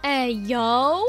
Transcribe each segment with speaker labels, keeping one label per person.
Speaker 1: Hey, yo.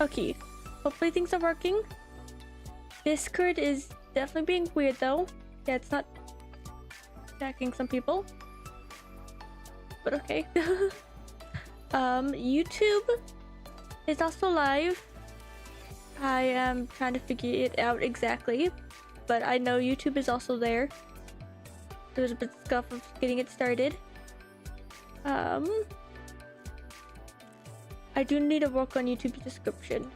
Speaker 1: Okay, hopefully things are working. Discord is definitely being weird though. Yeah, it's not attacking some people, but okay. YouTube is also live. I am trying to figure it out exactly, but I know YouTube is also there. There was a bit of scuff of getting it started. I do need to work on YouTube's description,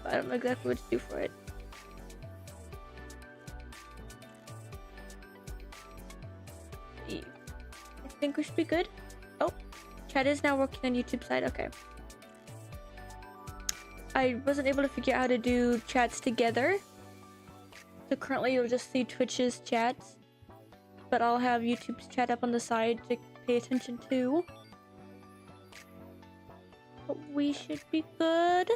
Speaker 1: but I don't know exactly what to do for it. I think we should be good. Oh, chat is now working on YouTube side. Okay. I wasn't able to figure out how to do chats together. So currently you'll just see Twitch's chats, but I'll have YouTube's chat up on the side to pay attention to. But we should be good.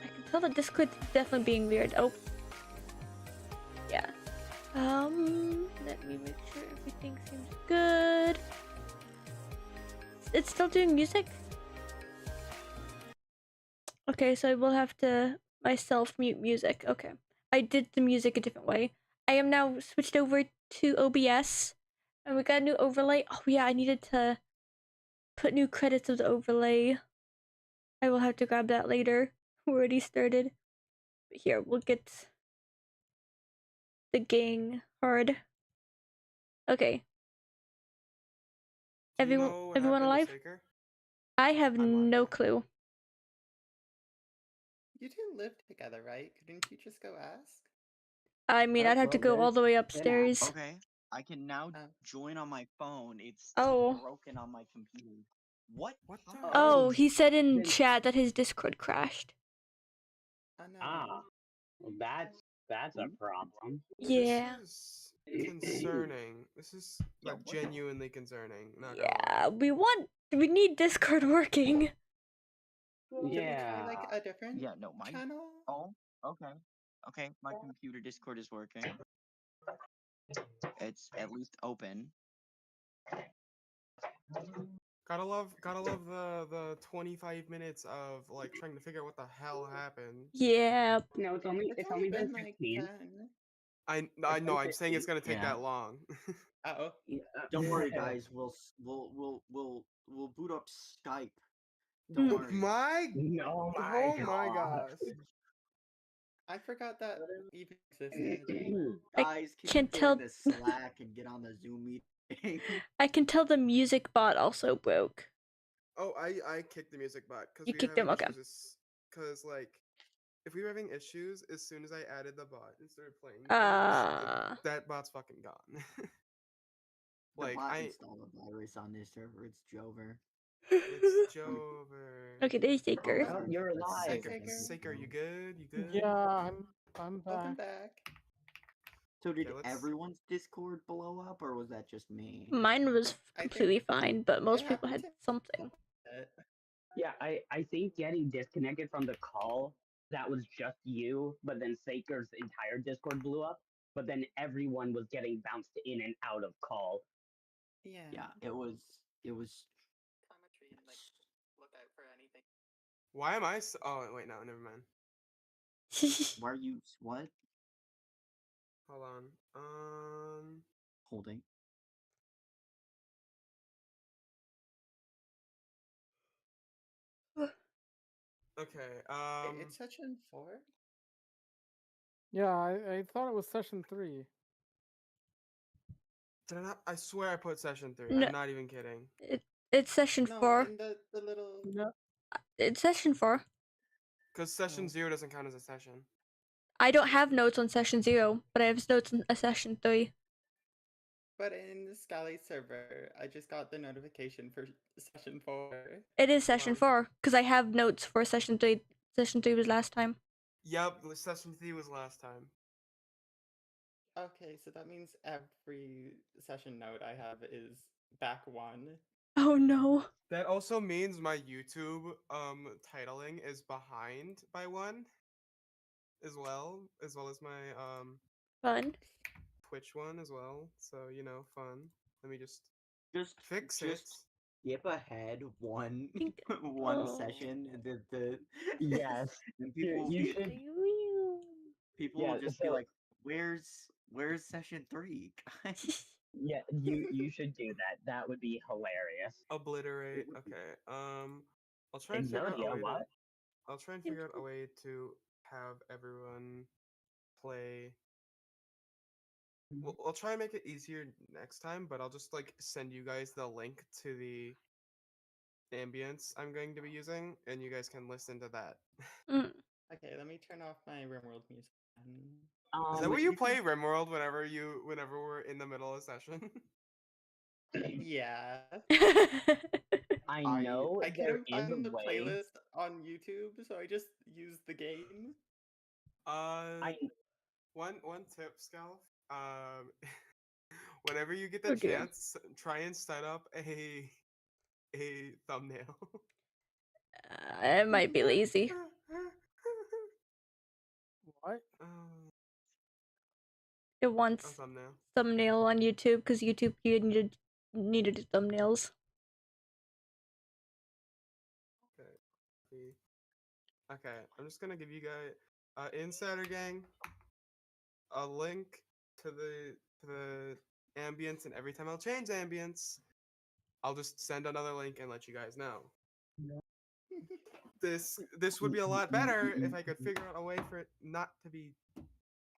Speaker 1: I can tell the Discord's definitely being weird. Oh. Yeah. Let me make sure everything seems good. It's still doing music? Okay, so I will have to myself mute music. Okay. I did the music a different way. I am now switched over to OBS. And we got a new overlay. Oh yeah, I needed to put new credits of the overlay. I will have to grab that later. We already started. But here, we'll get the gang hard. Okay.
Speaker 2: Do you
Speaker 1: Everyone,
Speaker 2: know what
Speaker 1: everyone
Speaker 2: happened to
Speaker 1: alive?
Speaker 2: Saker?
Speaker 1: I have
Speaker 3: I'm alive,
Speaker 1: no
Speaker 3: yeah.
Speaker 1: clue.
Speaker 4: You two live together, right? Couldn't you just go ask?
Speaker 1: I mean, I'd have to go all the way upstairs.
Speaker 3: Okay, I can now
Speaker 4: Oh.
Speaker 3: join on my phone. It's
Speaker 1: Oh.
Speaker 3: broken on my computer. What?
Speaker 2: What the
Speaker 3: happened?
Speaker 2: hell?
Speaker 1: Oh, he said in
Speaker 5: Then-
Speaker 1: chat that his Discord crashed.
Speaker 4: Oh no.
Speaker 5: Ah, well, that's a problem.
Speaker 1: Yeah.
Speaker 2: This is concerning. This is
Speaker 3: Yeah,
Speaker 2: like
Speaker 3: what the-
Speaker 2: genuinely concerning. Not gonna
Speaker 1: Yeah,
Speaker 2: lie.
Speaker 1: we need Discord working.
Speaker 4: Can we try
Speaker 5: Yeah.
Speaker 4: like a different
Speaker 3: Yeah, no, my
Speaker 4: channel?
Speaker 3: oh, okay, okay. My computer Discord is working. It's at least open.
Speaker 2: Gotta love the 25 minutes of like trying to figure out what the hell happened.
Speaker 1: Yeah.
Speaker 5: No, it's only been
Speaker 4: like
Speaker 5: 15.
Speaker 4: 10.
Speaker 2: I
Speaker 5: It's
Speaker 2: know.
Speaker 5: been
Speaker 2: I'm saying it's gonna take
Speaker 3: Yeah.
Speaker 2: that long.
Speaker 4: Uh-oh.
Speaker 6: Don't worry, guys. We'll boot up Skype. Don't worry.
Speaker 2: My
Speaker 5: No,
Speaker 2: oh my gosh.
Speaker 4: I forgot that even existed.
Speaker 1: I
Speaker 6: Guys, can
Speaker 1: can
Speaker 6: you
Speaker 1: tell-
Speaker 6: join the Slack and get on the Zoom meeting?
Speaker 1: I can tell the music bot also broke.
Speaker 2: Oh, I kicked the music bot because
Speaker 1: You kicked him, okay.
Speaker 2: Because like, if we were having issues, as soon as I added the bot and started playing, that bot's fucking gone.
Speaker 6: The
Speaker 2: like
Speaker 6: bot
Speaker 2: I,
Speaker 6: installed a virus on this server. It's Jover.
Speaker 2: it's Jover.
Speaker 1: Okay, there's Saker.
Speaker 5: Oh, you're alive.
Speaker 2: Saker, you good? You good?
Speaker 7: Yeah, I'm
Speaker 4: Welcome
Speaker 7: back.
Speaker 4: back.
Speaker 6: So did
Speaker 2: Okay, let's-
Speaker 6: everyone's Discord blow up, or was that just me?
Speaker 1: Mine was
Speaker 4: I think
Speaker 1: completely fine, but most
Speaker 4: it
Speaker 1: people had
Speaker 4: happened
Speaker 1: something.
Speaker 5: Yeah, I think getting disconnected from the call, that was just you, but then Saker's entire Discord blew up, but then everyone was getting bounced in and out of call.
Speaker 4: Yeah.
Speaker 6: Yeah, it was.
Speaker 4: Telemetry and like look out for anything.
Speaker 2: Why am I? Oh wait, no, never mind.
Speaker 6: Why are you what?
Speaker 2: Hold on.
Speaker 6: Holding.
Speaker 2: Okay.
Speaker 4: It's session 4?
Speaker 7: Yeah, I thought it was session 3.
Speaker 2: Did I not? I swear I put session 3.
Speaker 1: No.
Speaker 2: I'm not even kidding.
Speaker 1: It's session
Speaker 4: No,
Speaker 1: 4.
Speaker 4: in the little.
Speaker 7: No,
Speaker 1: It's session 4.
Speaker 2: Because session
Speaker 4: Oh.
Speaker 2: 0 doesn't count as a session.
Speaker 1: I don't have notes on session 0, but I have notes on a session 3.
Speaker 4: But in the Scally server, I just got the notification for session 4.
Speaker 1: It is session
Speaker 2: Wow.
Speaker 1: 4 because I have notes for session 3. Session 3 was last time.
Speaker 2: Yep, the session 3 was last time.
Speaker 4: Okay, so that means every session note I have is back 1.
Speaker 1: Oh no.
Speaker 2: That also means my YouTube titling is behind by 1 as well as my
Speaker 1: Fun.
Speaker 2: Twitch one as well. So, you know, fun. Let me just
Speaker 6: Just
Speaker 2: fix
Speaker 6: just
Speaker 2: it.
Speaker 6: skip ahead one
Speaker 1: Think-
Speaker 6: one
Speaker 1: oh.
Speaker 6: session. The
Speaker 5: Yes.
Speaker 6: and people
Speaker 5: You should.
Speaker 6: people
Speaker 5: Yeah,
Speaker 6: will just be
Speaker 5: so-
Speaker 6: like, "Where's session 3, guys?"
Speaker 5: Yeah, you should do that. That would be hilarious.
Speaker 2: Obliterate. Okay. I'll try and figure out a
Speaker 5: Exodia,
Speaker 2: way
Speaker 5: what?
Speaker 2: to, I'll try and figure out a way to have everyone play. Well, I'll try and make it easier next time, but I'll just like send you guys the link to the ambience I'm going to be using, and you guys can listen to that.
Speaker 1: Mm.
Speaker 4: Okay, let me turn off my RimWorld music.
Speaker 2: Is that where you play RimWorld whenever we're in the middle of session?
Speaker 4: Yeah.
Speaker 5: I
Speaker 6: I-
Speaker 5: know
Speaker 4: I
Speaker 5: there
Speaker 4: couldn't
Speaker 5: is
Speaker 4: find
Speaker 5: a
Speaker 4: the
Speaker 5: way.
Speaker 4: playlist on YouTube, so I just used the game.
Speaker 2: One tip, Scalf. Whenever you get the
Speaker 1: Oh, dear.
Speaker 2: chance, try and set up a thumbnail.
Speaker 1: I might be lazy.
Speaker 7: what?
Speaker 1: It
Speaker 2: A
Speaker 1: wants
Speaker 2: thumbnail.
Speaker 1: thumbnail on YouTube because YouTube you needed thumbnails.
Speaker 2: Okay, I'm just gonna give you guys, Insider Gang, a link to the ambience, and every time I'll change ambience, I'll just send another link and let you guys know. This would be a lot better if I could figure out a way for it not to be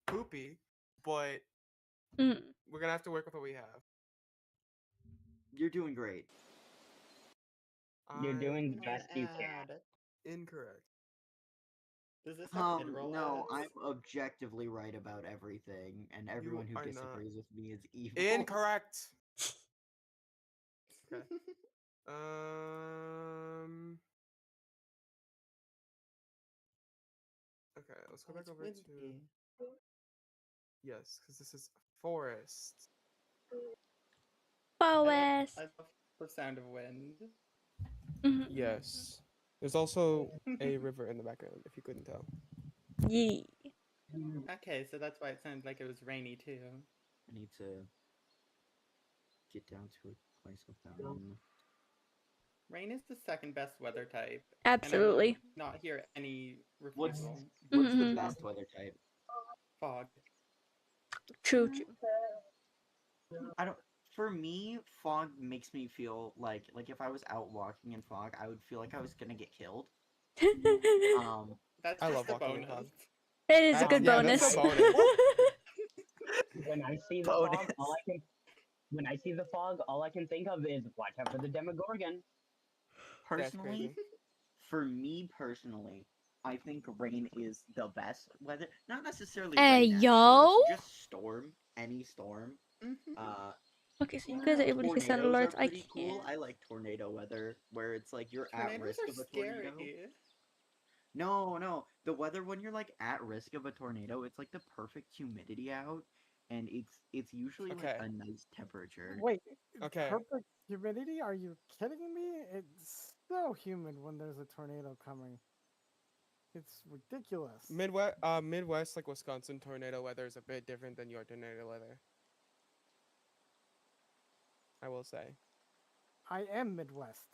Speaker 2: poopy, but
Speaker 1: Mm.
Speaker 2: we're gonna have to work with what we have.
Speaker 6: You're doing great.
Speaker 5: You're doing the
Speaker 2: I'm
Speaker 5: best you can.
Speaker 4: Ad.
Speaker 2: incorrect.
Speaker 4: Does this have mid-roll
Speaker 6: No,
Speaker 4: ads?
Speaker 6: I'm objectively right about everything, and everyone who
Speaker 2: are not.
Speaker 6: disagrees with me is evil.
Speaker 2: Incorrect. Okay. Um. Okay, let's go
Speaker 4: Oh,
Speaker 2: back
Speaker 4: it's
Speaker 2: over to
Speaker 4: windy.
Speaker 2: yes, because this is forest.
Speaker 1: Boas.
Speaker 4: I love the sound of wind.
Speaker 1: Mhm.
Speaker 2: Yes. There's also a river in the background, if you couldn't tell.
Speaker 1: Yee.
Speaker 4: Okay, so that's why it sounded like it was rainy too.
Speaker 6: I need to get down to a place without.
Speaker 4: Rain is the second best weather type. And I will
Speaker 1: Absolutely.
Speaker 4: not hear any
Speaker 6: What's
Speaker 4: refusal.
Speaker 6: what's the
Speaker 1: Mhm.
Speaker 6: best weather type?
Speaker 4: Fog.
Speaker 1: True. True.
Speaker 6: I don't. For me, fog makes me feel like if I was out walking in fog, I would feel like I was gonna get killed.
Speaker 4: That's
Speaker 2: I
Speaker 4: just
Speaker 2: love
Speaker 4: a
Speaker 2: walking in
Speaker 4: bonus.
Speaker 2: fog.
Speaker 1: It is a good
Speaker 2: yeah,
Speaker 1: bonus.
Speaker 2: that's a bonus.
Speaker 5: When I see the fog,
Speaker 6: Bonus.
Speaker 5: when I see the fog, all I can think of is watch out for the Demogorgon.
Speaker 2: That's
Speaker 6: Personally,
Speaker 2: crazy.
Speaker 6: for me personally, I think rain is the best weather. Not necessarily
Speaker 1: Hey,
Speaker 6: rain, actually,
Speaker 1: yo.
Speaker 6: just storm, any storm.
Speaker 4: Mhm.
Speaker 1: Okay, so you guys are able to hear sound
Speaker 6: Tornadoes
Speaker 1: alerts.
Speaker 6: are
Speaker 1: I
Speaker 6: pretty cool.
Speaker 1: can't.
Speaker 6: I like tornado weather where it's like you're at
Speaker 4: Tornadoes
Speaker 6: risk
Speaker 4: are
Speaker 6: of a tornado.
Speaker 4: scary.
Speaker 6: No, the weather when you're like at risk of a tornado, it's like the perfect humidity out, and it's usually like
Speaker 2: Okay.
Speaker 6: a nice temperature.
Speaker 7: Wait,
Speaker 2: Okay.
Speaker 7: perfect humidity? Are you kidding me? It's so humid when there's a tornado coming. It's ridiculous.
Speaker 2: Midwest, like Wisconsin, tornado weather is a bit different than your tornado weather. I will say.
Speaker 7: I am Midwest.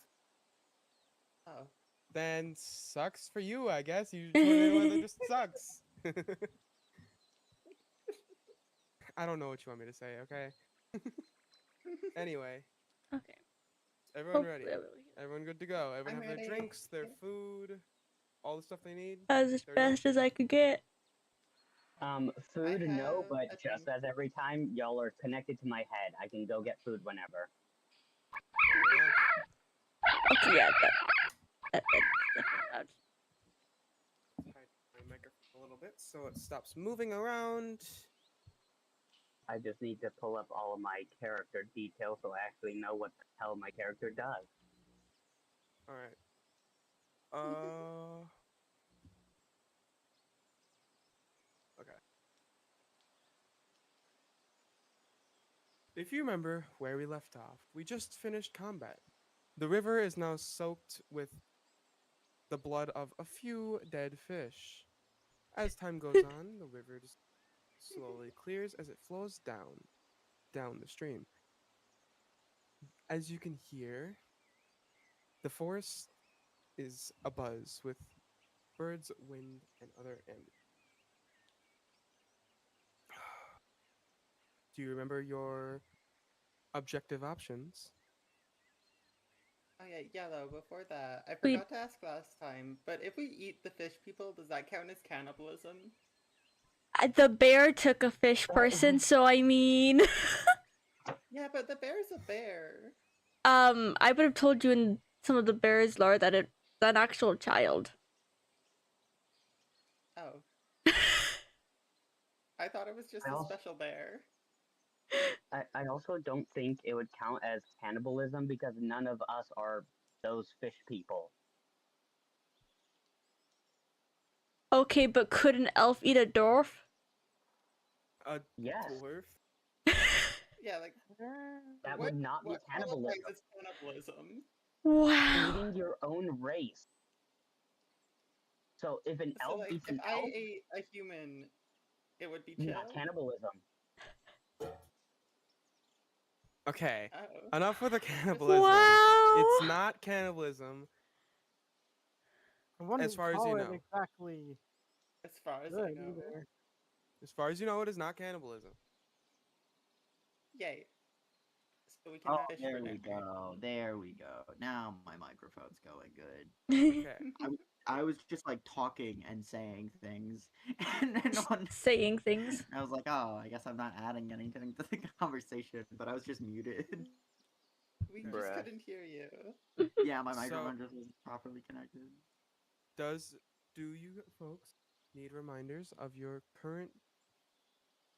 Speaker 4: Oh.
Speaker 2: Then sucks for you, I guess. You tornado weather just sucks. I don't know what you want me to say. Okay. Anyway,
Speaker 1: Okay.
Speaker 2: everyone
Speaker 1: Hopefully
Speaker 2: ready?
Speaker 1: I will hear.
Speaker 2: Everyone good to go? Everyone
Speaker 4: I'm
Speaker 2: have their
Speaker 4: ready.
Speaker 2: drinks, their food, all the stuff they need.
Speaker 1: As
Speaker 2: They're
Speaker 1: best as I could get.
Speaker 5: Food, no,
Speaker 4: have
Speaker 5: but
Speaker 4: a
Speaker 5: just
Speaker 4: drink.
Speaker 5: as every time y'all are connected to my head, I can go get food whenever.
Speaker 2: Fair enough.
Speaker 1: Okay, yeah, that's definitely loud.
Speaker 2: Hide my microphone a little bit so it stops moving around.
Speaker 5: I just need to pull up all of my character details so I actually know what the hell my character does.
Speaker 2: All right. Okay. If you remember where we left off, we just finished combat. The river is now soaked with the blood of a few dead fish. As time goes on, the river just slowly clears as it flows down the stream. As you can hear, the forest is abuzz with birds, wind, and other ambient. Do you remember your objective options?
Speaker 4: Oh yeah, though, before that, I
Speaker 1: We-
Speaker 4: forgot to ask last time, but if we eat the fish people, does that count as cannibalism?
Speaker 1: The bear took a fish person, so I mean,
Speaker 4: Yeah, but the bear's a bear.
Speaker 1: I would have told you in some of the bear's lore that it's an actual child.
Speaker 4: Oh. I thought it was just
Speaker 5: I
Speaker 4: a
Speaker 5: also-
Speaker 4: special bear.
Speaker 5: I also don't think it would count as cannibalism because none of us are those fish people.
Speaker 1: Okay, but could an elf eat a dwarf?
Speaker 2: A
Speaker 5: Yes.
Speaker 2: dwarf?
Speaker 4: Yeah, like
Speaker 5: That
Speaker 4: what,
Speaker 5: would not be
Speaker 4: what qualifies
Speaker 5: cannibalism.
Speaker 4: as cannibalism?
Speaker 1: Wow.
Speaker 5: Eating your own race. So if an
Speaker 4: So
Speaker 5: elf
Speaker 4: like,
Speaker 5: eats
Speaker 4: if
Speaker 5: an
Speaker 4: I
Speaker 5: elf,
Speaker 4: ate a human, it would be chill.
Speaker 5: not cannibalism.
Speaker 2: Okay,
Speaker 4: Oh.
Speaker 2: enough with the cannibalism.
Speaker 1: Wow.
Speaker 2: It's not cannibalism.
Speaker 7: I wouldn't
Speaker 2: far as
Speaker 7: call
Speaker 2: you
Speaker 7: it
Speaker 2: know.
Speaker 7: exactly
Speaker 4: As far as I
Speaker 7: good
Speaker 4: know.
Speaker 7: either.
Speaker 2: As far as you know, it is not cannibalism.
Speaker 4: Yay. So we can
Speaker 6: Oh,
Speaker 4: fish
Speaker 6: there
Speaker 4: for
Speaker 6: we
Speaker 4: dinner.
Speaker 6: go. There we go. Now my microphone's going good.
Speaker 2: Okay.
Speaker 6: I was just like talking and saying things, and then
Speaker 1: Saying things.
Speaker 6: I was like, oh, I guess I'm not adding anything to the conversation, but I was just muted.
Speaker 4: We
Speaker 2: Okay.
Speaker 4: just
Speaker 3: Bruh.
Speaker 4: couldn't hear you.
Speaker 6: Yeah, my
Speaker 2: So-
Speaker 6: microphone just wasn't properly connected.
Speaker 2: Do you folks need reminders of your current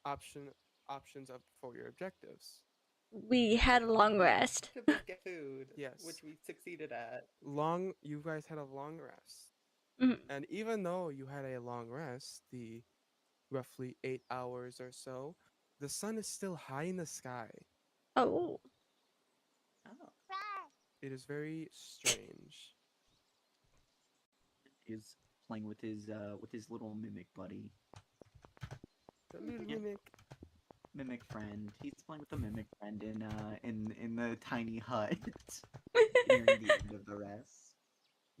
Speaker 2: options for your objectives?
Speaker 1: We had a long rest.
Speaker 4: To both get food.
Speaker 2: Yes.
Speaker 4: Which we succeeded at.
Speaker 2: You guys had a long rest.
Speaker 1: Mhm.
Speaker 2: And even though you had a long rest, the roughly 8 hours or so, the sun is still high in the sky.
Speaker 1: Oh.
Speaker 6: Oh,
Speaker 2: It is very strange.
Speaker 6: he's playing with his little mimic buddy,
Speaker 2: The little
Speaker 6: Yeah.
Speaker 2: mimic.
Speaker 6: friend. He's playing with the mimic friend in the tiny hut nearing the end of the rest.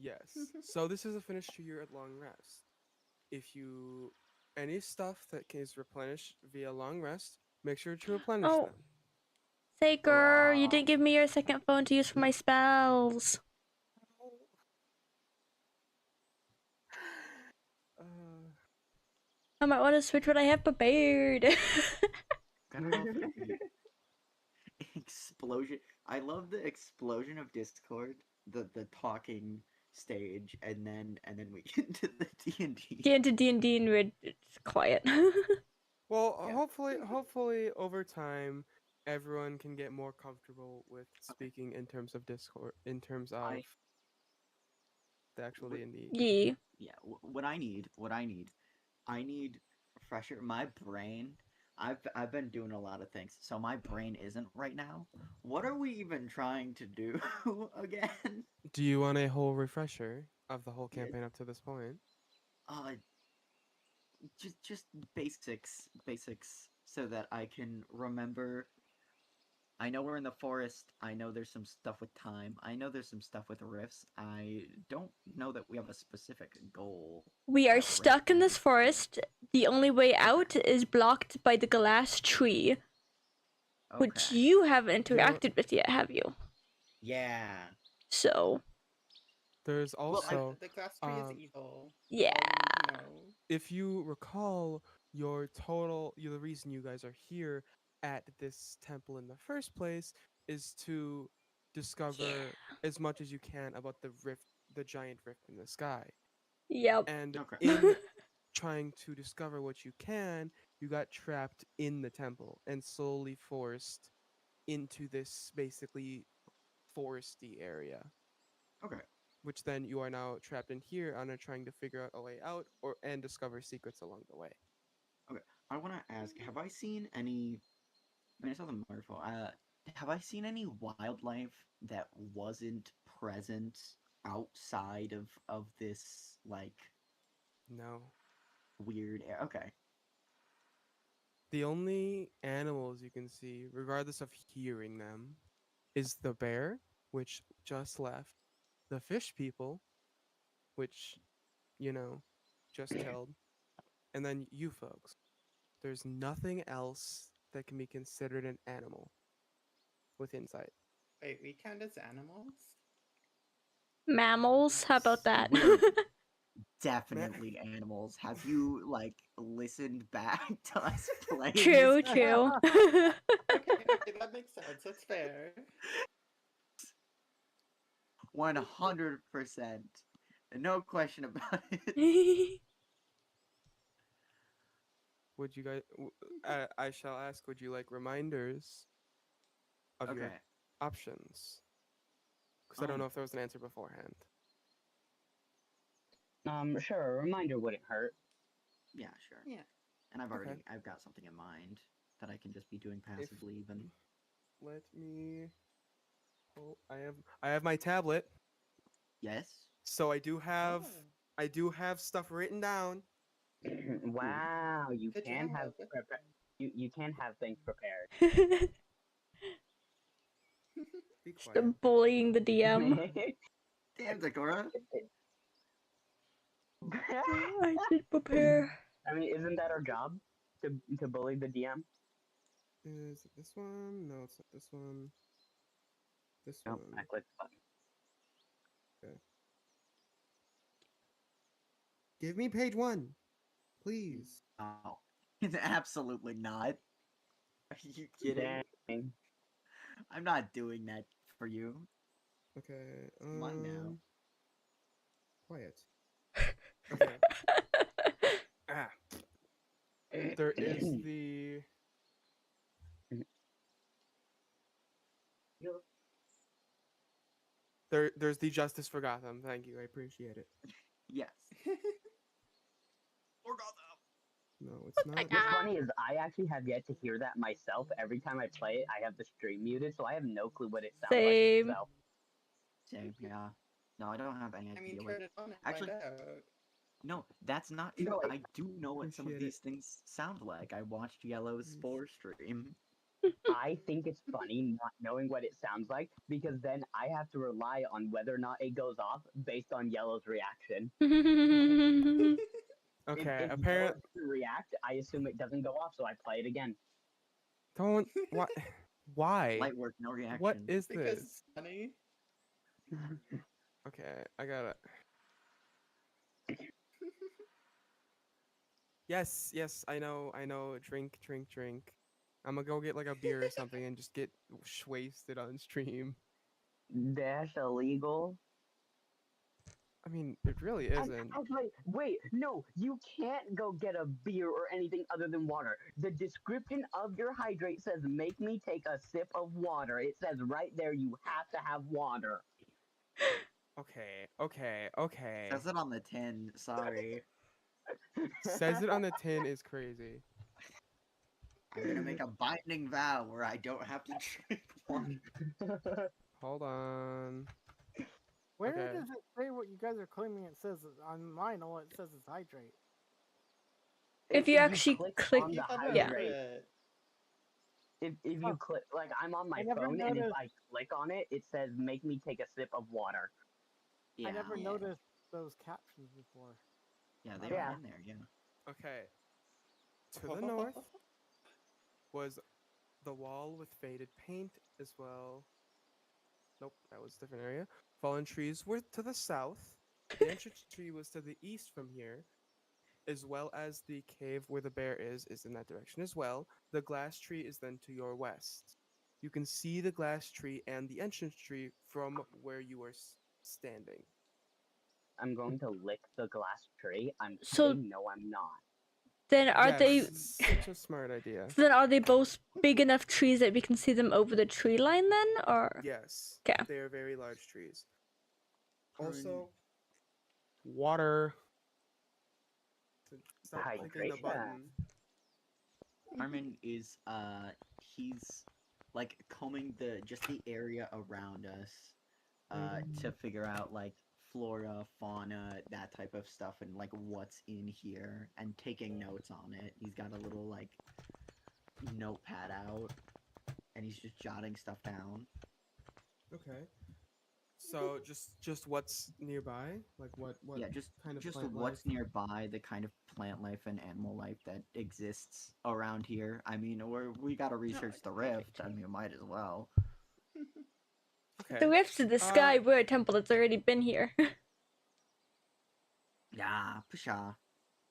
Speaker 2: Yes. So this is a finish to your long rest. If you any stuff that is replenished via long rest, make sure to replenish
Speaker 1: Oh.
Speaker 2: them.
Speaker 1: Saker, you
Speaker 6: Hurrah.
Speaker 1: didn't give me your second phone to use for my spells. I might want to switch what I have prepared.
Speaker 6: Gotta love the explosion. I love the explosion of Discord, the talking stage, and then we get into the D&D.
Speaker 1: Get into D&D and it's quiet.
Speaker 2: Well,
Speaker 4: Yeah.
Speaker 2: hopefully over time everyone can get more comfortable with speaking in terms of Discord, in terms of
Speaker 6: I-
Speaker 2: the actual
Speaker 6: Wh-
Speaker 2: D&D.
Speaker 1: Yeah.
Speaker 6: Yeah, what I need, I need fresher. My brain. I've been doing a lot of things, so my brain isn't right now. What are we even trying to do again?
Speaker 2: Do you want a whole refresher of the whole
Speaker 6: Yeah.
Speaker 2: campaign up to this point?
Speaker 6: Just basics, so that I can remember. I know we're in the forest. I know there's some stuff with time. I know there's some stuff with rifts. I don't know that we have a specific goal.
Speaker 1: We are
Speaker 6: that we're
Speaker 1: stuck in this
Speaker 6: after.
Speaker 1: forest. The only way out is blocked by the glass tree, which
Speaker 6: Okay.
Speaker 1: you haven't
Speaker 2: You know-
Speaker 1: interacted with yet, have you?
Speaker 6: Yeah.
Speaker 1: So,
Speaker 2: There's
Speaker 6: Well,
Speaker 2: also,
Speaker 4: The glass tree is
Speaker 2: um,
Speaker 4: evil.
Speaker 1: yeah.
Speaker 2: if you recall, the reason you guys are here at this temple in the first place is to discover as much as you can about the giant rift in the sky.
Speaker 1: Yep.
Speaker 2: And
Speaker 6: Okay.
Speaker 2: in trying to discover what you can, you got trapped in the temple and slowly forced into this basically foresty area,
Speaker 6: Okay.
Speaker 2: which then you are now trapped in here and are trying to figure out a way out and discover secrets along the way.
Speaker 6: I want to ask: have I seen any? I mean, I saw the murderful. Have I seen any wildlife that wasn't present outside of this like
Speaker 2: No.
Speaker 6: weird? Okay.
Speaker 2: The only animals you can see, regardless of hearing them, is the bear, which just left, the fish people, which, just killed, and then you folks. There's nothing else that can be considered an animal with insight.
Speaker 4: Wait, we count as animals?
Speaker 1: Mammals, how about that?
Speaker 6: We're definitely animals. Have you like listened back to us playing?
Speaker 1: True,
Speaker 6: this?
Speaker 1: true.
Speaker 4: Okay, that makes sense. That's fair.
Speaker 6: 100%. No question about it.
Speaker 2: Would you guys? I shall ask. Would you like reminders of your
Speaker 6: Okay.
Speaker 2: options? Because I don't
Speaker 6: Um,
Speaker 2: know if there was an answer beforehand.
Speaker 5: Sure, a reminder wouldn't hurt.
Speaker 6: Yeah, sure.
Speaker 4: Yeah.
Speaker 6: And
Speaker 2: Okay.
Speaker 6: I've got something in mind that I can just be doing passively even.
Speaker 2: Let me. Oh, I have my tablet,
Speaker 6: Yes.
Speaker 2: so I do have
Speaker 4: Oh.
Speaker 2: stuff written down.
Speaker 5: Wow, you
Speaker 4: Good
Speaker 5: can have
Speaker 4: job.
Speaker 5: you can have things prepared.
Speaker 2: Be
Speaker 1: Just
Speaker 2: quiet.
Speaker 1: bullying the DM.
Speaker 6: Damn, Zakora.
Speaker 1: I did prepare.
Speaker 5: I mean, isn't that our job to bully the DM?
Speaker 2: Is it this one? No, it's not this one. This
Speaker 5: Nope,
Speaker 2: one.
Speaker 5: I clicked the button.
Speaker 2: Give me page 1, please.
Speaker 6: Oh, it's absolutely not. Are you kidding?
Speaker 5: Dang.
Speaker 6: I'm not doing that for you.
Speaker 2: Okay.
Speaker 6: Mine now.
Speaker 2: Quiet. Okay. Ah. There is the. There's the Justice for Gotham. Thank you. I appreciate it.
Speaker 6: Yes. Or Gotham.
Speaker 2: No, it's not.
Speaker 5: What's funny is I actually have yet to hear that myself. Every time I play it, I have the stream muted, so I have no clue what it sounds
Speaker 1: Same.
Speaker 5: like myself.
Speaker 6: Same, yeah. No, I don't have any
Speaker 4: I mean,
Speaker 6: idea what.
Speaker 4: turn it on and
Speaker 6: Actually,
Speaker 4: find out.
Speaker 6: No, that's not true.
Speaker 5: No,
Speaker 6: I do know what some of
Speaker 2: Appreciate it.
Speaker 6: these things sound like. I watched Yellow's Spore stream.
Speaker 5: I think it's funny not knowing what it sounds like because then I have to rely on whether or not it goes off based on Yellow's reaction.
Speaker 2: Okay.
Speaker 5: If
Speaker 2: Apparently,
Speaker 5: Yellow doesn't react, I assume it doesn't go off, so I play it again.
Speaker 2: don't. What? Why?
Speaker 6: Light work, no reaction.
Speaker 2: What is
Speaker 4: Because
Speaker 2: this?
Speaker 4: it's funny.
Speaker 2: Okay, I gotta. Yes, yes, I know. Drink, drink, drink. I'm gonna go get like a beer or something and just get wasted on stream.
Speaker 5: That's illegal.
Speaker 2: I mean, it really isn't.
Speaker 5: Actually, wait, no, you can't go get a beer or anything other than water. The description of your hydrate says, make me take a sip of water. It says right there, you have to have water.
Speaker 2: Okay, okay, okay.
Speaker 6: Says it on the tin. Sorry.
Speaker 2: Says it on the tin is crazy.
Speaker 6: I'm gonna make a binding vow where I don't have to drink water.
Speaker 2: Hold on.
Speaker 7: Where
Speaker 2: Okay.
Speaker 7: does it say what you guys are claiming it says? On mine, all it says is hydrate.
Speaker 1: If you actually
Speaker 5: click
Speaker 1: click-
Speaker 5: on the
Speaker 4: You thought
Speaker 1: Yeah.
Speaker 4: over
Speaker 5: hydrate,
Speaker 4: it.
Speaker 5: if you
Speaker 7: Oh.
Speaker 5: click, like I'm on my
Speaker 7: I never
Speaker 5: phone, and if
Speaker 7: noticed.
Speaker 5: I click on it, it says, make me take a sip of water.
Speaker 7: I never
Speaker 4: Yeah.
Speaker 7: noticed those captions before.
Speaker 6: Yeah, they
Speaker 5: Yeah.
Speaker 6: were in there, yeah.
Speaker 2: Okay. To the north was the wall with faded paint as well. Nope, that was a different area. Fallen trees were to the south. The entrance tree was to the east from here, as well as the cave where the bear is in that direction as well. The glass tree is then to your west. You can see the glass tree and the entrance tree from where you are standing.
Speaker 5: I'm going to lick the glass tree. I'm
Speaker 1: So-
Speaker 5: kidding. No, I'm not.
Speaker 1: Then are they?
Speaker 2: Yes, such a smart idea.
Speaker 1: So then are they both big enough trees that we can see them over the tree line then, or?
Speaker 2: Yes.
Speaker 1: 'Kay.
Speaker 2: They are very large trees.
Speaker 6: Fine.
Speaker 2: Also, water. Stop clicking the
Speaker 5: Hydration.
Speaker 2: button.
Speaker 6: Armin is he's like combing just the area around us to figure out like flora, fauna, that type of stuff, and like what's in here, and taking notes on it. He's got a little like notepad out, and he's just jotting stuff down.
Speaker 2: Okay. So just what's nearby, like what
Speaker 6: Yeah, just
Speaker 2: kind of
Speaker 6: just
Speaker 2: plant
Speaker 6: what's
Speaker 2: life?
Speaker 6: nearby, the kind of plant life and animal life that exists around here. I mean, we gotta research the rift. I mean, might as well.
Speaker 2: Okay.
Speaker 1: The rifts to the sky
Speaker 2: Uh,
Speaker 1: were a temple that's already been here.
Speaker 6: Yeah, pshaw.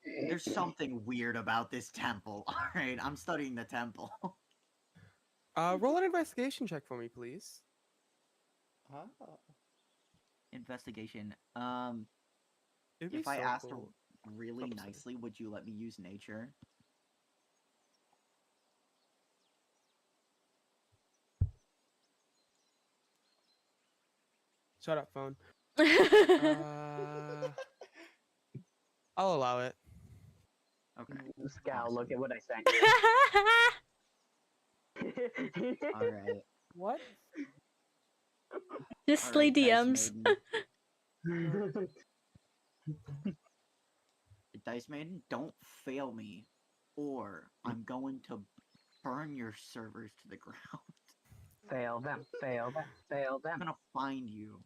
Speaker 6: There's something weird about this temple. Alright, I'm studying the temple.
Speaker 2: roll an investigation check for me, please.
Speaker 4: Ah.
Speaker 6: Investigation.
Speaker 2: It'd be
Speaker 6: If I
Speaker 2: so
Speaker 6: asked
Speaker 2: cool.
Speaker 6: really
Speaker 2: Oh, sorry.
Speaker 6: nicely, would you let me use nature?
Speaker 2: Shut up, phone. I'll allow it.
Speaker 6: Okay.
Speaker 5: Scowl, look at what I sent you.
Speaker 6: Alright.
Speaker 7: What?
Speaker 1: Just slay DMs.
Speaker 6: Dice Maiden, don't fail me, or I'm going to burn your servers to the ground.
Speaker 5: Fail them, fail them, fail
Speaker 6: I'm
Speaker 5: them.
Speaker 6: gonna find you.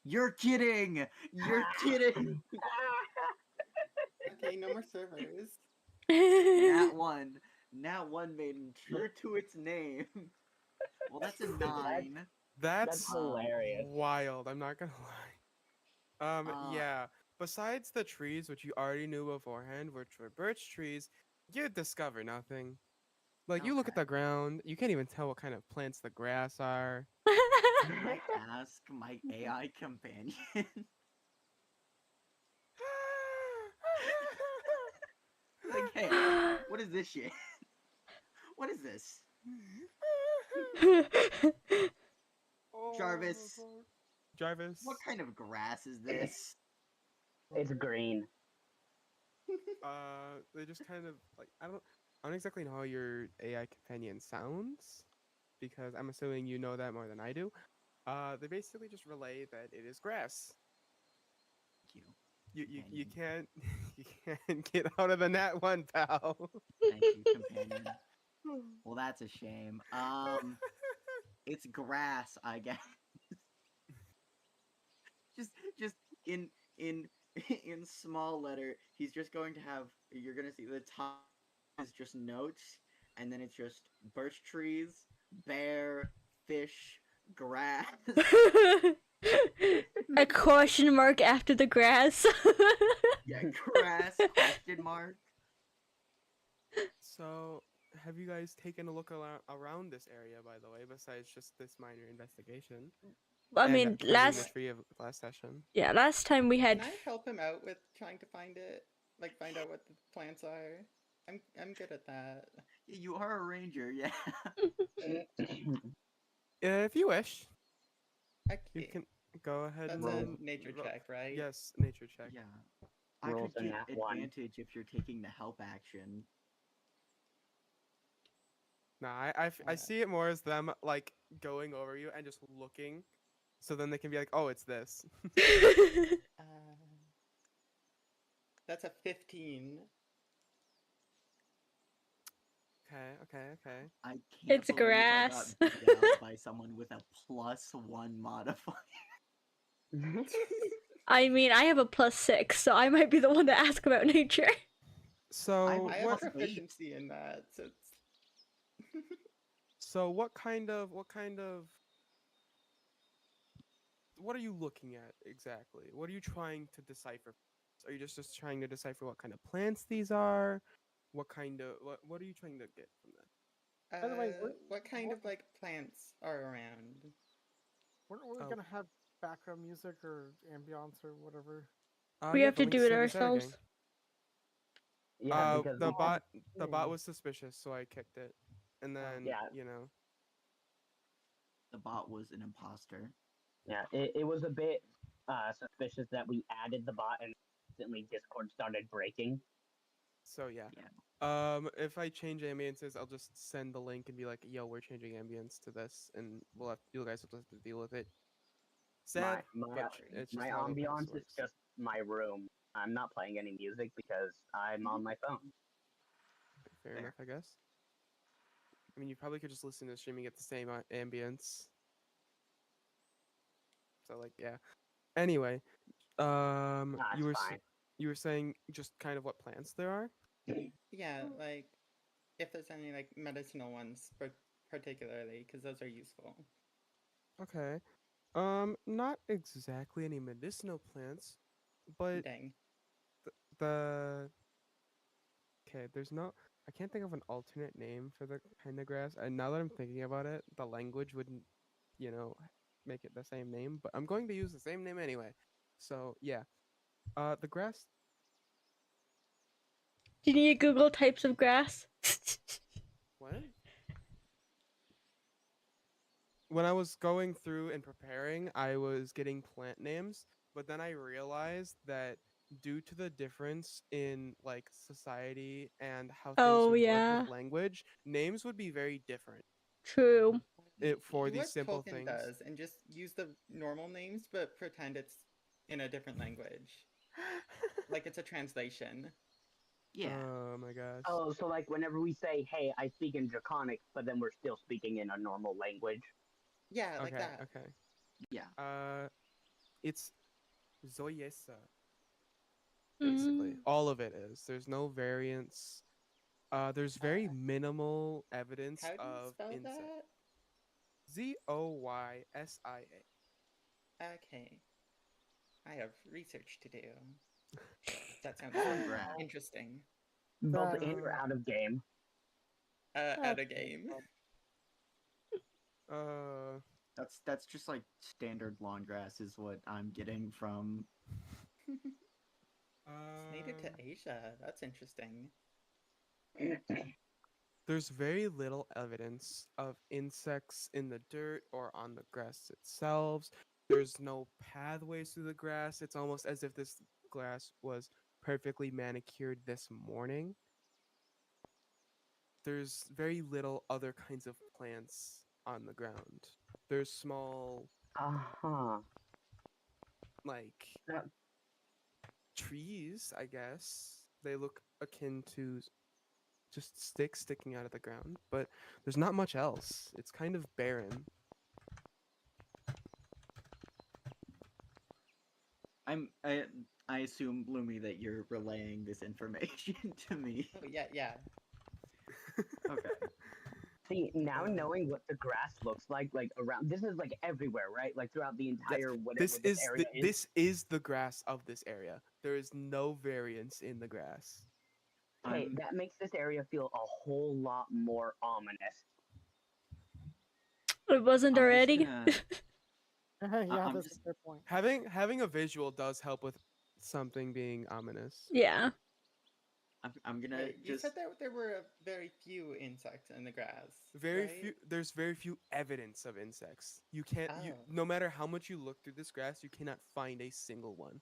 Speaker 6: You're kidding! You're kidding!
Speaker 4: Okay, no more servers.
Speaker 6: That one. Nat 1 maiden, true to its name. Well, that's a 9.
Speaker 2: That's
Speaker 5: hilarious.
Speaker 2: wild. I'm not gonna lie.
Speaker 6: Uh,
Speaker 2: Yeah. Besides the trees, which you already knew beforehand, which were birch trees, you discover nothing. Like you look at
Speaker 6: Okay.
Speaker 2: the ground, you can't even tell what kind of plants the grass are.
Speaker 6: Can I ask my AI companion? Like, hey, what is this shit? What is this? Jarvis.
Speaker 2: Oh, Jarvis.
Speaker 6: What kind of grass is this?
Speaker 5: It's green.
Speaker 2: They just kind of like I don't exactly know how your AI companion sounds because I'm assuming you know that more than I do. They basically just relay that it is grass.
Speaker 6: Thank you.
Speaker 2: You can't you can't get out of the Nat 1, pal.
Speaker 6: Thank you, companion. Well, that's a shame. It's grass, I guess. just in in in small letter, he's just going to have. You're gonna see the top is just notes, and then it's just birch trees, bear, fish, grass.
Speaker 1: A question mark after the grass.
Speaker 6: Yeah, grass question mark.
Speaker 2: So, have you guys taken a look around this area, by the way, besides just this minor investigation?
Speaker 1: I
Speaker 2: and
Speaker 1: mean,
Speaker 2: finding the
Speaker 1: last
Speaker 2: tree of last session.
Speaker 1: last time we had
Speaker 4: Can I help him out with trying to find it? Like find out what the plants are? I'm good at that.
Speaker 6: You are a ranger, yeah.
Speaker 2: If you wish, you
Speaker 4: Okay.
Speaker 2: can go ahead
Speaker 4: That's
Speaker 2: and
Speaker 4: a
Speaker 2: then
Speaker 4: nature
Speaker 2: ro-
Speaker 4: check, right?
Speaker 2: Yes, nature check.
Speaker 6: Yeah. I
Speaker 5: Rolls
Speaker 6: could
Speaker 5: a
Speaker 6: get
Speaker 5: nat 1.
Speaker 6: advantage if you're taking the help action.
Speaker 2: Nah, I
Speaker 4: Yeah.
Speaker 2: see it more as them like going over you and just looking, so then they can be like, oh, it's this.
Speaker 4: Uh, that's a 15.
Speaker 2: Okay.
Speaker 6: I can't
Speaker 1: It's
Speaker 6: believe
Speaker 1: grass.
Speaker 6: I got beat out by someone with a +1 modifier.
Speaker 1: I mean, I have a +6, so I might be the one to ask about nature.
Speaker 2: So
Speaker 4: I have
Speaker 2: what?
Speaker 4: proficiency in that, so it's
Speaker 2: So what kind of what are you looking at exactly? What are you trying to decipher? Are you just trying to decipher what kind of plants these are? What kind of what are you trying to get from that?
Speaker 7: By the way,
Speaker 4: what kind
Speaker 7: what-
Speaker 4: of like plants are around?
Speaker 7: we're
Speaker 2: Oh.
Speaker 7: gonna have background music or ambiance or whatever.
Speaker 1: We
Speaker 2: Yeah,
Speaker 1: have
Speaker 2: the
Speaker 1: to do
Speaker 2: link's
Speaker 1: it
Speaker 2: in the chat
Speaker 1: ourselves.
Speaker 2: again.
Speaker 5: Yeah, because
Speaker 2: The
Speaker 5: we had-
Speaker 2: bot was suspicious, so I kicked it, and then
Speaker 5: yeah.
Speaker 2: you know.
Speaker 6: The bot was an imposter.
Speaker 5: Yeah, it was a bit suspicious that we added the bot and instantly Discord started breaking.
Speaker 2: So yeah.
Speaker 6: Yeah.
Speaker 2: If I change ambiences, I'll just send the link and be like, "Yo, we're changing ambience to this," and you guys will have to deal with it. Sad,
Speaker 5: my
Speaker 2: but it's just
Speaker 5: my
Speaker 2: how OBS
Speaker 5: ambiance is
Speaker 2: works.
Speaker 5: just my room. I'm not playing any music because I'm on my phone.
Speaker 2: Fair
Speaker 6: Fair.
Speaker 2: enough, I guess. I mean, you probably could just listen to the stream and get the same ambience. So like, yeah. Anyway,
Speaker 5: Nah,
Speaker 2: you
Speaker 5: it's
Speaker 2: were
Speaker 5: fine.
Speaker 2: you were saying just kind of what plants there are.
Speaker 4: Yeah, like if there's any like medicinal ones, particularly, because those are useful.
Speaker 2: Okay. Not exactly any medicinal plants, but
Speaker 4: Dang.
Speaker 2: the okay, there's no I can't think of an alternate name for the kind of grass. And now that I'm thinking about it, the language wouldn't, make it the same name, but I'm going to use the same name anyway. So, yeah. The grass
Speaker 1: Do you need to Google types of grass?
Speaker 2: what? When I was going through and preparing, I was getting plant names, but then I realized that due to the difference in like society and how things
Speaker 1: Oh,
Speaker 2: would work
Speaker 1: yeah.
Speaker 2: with language, names would be very different.
Speaker 1: True.
Speaker 2: For
Speaker 4: Do
Speaker 2: these
Speaker 4: what
Speaker 2: simple
Speaker 4: Tolkien
Speaker 2: things.
Speaker 4: does and just use the normal names, but pretend it's in a different language, like it's a translation.
Speaker 6: Yeah.
Speaker 2: Oh my gosh.
Speaker 5: Oh, so like whenever we say, "Hey, I speak in Draconic," but then we're still speaking in a normal language.
Speaker 4: Yeah, like
Speaker 2: Okay,
Speaker 4: that.
Speaker 2: okay.
Speaker 6: Yeah.
Speaker 2: It's Zoyesa. Basically,
Speaker 1: Mm.
Speaker 2: all of it is. There's no variance. There's very minimal evidence
Speaker 4: How do you
Speaker 2: of
Speaker 4: spell
Speaker 2: insect.
Speaker 4: that?
Speaker 2: Zoysia.
Speaker 4: Okay. I have research to do. That sounds
Speaker 6: Congrats.
Speaker 4: interesting.
Speaker 5: Both
Speaker 7: That-
Speaker 5: in or out of game.
Speaker 4: At a game.
Speaker 6: That's just like standard lawn grass is what I'm getting from.
Speaker 4: It's native to
Speaker 2: Um,
Speaker 4: Asia. That's interesting.
Speaker 2: There's very little evidence of insects in the dirt or on the grass itself. There's no pathways through the grass. It's almost as if this grass was perfectly manicured this morning. There's very little other kinds of plants on the ground. There's small,
Speaker 5: Uh-huh.
Speaker 2: like,
Speaker 5: That-
Speaker 2: trees, I guess. They look akin to just sticks sticking out of the ground, but there's not much else. It's kind of barren.
Speaker 6: I assume, Bloomy, that you're relaying this information to me.
Speaker 4: Oh yeah.
Speaker 6: Okay.
Speaker 5: See, now
Speaker 2: Uh,
Speaker 5: knowing what the grass looks like around, this is like everywhere, right? Like throughout the entire whatever
Speaker 2: This is
Speaker 5: area is.
Speaker 2: this is the grass of this area. There is no variance in the grass.
Speaker 5: Okay,
Speaker 6: I'm-
Speaker 5: that makes this area feel a whole lot more ominous.
Speaker 1: It wasn't
Speaker 6: I'm just
Speaker 1: already.
Speaker 6: gonna-
Speaker 7: yeah,
Speaker 6: I'm
Speaker 7: that's
Speaker 6: just-
Speaker 7: a fair point.
Speaker 2: Having a visual does help with something being ominous.
Speaker 1: Yeah.
Speaker 6: I'm gonna
Speaker 4: Wait, you
Speaker 6: just.
Speaker 4: said that there were very few insects in the grass.
Speaker 2: Very
Speaker 4: right?
Speaker 2: few. There's very few evidence of insects. You can't. You
Speaker 4: Oh.
Speaker 2: no matter how much you look through this grass, you cannot find a single one.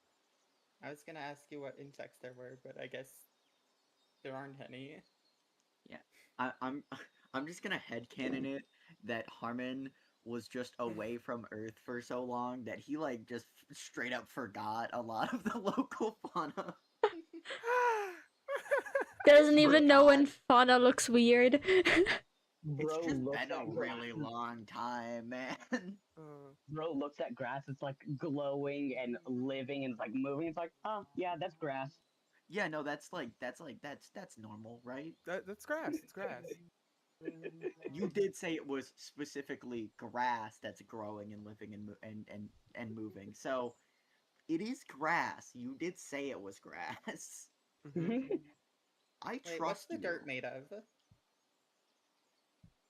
Speaker 4: I was gonna ask you what insects there were, but I guess there aren't any.
Speaker 6: I'm I'm just gonna headcanon it that Harmon was just away from Earth for so long that he like just straight up forgot a lot of the local fauna.
Speaker 1: Doesn't even know when
Speaker 6: Forgot.
Speaker 1: fauna looks weird.
Speaker 6: It's
Speaker 5: Bro
Speaker 6: just
Speaker 5: looks
Speaker 6: been a
Speaker 5: at
Speaker 6: really
Speaker 5: grass.
Speaker 6: long time, man.
Speaker 5: Bro looks at grass. It's like glowing and living and it's like moving. It's like, oh yeah, that's grass.
Speaker 6: Yeah, no, that's normal, right?
Speaker 2: That's grass. It's grass.
Speaker 6: You did say it was specifically grass that's growing and living and moving. So it is grass. You did say it was grass.
Speaker 2: Mhm.
Speaker 6: I
Speaker 4: Wait,
Speaker 6: trust
Speaker 4: what's the
Speaker 6: you.
Speaker 4: dirt made of?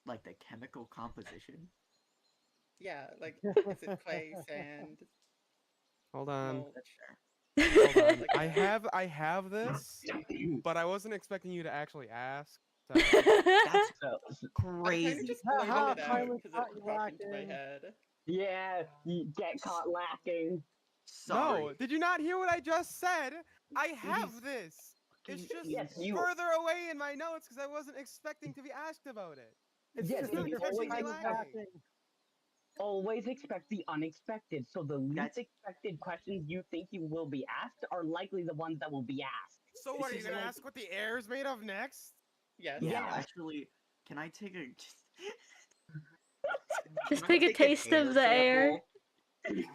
Speaker 6: Like the chemical composition.
Speaker 4: Yeah, like is it clay, sand?
Speaker 2: Hold on.
Speaker 4: mold?
Speaker 6: Sure.
Speaker 2: Hold on.
Speaker 4: Like-
Speaker 2: I have this, but I wasn't expecting you to actually ask. So.
Speaker 6: That's
Speaker 5: So,
Speaker 4: I kind of
Speaker 6: crazy.
Speaker 4: just
Speaker 7: Ha
Speaker 4: blurted
Speaker 7: ha,
Speaker 4: it out
Speaker 7: finally
Speaker 4: because
Speaker 7: caught
Speaker 4: it
Speaker 7: you
Speaker 4: popped into my
Speaker 7: lacking.
Speaker 4: head.
Speaker 5: yeah, you get caught lacking.
Speaker 6: Sorry.
Speaker 2: No, did you not hear what I just said? I have this. It's just
Speaker 5: Yes, you-
Speaker 2: further away in my notes because I wasn't expecting to be asked about it. It's
Speaker 5: Yes,
Speaker 2: just
Speaker 5: and
Speaker 2: not
Speaker 5: you
Speaker 2: catching
Speaker 5: always
Speaker 2: me
Speaker 5: have
Speaker 2: lacking.
Speaker 5: Always expect the unexpected. So the least
Speaker 6: That's-
Speaker 5: expected questions you think you will be asked are likely the ones that will be asked.
Speaker 2: So what, are
Speaker 6: This
Speaker 2: you
Speaker 6: is
Speaker 2: gonna
Speaker 6: like-
Speaker 2: ask what the air is made of next?
Speaker 4: Yes.
Speaker 6: Yeah,
Speaker 5: Yeah.
Speaker 6: actually, can I take a
Speaker 1: Just
Speaker 6: can I
Speaker 1: take a
Speaker 6: an
Speaker 1: taste of the air.
Speaker 6: sample?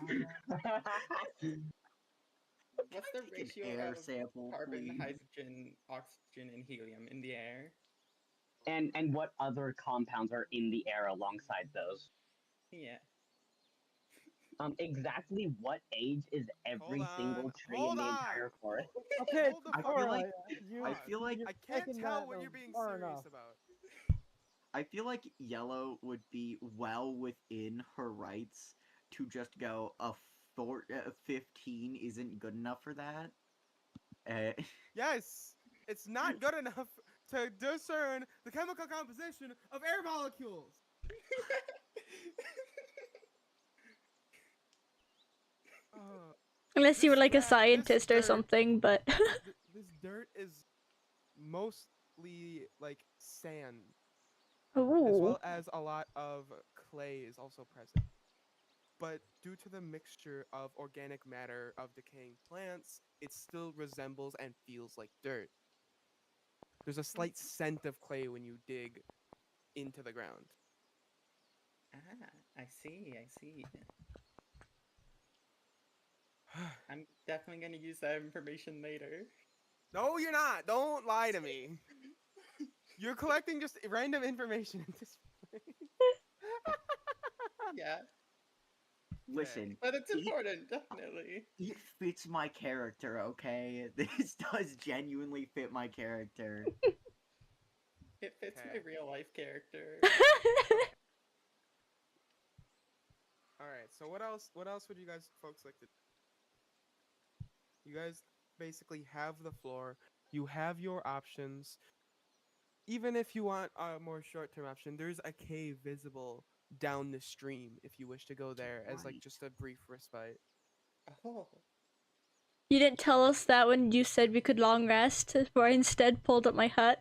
Speaker 4: What's
Speaker 6: Can
Speaker 4: the
Speaker 6: I take an
Speaker 4: ratio
Speaker 6: air
Speaker 4: of
Speaker 6: sample,
Speaker 4: carbon,
Speaker 6: please?
Speaker 4: hydrogen, oxygen, and helium in the air?
Speaker 5: and what other compounds are in the air alongside those?
Speaker 4: Yeah.
Speaker 5: Exactly what age is every
Speaker 2: Hold
Speaker 5: single
Speaker 2: on,
Speaker 5: tree
Speaker 2: hold
Speaker 5: in the
Speaker 2: on.
Speaker 5: entire forest?
Speaker 7: Okay,
Speaker 2: Hold the
Speaker 6: I
Speaker 2: fuck
Speaker 6: feel
Speaker 2: on.
Speaker 6: like-
Speaker 7: you,
Speaker 6: I feel like-
Speaker 7: you've
Speaker 2: I can't
Speaker 7: taken
Speaker 2: tell
Speaker 7: that
Speaker 2: what you're being
Speaker 7: far
Speaker 2: serious
Speaker 7: enough.
Speaker 2: about.
Speaker 6: I feel like Yellow would be well within her rights to just go a 15 isn't good enough for that.
Speaker 2: Yes, it's not good enough to discern the chemical composition of air molecules. Uh,
Speaker 1: Unless you were
Speaker 2: This
Speaker 1: like a
Speaker 2: grass- this
Speaker 1: scientist or
Speaker 2: dirt-
Speaker 1: something, but
Speaker 2: this dirt is mostly like sand, as
Speaker 1: ooh.
Speaker 2: well as a lot of clay is also present. But due to the mixture of organic matter of decaying plants, it still resembles and feels like dirt. There's a slight scent of clay when you dig into the ground.
Speaker 4: Ah, I see. I'm definitely gonna use that information later.
Speaker 2: No, you're not. Don't lie to me. You're collecting just random information at this point.
Speaker 4: Yeah,
Speaker 6: Listen,
Speaker 4: but it's
Speaker 6: It-
Speaker 4: important, definitely.
Speaker 6: it fits my character, okay? This does genuinely fit my character.
Speaker 4: It fits my
Speaker 2: Okay.
Speaker 4: real life character.
Speaker 2: All right. So what else? What else would you guys folks like to? You guys basically have the floor. You have your options. Even if you want a more short-term option, there's a cave visible down the stream if you wish to go there as like
Speaker 6: Right.
Speaker 2: just a brief respite.
Speaker 4: Oh,
Speaker 1: You didn't tell us that when you said we could long rest, where I instead pulled up my hut.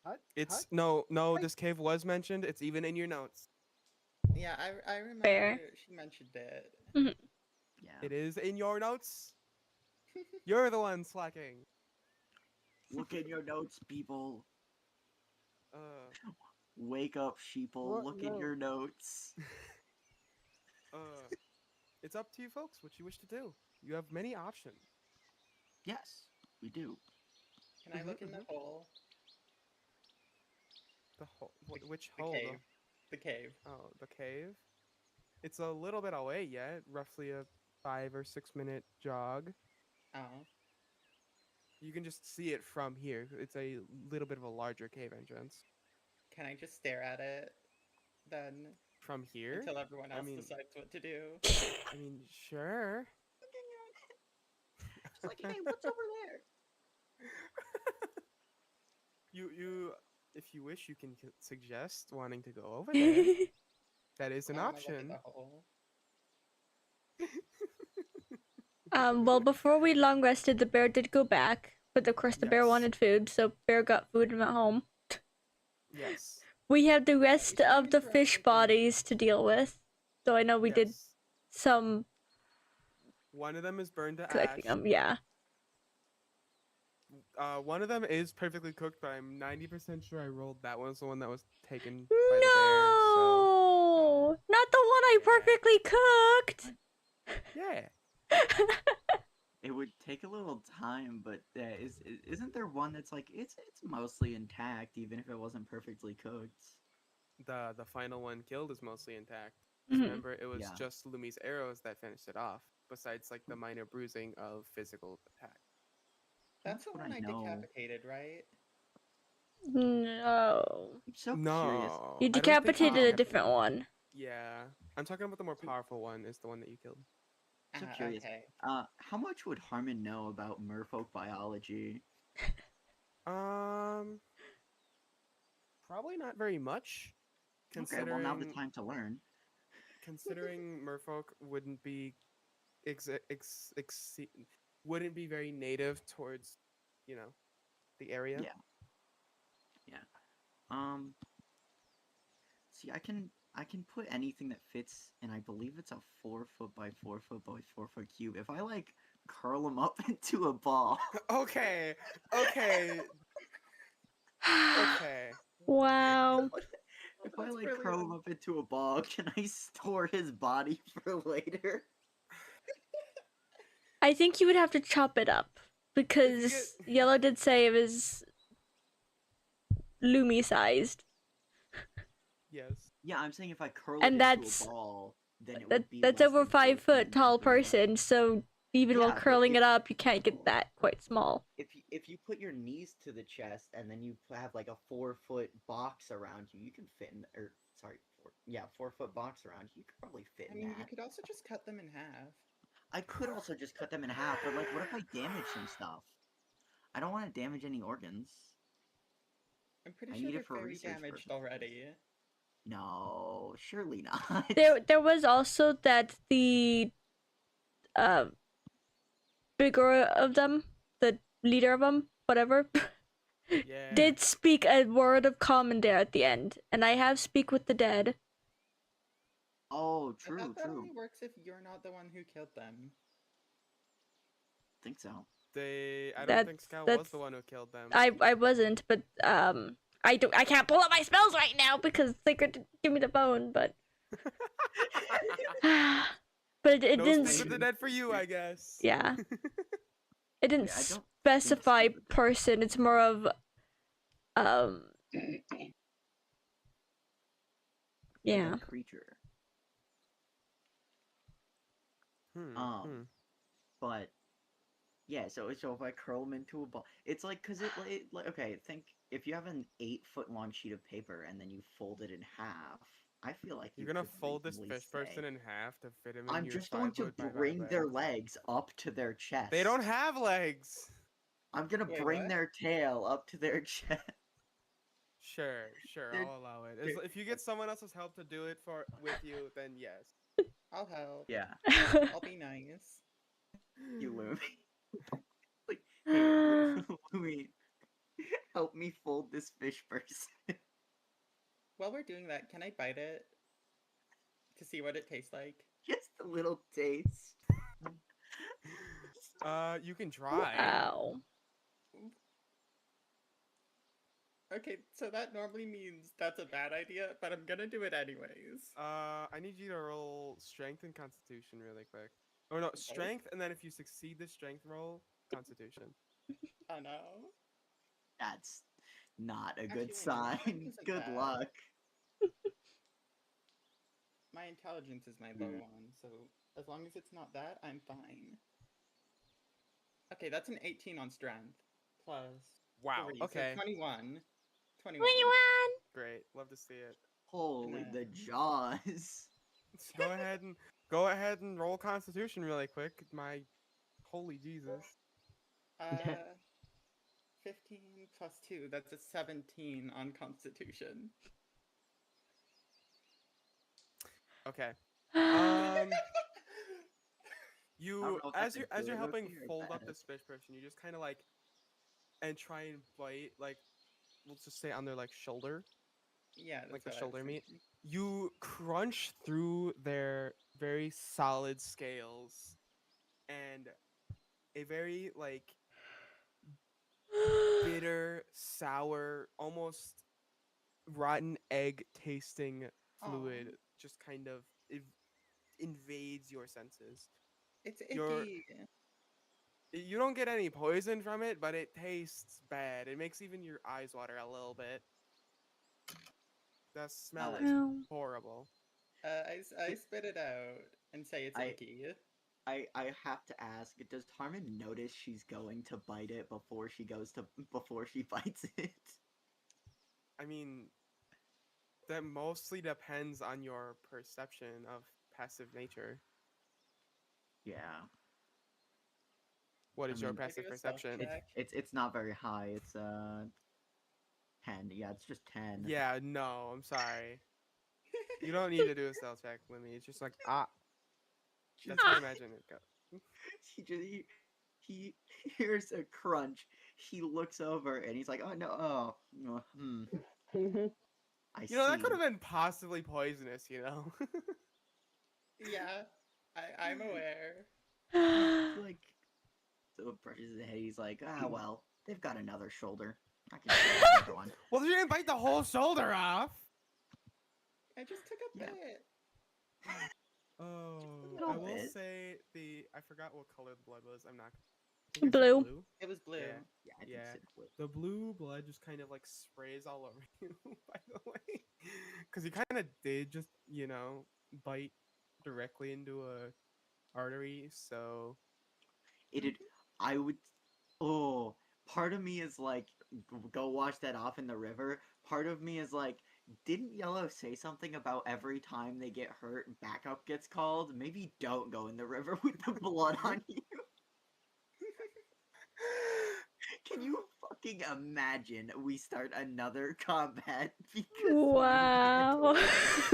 Speaker 7: Hut?
Speaker 2: It's
Speaker 7: Hut?
Speaker 2: no.
Speaker 7: Like-
Speaker 2: This cave was mentioned. It's even in your notes.
Speaker 4: yeah, I remember
Speaker 1: Fair.
Speaker 4: she mentioned it.
Speaker 6: Yeah.
Speaker 2: It is in your notes. You're the one slacking.
Speaker 6: Look in your notes, people.
Speaker 2: Uh,
Speaker 6: Wake up, sheeple.
Speaker 7: What
Speaker 6: Look in
Speaker 7: note?
Speaker 6: your notes.
Speaker 2: it's up to you folks what you wish to do. You have many options.
Speaker 6: Yes, we do.
Speaker 4: Can I look in the hole?
Speaker 2: The hole. Which
Speaker 4: The
Speaker 2: hole?
Speaker 4: cave. The cave.
Speaker 2: Oh, the cave. It's a little bit away yet. Roughly a 5 or 6 minute jog.
Speaker 4: Oh.
Speaker 2: You can just see it from here. It's a little bit of a larger cave entrance.
Speaker 4: Can I just stare at it then
Speaker 2: From here?
Speaker 4: until everyone
Speaker 2: I
Speaker 4: else
Speaker 2: mean-
Speaker 4: decides what to do?
Speaker 2: I mean, sure.
Speaker 6: It's like, hey, what's over there?
Speaker 2: You, if you wish, you can suggest wanting to go over there. That is an
Speaker 4: I wanna look at
Speaker 2: option.
Speaker 4: the hole.
Speaker 1: Well, before we long rested, the bear did go back, but of course the bear
Speaker 2: Yes.
Speaker 1: wanted food, so bear got food and went home.
Speaker 2: Yes.
Speaker 1: We have the rest
Speaker 4: should
Speaker 1: of the
Speaker 4: interact
Speaker 1: fish
Speaker 4: with them.
Speaker 1: bodies to deal with, so I know we did
Speaker 2: Yes.
Speaker 1: some
Speaker 2: One of them is burned to
Speaker 1: collecting
Speaker 2: ash.
Speaker 1: them. Yeah.
Speaker 2: One of them is perfectly cooked, but I'm 90% sure I rolled that one was the one that was taken by the bear. So
Speaker 1: No, not the one I
Speaker 2: Yeah.
Speaker 1: perfectly cooked.
Speaker 2: yeah.
Speaker 6: It would take a little time, but isn't there one that's like it's mostly intact, even if it wasn't perfectly cooked?
Speaker 2: The final one killed is mostly intact. 'Cause
Speaker 1: Mhm.
Speaker 2: Remember, it was
Speaker 6: Yeah.
Speaker 2: just Lumi's arrows that finished it off. Besides, like the minor bruising of physical attack.
Speaker 4: That's the
Speaker 6: what
Speaker 4: one
Speaker 6: I
Speaker 4: I
Speaker 6: know.
Speaker 4: decapitated, right?
Speaker 1: No,
Speaker 6: I'm so curious.
Speaker 2: No,
Speaker 1: you
Speaker 2: I don't think
Speaker 1: decapitated a
Speaker 6: decap-
Speaker 1: different one.
Speaker 2: Yeah, I'm talking about the more powerful one. Is the one that you killed.
Speaker 6: So curious.
Speaker 4: Okay.
Speaker 6: How much would Harmon know about merfolk biology?
Speaker 2: Probably not very much.
Speaker 6: Okay,
Speaker 2: Considering
Speaker 6: well now the time to learn.
Speaker 2: considering merfolk wouldn't be wouldn't be very native towards, the area.
Speaker 6: Yeah. See, I can put anything that fits, and I believe it's a 4 foot by 4 foot by 4 foot cube. If I like curl them up into a ball,
Speaker 2: Okay.
Speaker 1: Wow.
Speaker 6: if I
Speaker 4: That's
Speaker 6: like
Speaker 4: really
Speaker 6: curl them up into a ball, can I store his body for later?
Speaker 1: I think you would have to chop it up because Yellow did say it was Lumi sized.
Speaker 2: Yes.
Speaker 6: Yeah, I'm saying if I curl
Speaker 1: And
Speaker 6: it
Speaker 1: that's-
Speaker 6: into a ball, then it
Speaker 1: That
Speaker 6: would be
Speaker 1: that's
Speaker 6: less
Speaker 1: over
Speaker 6: than
Speaker 1: 5
Speaker 6: 4
Speaker 1: foot
Speaker 6: feet
Speaker 1: tall
Speaker 6: in diameter.
Speaker 1: person, so even while
Speaker 6: Yeah, but
Speaker 1: curling
Speaker 6: if-
Speaker 1: it up, you can't get that quite small.
Speaker 6: If you put your knees to the chest and then you have like a 4 foot box around you, you can fit in. Or sorry, 4 foot box around you. You could probably fit
Speaker 4: I
Speaker 6: in
Speaker 4: mean, you
Speaker 6: that.
Speaker 4: could also just cut them in half.
Speaker 6: I could also just cut them in half, but like, what if I damage some stuff? I don't want to damage any organs.
Speaker 4: I'm pretty
Speaker 6: I
Speaker 4: sure
Speaker 6: need
Speaker 4: they're
Speaker 6: it for
Speaker 4: very
Speaker 6: research
Speaker 4: damaged
Speaker 6: purposes.
Speaker 4: already.
Speaker 6: No, surely not.
Speaker 1: There was also that the bigger of them, the leader of them, whatever,
Speaker 2: Yeah.
Speaker 1: did speak a word of common there at the end, and I have speak with the dead.
Speaker 6: Oh,
Speaker 4: I
Speaker 6: true,
Speaker 4: thought that
Speaker 6: true.
Speaker 4: only works if you're not the one who killed them.
Speaker 6: Think so.
Speaker 2: I don't
Speaker 1: That's-
Speaker 2: think Scout was
Speaker 1: that's-
Speaker 2: the one who killed them.
Speaker 1: I wasn't, but I can't pull up my spells right now because Sacred didn't give me the bone, but but it
Speaker 2: no
Speaker 1: didn't.
Speaker 2: speak with the dead for you, I guess.
Speaker 1: Yeah. It didn't
Speaker 6: Yeah, I don't
Speaker 1: specify
Speaker 6: speak with the dead.
Speaker 1: person. It's more of Um, yeah.
Speaker 6: That creature. But yeah, so if I curl them into a ball, it's like like okay, think if you have an 8-foot long sheet of paper and then you fold it in half. I feel like
Speaker 2: You're
Speaker 6: you
Speaker 2: gonna
Speaker 6: could
Speaker 2: fold this
Speaker 6: reasonably
Speaker 2: fish person
Speaker 6: say,
Speaker 2: in half to fit him in
Speaker 6: I'm
Speaker 2: your
Speaker 6: just going to
Speaker 2: 5 foot by 5
Speaker 6: bring their
Speaker 2: legs.
Speaker 6: legs up to their chest.
Speaker 2: They don't have legs.
Speaker 6: I'm gonna
Speaker 4: Wait,
Speaker 6: bring
Speaker 4: what?
Speaker 6: their tail up to their chest.
Speaker 2: Sure,
Speaker 6: They're-
Speaker 2: I'll allow it.
Speaker 6: they're-
Speaker 2: If you get someone else's help to do it with you, then yes.
Speaker 4: I'll help.
Speaker 6: Yeah,
Speaker 4: I'll be nice.
Speaker 6: you Lumi. Like, hey, Lumi, help me fold this fish person.
Speaker 4: While we're doing that, can I bite it to see what it tastes like?
Speaker 6: Just a little taste.
Speaker 2: You can try.
Speaker 1: Wow.
Speaker 4: Okay, so that normally means that's a bad idea, but I'm gonna do it anyways.
Speaker 2: I need you to roll strength and constitution really quick. Oh no, strength, and then if you succeed the strength roll, constitution.
Speaker 4: Oh no.
Speaker 6: That's not a
Speaker 4: Actually,
Speaker 6: good
Speaker 4: no,
Speaker 6: sign.
Speaker 4: mine isn't
Speaker 6: Good
Speaker 4: bad.
Speaker 6: luck.
Speaker 4: My intelligence is my low
Speaker 6: Mm.
Speaker 4: one, so as long as it's not that, I'm fine. Okay, that's an 18 on strength. Plus
Speaker 2: Wow.
Speaker 4: 3, so
Speaker 2: Okay.
Speaker 4: 21. 21.
Speaker 1: 21.
Speaker 2: Great. Love to see it.
Speaker 6: Holy the
Speaker 4: then-
Speaker 6: jaws.
Speaker 2: Go ahead and roll constitution really quick. My holy Jesus.
Speaker 4: 15 plus 2, that's a 17 on constitution.
Speaker 2: Okay.
Speaker 6: I
Speaker 2: You
Speaker 6: don't know if that's a
Speaker 2: as you're
Speaker 6: good
Speaker 2: helping
Speaker 6: okay or
Speaker 2: fold up
Speaker 6: bad.
Speaker 2: this fish person, you just kind of like and try and bite like let's just say on their like shoulder,
Speaker 4: Yeah, that's
Speaker 2: like the
Speaker 4: what I was
Speaker 2: shoulder meat.
Speaker 4: thinking.
Speaker 2: You crunch through their very solid scales and a very like bitter, sour, almost rotten egg tasting fluid
Speaker 4: Aw.
Speaker 2: just kind of invades your senses.
Speaker 4: It's
Speaker 2: You're-
Speaker 4: icky.
Speaker 2: You don't get any poison from it, but it tastes bad. It makes even your eyes water a little bit. The smell is
Speaker 1: Wow.
Speaker 2: horrible.
Speaker 4: I spit it out and say it's
Speaker 6: I-
Speaker 4: icky.
Speaker 6: I have to ask, does Harmon notice she's going to bite it before she bites it?
Speaker 2: I mean, that mostly depends on your perception of passive nature.
Speaker 6: Yeah.
Speaker 2: What
Speaker 6: I
Speaker 2: is your
Speaker 6: mean-
Speaker 4: Can I
Speaker 2: passive
Speaker 4: do a stealth
Speaker 2: perception?
Speaker 4: check?
Speaker 6: It's not very high. It's 10. Yeah, it's just 10.
Speaker 2: Yeah, no, I'm sorry. You don't need to do a stealth check with me. It's just like that's how I imagine it goes.
Speaker 6: He hears a crunch. He looks over and he's like, "Oh no! Oh, I
Speaker 2: You know, that
Speaker 6: see."
Speaker 2: could have been possibly poisonous, you know?
Speaker 4: Yeah, I'm aware.
Speaker 6: He's like, so brushes his head. He's like, "Ah, well, they've got another shoulder. I can get another one."
Speaker 2: Well, you didn't bite the whole shoulder off!
Speaker 4: I just took a
Speaker 6: Yeah.
Speaker 4: bit.
Speaker 2: Oh,
Speaker 6: little
Speaker 2: I will
Speaker 6: bit.
Speaker 2: say I forgot what color the blood was. I'm not. I think I said
Speaker 1: Blue.
Speaker 4: It was blue.
Speaker 2: Yeah.
Speaker 6: Yeah, I think
Speaker 2: Yeah.
Speaker 6: Sid would.
Speaker 2: The blue blood just kind of like sprays all over you, by the way. Because he kind of did just, bite directly into a artery, so.
Speaker 6: I would. Oh, part of me is like, go wash that off in the river. Part of me is like, didn't Yellow say something about every time they get hurt, backup gets called? Maybe don't go in the river with the blood on you. Can you fucking imagine we start another combat because
Speaker 1: Wow.
Speaker 6: you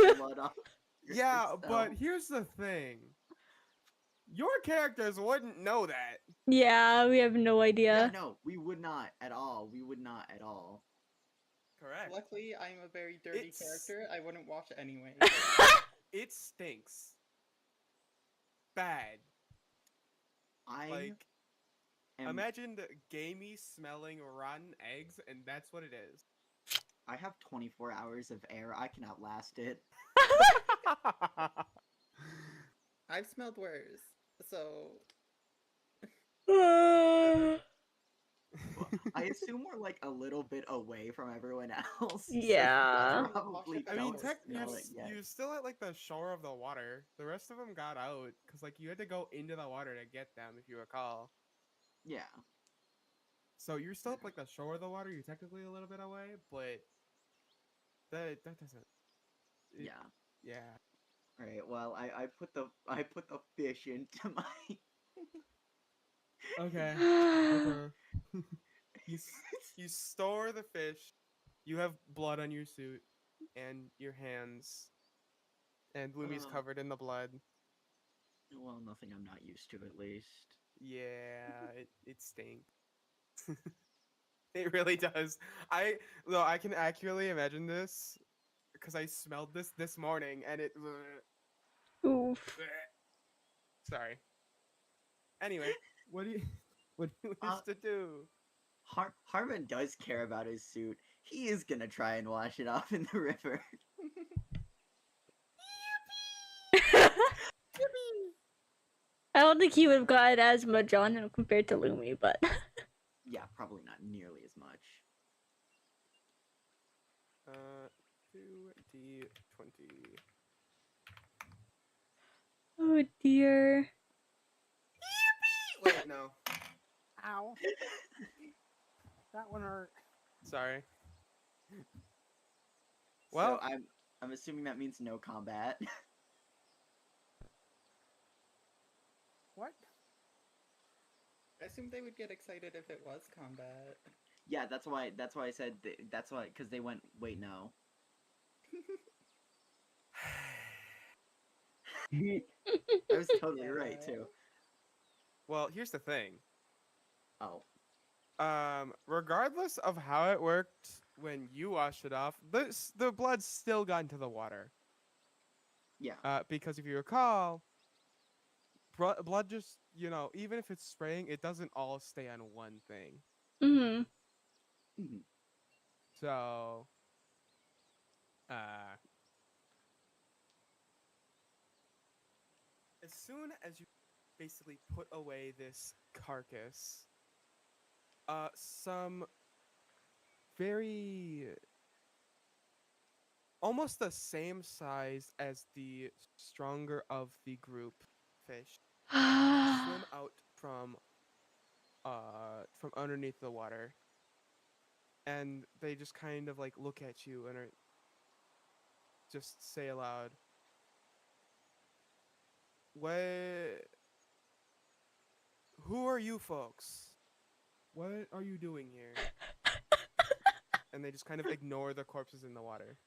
Speaker 6: get blood off
Speaker 2: Yeah, but
Speaker 6: yourself?
Speaker 2: here's the thing. Your characters wouldn't know that.
Speaker 1: Yeah, we have no
Speaker 6: Yeah,
Speaker 1: idea.
Speaker 6: no, we would not at all. We would not at all.
Speaker 2: Correct.
Speaker 4: Luckily, I'm a very dirty
Speaker 2: It's-
Speaker 4: character. I wouldn't wash anyway.
Speaker 2: It stinks. Bad.
Speaker 6: I
Speaker 2: Like,
Speaker 6: am.
Speaker 2: imagine the gamey smelling rotten eggs, and that's what it is.
Speaker 6: I have 24 hours of air. I can outlast it.
Speaker 4: I've smelled worse. So
Speaker 6: Well, I assume we're like a little bit away from everyone else. so
Speaker 1: Yeah.
Speaker 6: they probably
Speaker 2: I mean,
Speaker 6: don't
Speaker 2: you're,
Speaker 6: smell it yet.
Speaker 2: you're still at like the shore of the water. The rest of them got out because like you had to go into the water to get them, if you recall.
Speaker 6: Yeah.
Speaker 2: So you're still up like the shore of the water. You're technically a little bit away, but that doesn't. it-
Speaker 6: Yeah.
Speaker 2: Yeah.
Speaker 6: All right. Well, I put the fish into my.
Speaker 2: Okay. Okay. You store the fish. You have blood on your suit and your hands, and Lumi's
Speaker 6: Oh.
Speaker 2: covered in the blood.
Speaker 6: Well, nothing I'm not used to, at least.
Speaker 2: Yeah, it stinks. It really does. I can accurately imagine this because I smelled this morning and it.
Speaker 1: Oof.
Speaker 2: Sorry. Anyway, what do you what do you wish
Speaker 6: Uh,
Speaker 2: to do?
Speaker 6: Harmon does care about his suit. He is gonna try and wash it off in the river.
Speaker 1: I don't think he would have gotten as much on him compared to Lumi, but
Speaker 6: Yeah, probably not nearly as much.
Speaker 2: 2d20.
Speaker 1: oh dear.
Speaker 2: Wait, no.
Speaker 7: Ow. That one hurt.
Speaker 2: Sorry. Well,
Speaker 6: So I'm assuming that means no combat.
Speaker 7: What?
Speaker 4: I assume they would get excited if it was combat.
Speaker 6: Yeah, that's why I said that's why, because they went, wait, no. I was totally right too.
Speaker 2: well, here's the thing.
Speaker 6: Oh,
Speaker 2: Regardless of how it worked when you washed it off, the blood still got into the water.
Speaker 6: yeah.
Speaker 2: Because if you recall, blood just, even if it's spraying, it doesn't all stay on one thing.
Speaker 1: Mm-hmm.
Speaker 6: Mhm.
Speaker 2: So, as soon as you basically put away this carcass, some very almost the same size as the stronger of the group fish swim out from underneath the water, and they just kind of like look at you and just say aloud, "What? Who are you folks? What are you doing here?" And they just kind of ignore the corpses in the water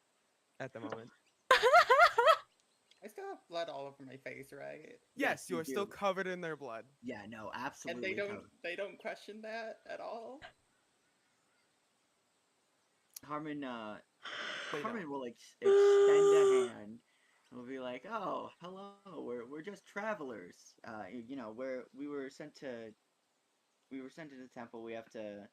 Speaker 2: at the moment.
Speaker 4: I still have blood all over my face, right?
Speaker 2: Yes, you
Speaker 6: you
Speaker 2: are still
Speaker 6: do.
Speaker 2: covered in their blood.
Speaker 6: Yeah, no,
Speaker 4: And
Speaker 6: absolutely. covered.
Speaker 4: they don't question that at all.
Speaker 6: Harmon,
Speaker 2: They
Speaker 6: Harmon
Speaker 2: don't.
Speaker 6: will extend a hand. And will be like, "Oh, hello. We're just travelers. We were sent to the temple. We have to,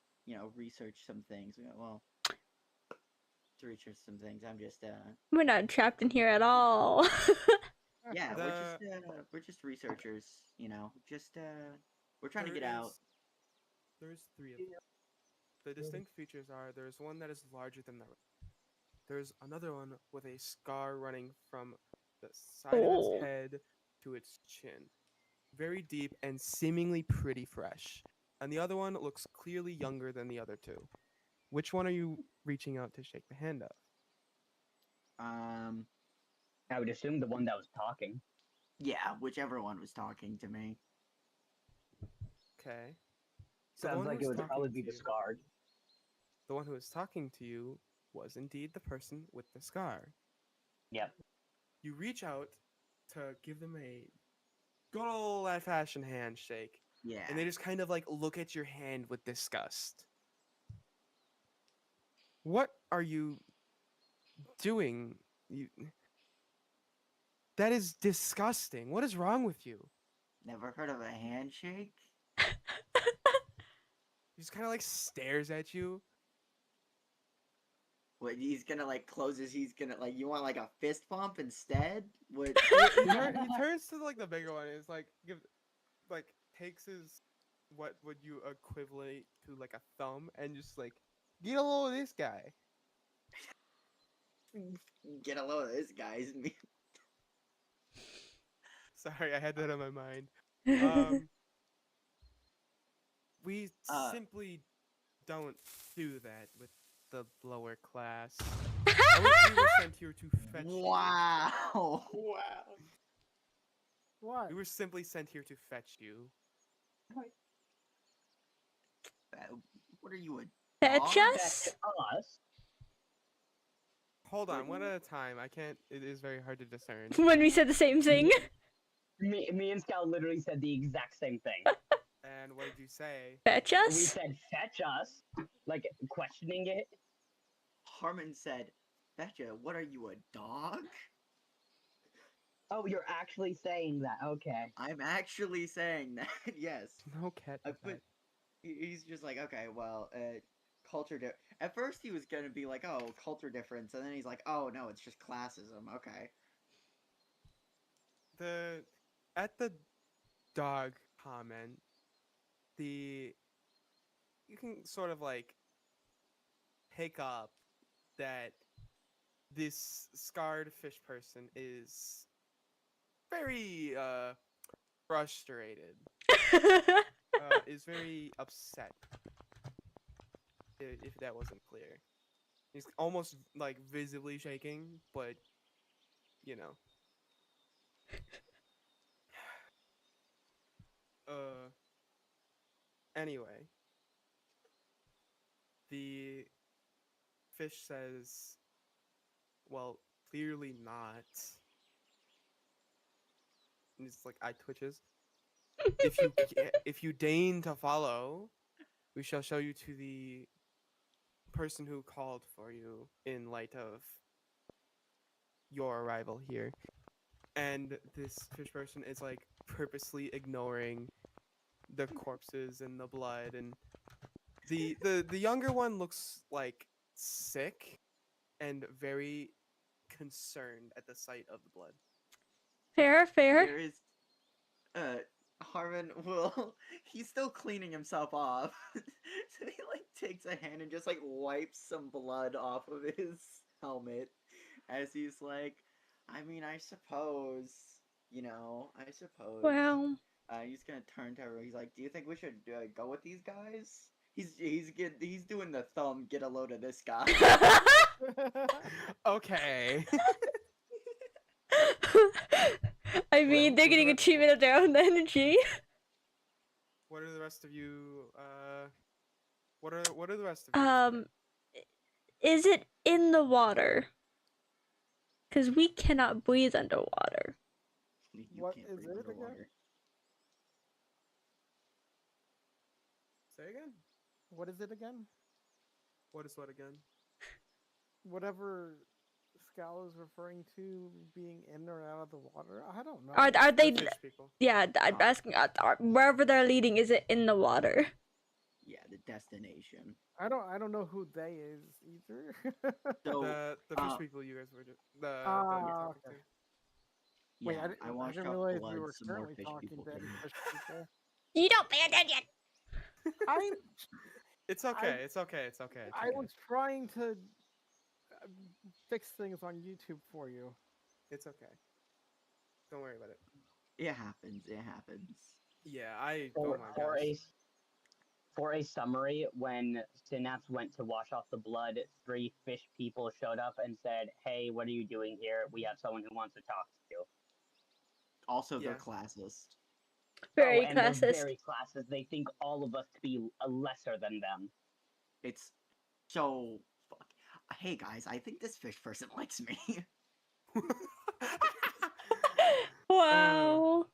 Speaker 6: research some things. To research some things. I'm just
Speaker 1: We're not trapped in here at all.
Speaker 6: yeah,
Speaker 2: The-
Speaker 6: we're just researchers. We're trying to get out.
Speaker 2: There's three of them. The distinct features are there's one that is larger than the rest. There's another one with a scar running from the side of
Speaker 1: Oh.
Speaker 2: its head to its chin. Very deep and seemingly pretty fresh. And the other one looks clearly younger than the other two. Which one are you reaching out to shake the hand of?
Speaker 5: I would assume the one that was talking.
Speaker 6: Yeah, whichever one was talking to me.
Speaker 2: Okay.
Speaker 5: Sounds like it would probably be the scarred.
Speaker 2: The one who was talking to you was indeed the person with the scar.
Speaker 5: Yep.
Speaker 2: You reach out to give them a good old old-fashioned handshake,
Speaker 6: Yeah.
Speaker 2: and they just kind of like look at your hand with disgust. What are you doing? That is disgusting. What is wrong with you?
Speaker 6: Never heard of a handshake?
Speaker 2: He just kind of like stares at you.
Speaker 6: What, he's gonna he's gonna you want like a fist bump instead? What?
Speaker 2: He turns to like the bigger one. And is like takes his what would you equivalent to like a thumb and just like get a load of this guy?
Speaker 6: Get a load of this, guys.
Speaker 2: Sorry, I had that on my mind. Um, we simply don't do that with the lower class. We were sent here to fetch you.
Speaker 6: Wow.
Speaker 4: Wow.
Speaker 7: What?
Speaker 2: We were simply sent here to fetch you.
Speaker 6: What are you, a
Speaker 1: Fetch
Speaker 6: dog?
Speaker 1: us?
Speaker 5: Us.
Speaker 2: Hold on, one at a time. I can't. It is very hard to discern.
Speaker 1: When we said the same thing.
Speaker 5: Me and Scout literally said the exact same thing.
Speaker 2: And what did you say?
Speaker 1: Fetch
Speaker 5: We
Speaker 1: us?
Speaker 5: said fetch us, like questioning it.
Speaker 6: Harmon said, Betcha, what are you, a dog?
Speaker 5: Oh, you're actually saying that. Okay.
Speaker 6: I'm actually saying that, yes.
Speaker 2: No cat.
Speaker 6: I put. He's just like, okay, well, culture. At first, he was gonna be like, oh, culture difference, and then he's like, oh no, it's just classism. Okay.
Speaker 2: At the dog comment, you can sort of like pick up that this scarred fish person is very frustrated. Is very upset. If that wasn't clear, he's almost like visibly shaking, but you know. Anyway, the fish says, well, clearly not. And it's like eye twitches. If you deign to follow, we shall show you to the person who called for you in light of your arrival here. And this fish person is like purposely ignoring the corpses and the blood, and the younger one looks like sick and very concerned at the sight of the blood.
Speaker 1: Fair, fair.
Speaker 6: There is, Harmon will. He's still cleaning himself off, so he like takes a hand and just like wipes some blood off of his helmet, as he's like, I mean, I suppose, I suppose.
Speaker 1: Wow.
Speaker 6: He's gonna turn to everyone. He's like, "Do you think we should go with these guys?" He's doing the thumb. Get a load of this guy.
Speaker 2: Okay.
Speaker 1: I mean, they're getting a treatment of their own energy.
Speaker 2: What are the rest of you? What are the rest of you?
Speaker 1: Is it in the water? Because we cannot breathe underwater.
Speaker 6: You
Speaker 7: What
Speaker 6: can't
Speaker 7: is
Speaker 6: breathe
Speaker 7: it again?
Speaker 6: underwater.
Speaker 2: Say again.
Speaker 7: What is it again?
Speaker 2: What is what again?
Speaker 7: Whatever Scal is referring to being in or out of the water? I don't know.
Speaker 1: Are
Speaker 2: The
Speaker 1: they?
Speaker 2: fish people.
Speaker 1: Yeah, I'm asking. Wherever they're leading, is it in the water?
Speaker 6: Yeah, the destination.
Speaker 7: I don't know who they is either.
Speaker 6: So
Speaker 2: The fish people you guys were just that you were talking
Speaker 7: okay.
Speaker 2: to.
Speaker 7: Wait,
Speaker 6: yeah,
Speaker 7: I
Speaker 6: I washed
Speaker 7: didn't
Speaker 6: off
Speaker 7: realize
Speaker 6: blood.
Speaker 7: we were
Speaker 6: Some more
Speaker 7: currently
Speaker 6: fish
Speaker 7: talking
Speaker 6: people
Speaker 7: to any
Speaker 6: came.
Speaker 7: fish people.
Speaker 1: You don't pay attention.
Speaker 7: I
Speaker 2: It's okay. It's okay. It's okay. It's
Speaker 7: I
Speaker 2: okay.
Speaker 7: was trying to fix things on YouTube for you.
Speaker 2: It's okay. Don't worry about it.
Speaker 6: It happens. It happens.
Speaker 2: Yeah, oh
Speaker 5: For,
Speaker 2: my
Speaker 5: for
Speaker 2: gosh.
Speaker 5: a for a summary, when Synapse went to wash off the blood, 3 fish people showed up and said, "Hey, what are you doing here? We have someone who wants to talk to you."
Speaker 6: Also, they're
Speaker 2: Yeah.
Speaker 6: classist.
Speaker 1: Very
Speaker 5: and they're
Speaker 1: classist.
Speaker 5: very classist. They think all of us to be lesser than them.
Speaker 6: It's so fuck. Hey guys, I think this fish person likes me.
Speaker 1: Wow.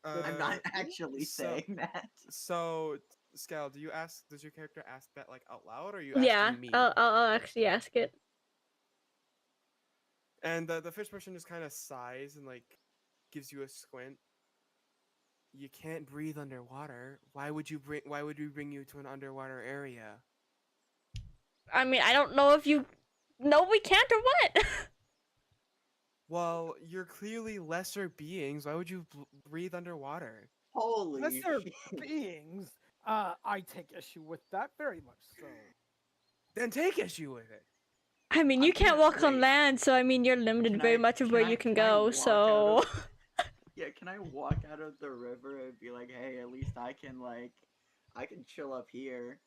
Speaker 6: I'm not actually
Speaker 2: so-
Speaker 6: saying that.
Speaker 2: So, Scal, does your character ask that like out loud, or are you
Speaker 1: Yeah,
Speaker 2: asking me?
Speaker 1: I'll actually ask it.
Speaker 2: And the fish person just kind of sighs and like gives you a squint. You can't breathe underwater. Why would we bring you to an underwater area?
Speaker 1: I mean, I don't know if you know we can't or what.
Speaker 2: Well, you're clearly lesser beings. Why would you breathe underwater?
Speaker 6: Holy
Speaker 7: lesser
Speaker 6: shit.
Speaker 7: beings, I take issue with that very much so.
Speaker 2: Then take issue with it.
Speaker 1: I mean, you
Speaker 6: I'm
Speaker 1: can't
Speaker 6: gonna
Speaker 1: walk on
Speaker 6: say-
Speaker 1: land, so I mean, you're limited
Speaker 6: Can
Speaker 1: very
Speaker 6: I-
Speaker 1: much of
Speaker 6: can
Speaker 1: where
Speaker 6: I-
Speaker 1: you can
Speaker 6: can I
Speaker 1: go.
Speaker 6: walk
Speaker 1: So
Speaker 6: out of- Yeah, can I walk out of the river and be like, hey, at least I can chill up here.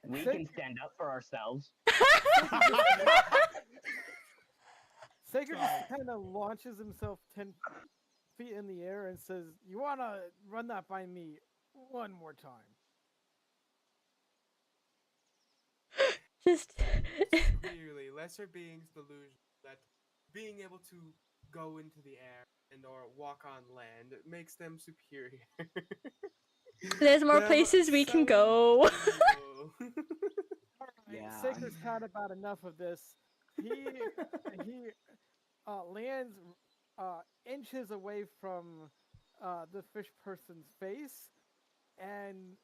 Speaker 5: We
Speaker 7: Saker-
Speaker 5: can stand up for ourselves.
Speaker 7: Saker
Speaker 2: Sorry.
Speaker 7: just kind of launches himself 10 feet in the air and says, "You wanna run that by me one more time?"
Speaker 1: just
Speaker 2: Clearly, lesser beings' delusion that being able to go into the air and or walk on land makes them superior.
Speaker 1: there's more
Speaker 2: Them
Speaker 1: places we can
Speaker 2: selling
Speaker 1: go.
Speaker 2: bingo.
Speaker 7: Alright,
Speaker 6: Yeah.
Speaker 7: Saker's had about enough of this. He lands inches away from the fish person's face, and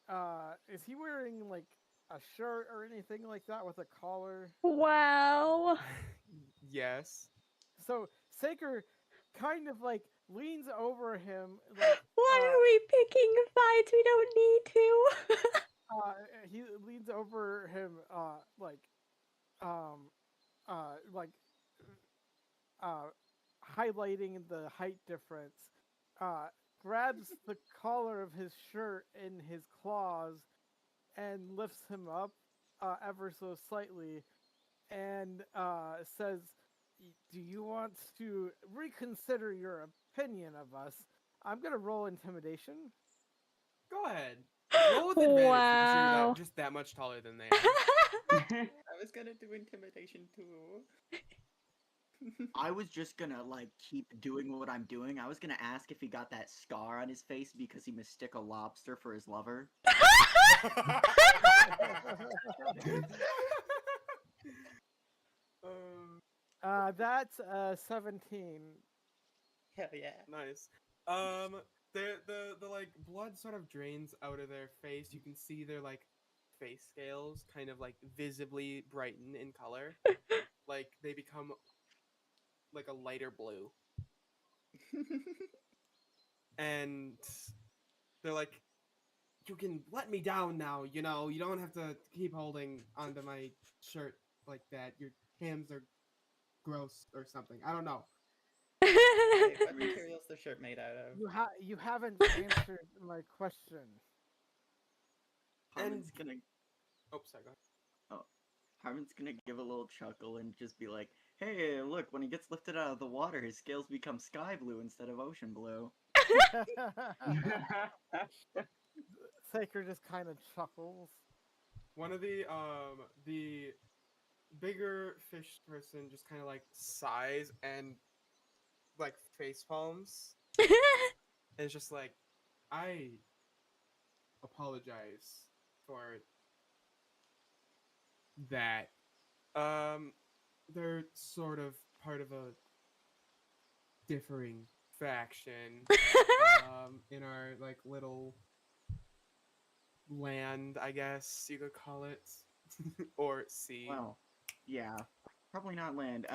Speaker 7: is he wearing like a shirt or anything like that with a collar?
Speaker 1: Wow.
Speaker 2: Yes.
Speaker 7: So Saker kind of like leans over him. Like,
Speaker 1: Why are we picking fights? We don't need to.
Speaker 7: he leans over him, highlighting the height difference. Grabs the collar of his shirt in his claws and lifts him up ever so slightly, and says, "Do you want to reconsider your opinion of us? I'm gonna roll intimidation."
Speaker 2: Go ahead. Roll with advantage because
Speaker 1: Wow.
Speaker 2: you're just that much taller than they are.
Speaker 4: I was gonna do intimidation too.
Speaker 6: I was just gonna keep doing what I'm doing. I was gonna ask if he got that scar on his face because he mistook a lobster for his lover.
Speaker 7: That's 17.
Speaker 4: Hell yeah.
Speaker 2: Nice. The like blood sort of drains out of their face. You can see their face scales kind of visibly brighten in color. Like they become like a lighter blue. And they're like, you can let me down now, you know, you don't have to keep holding onto my shirt like that. Your hands are gross or something. I don't know.
Speaker 4: Wait, what material's the shirt made out of?
Speaker 7: You haven't answered my question.
Speaker 6: Harmon's gonna
Speaker 2: Oh, sorry, go ahead.
Speaker 6: Harmon's gonna give a little chuckle and just be like, "Hey, look! When he gets lifted out of the water, his scales become sky blue instead of ocean blue."
Speaker 7: Saker just kind of chuckles.
Speaker 2: One of the bigger fish person just kind of sighs and face palms. And it's just like, I apologize for that. They're sort of part of a differing faction in our little land, I guess you could call it. Or sea.
Speaker 6: Well, yeah, probably not land.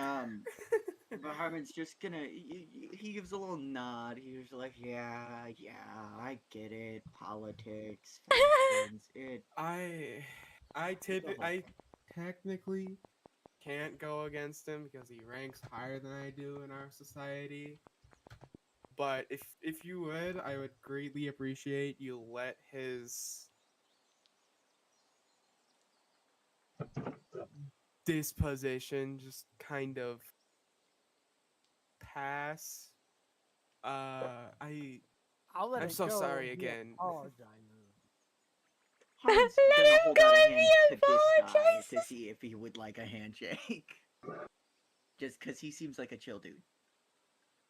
Speaker 6: But Harmon's just gonna. He gives a little nod. He's like, "Yeah, I get it. Politics, factions, it."
Speaker 2: I technically can't go against him because he ranks higher than I do in our society. But if you would, I would greatly appreciate you let his disposition just kind of pass.
Speaker 7: I'll let
Speaker 2: I'm
Speaker 7: it
Speaker 2: so
Speaker 7: go
Speaker 2: sorry
Speaker 7: if he
Speaker 2: again.
Speaker 7: apologizes.
Speaker 6: Harmon's
Speaker 1: Let
Speaker 6: gonna
Speaker 1: him
Speaker 6: hold
Speaker 1: go
Speaker 6: out a
Speaker 1: if
Speaker 6: hand
Speaker 1: he
Speaker 6: to this guy to
Speaker 1: apologizes.
Speaker 6: see if he would like a handshake. Just because he seems like a chill dude.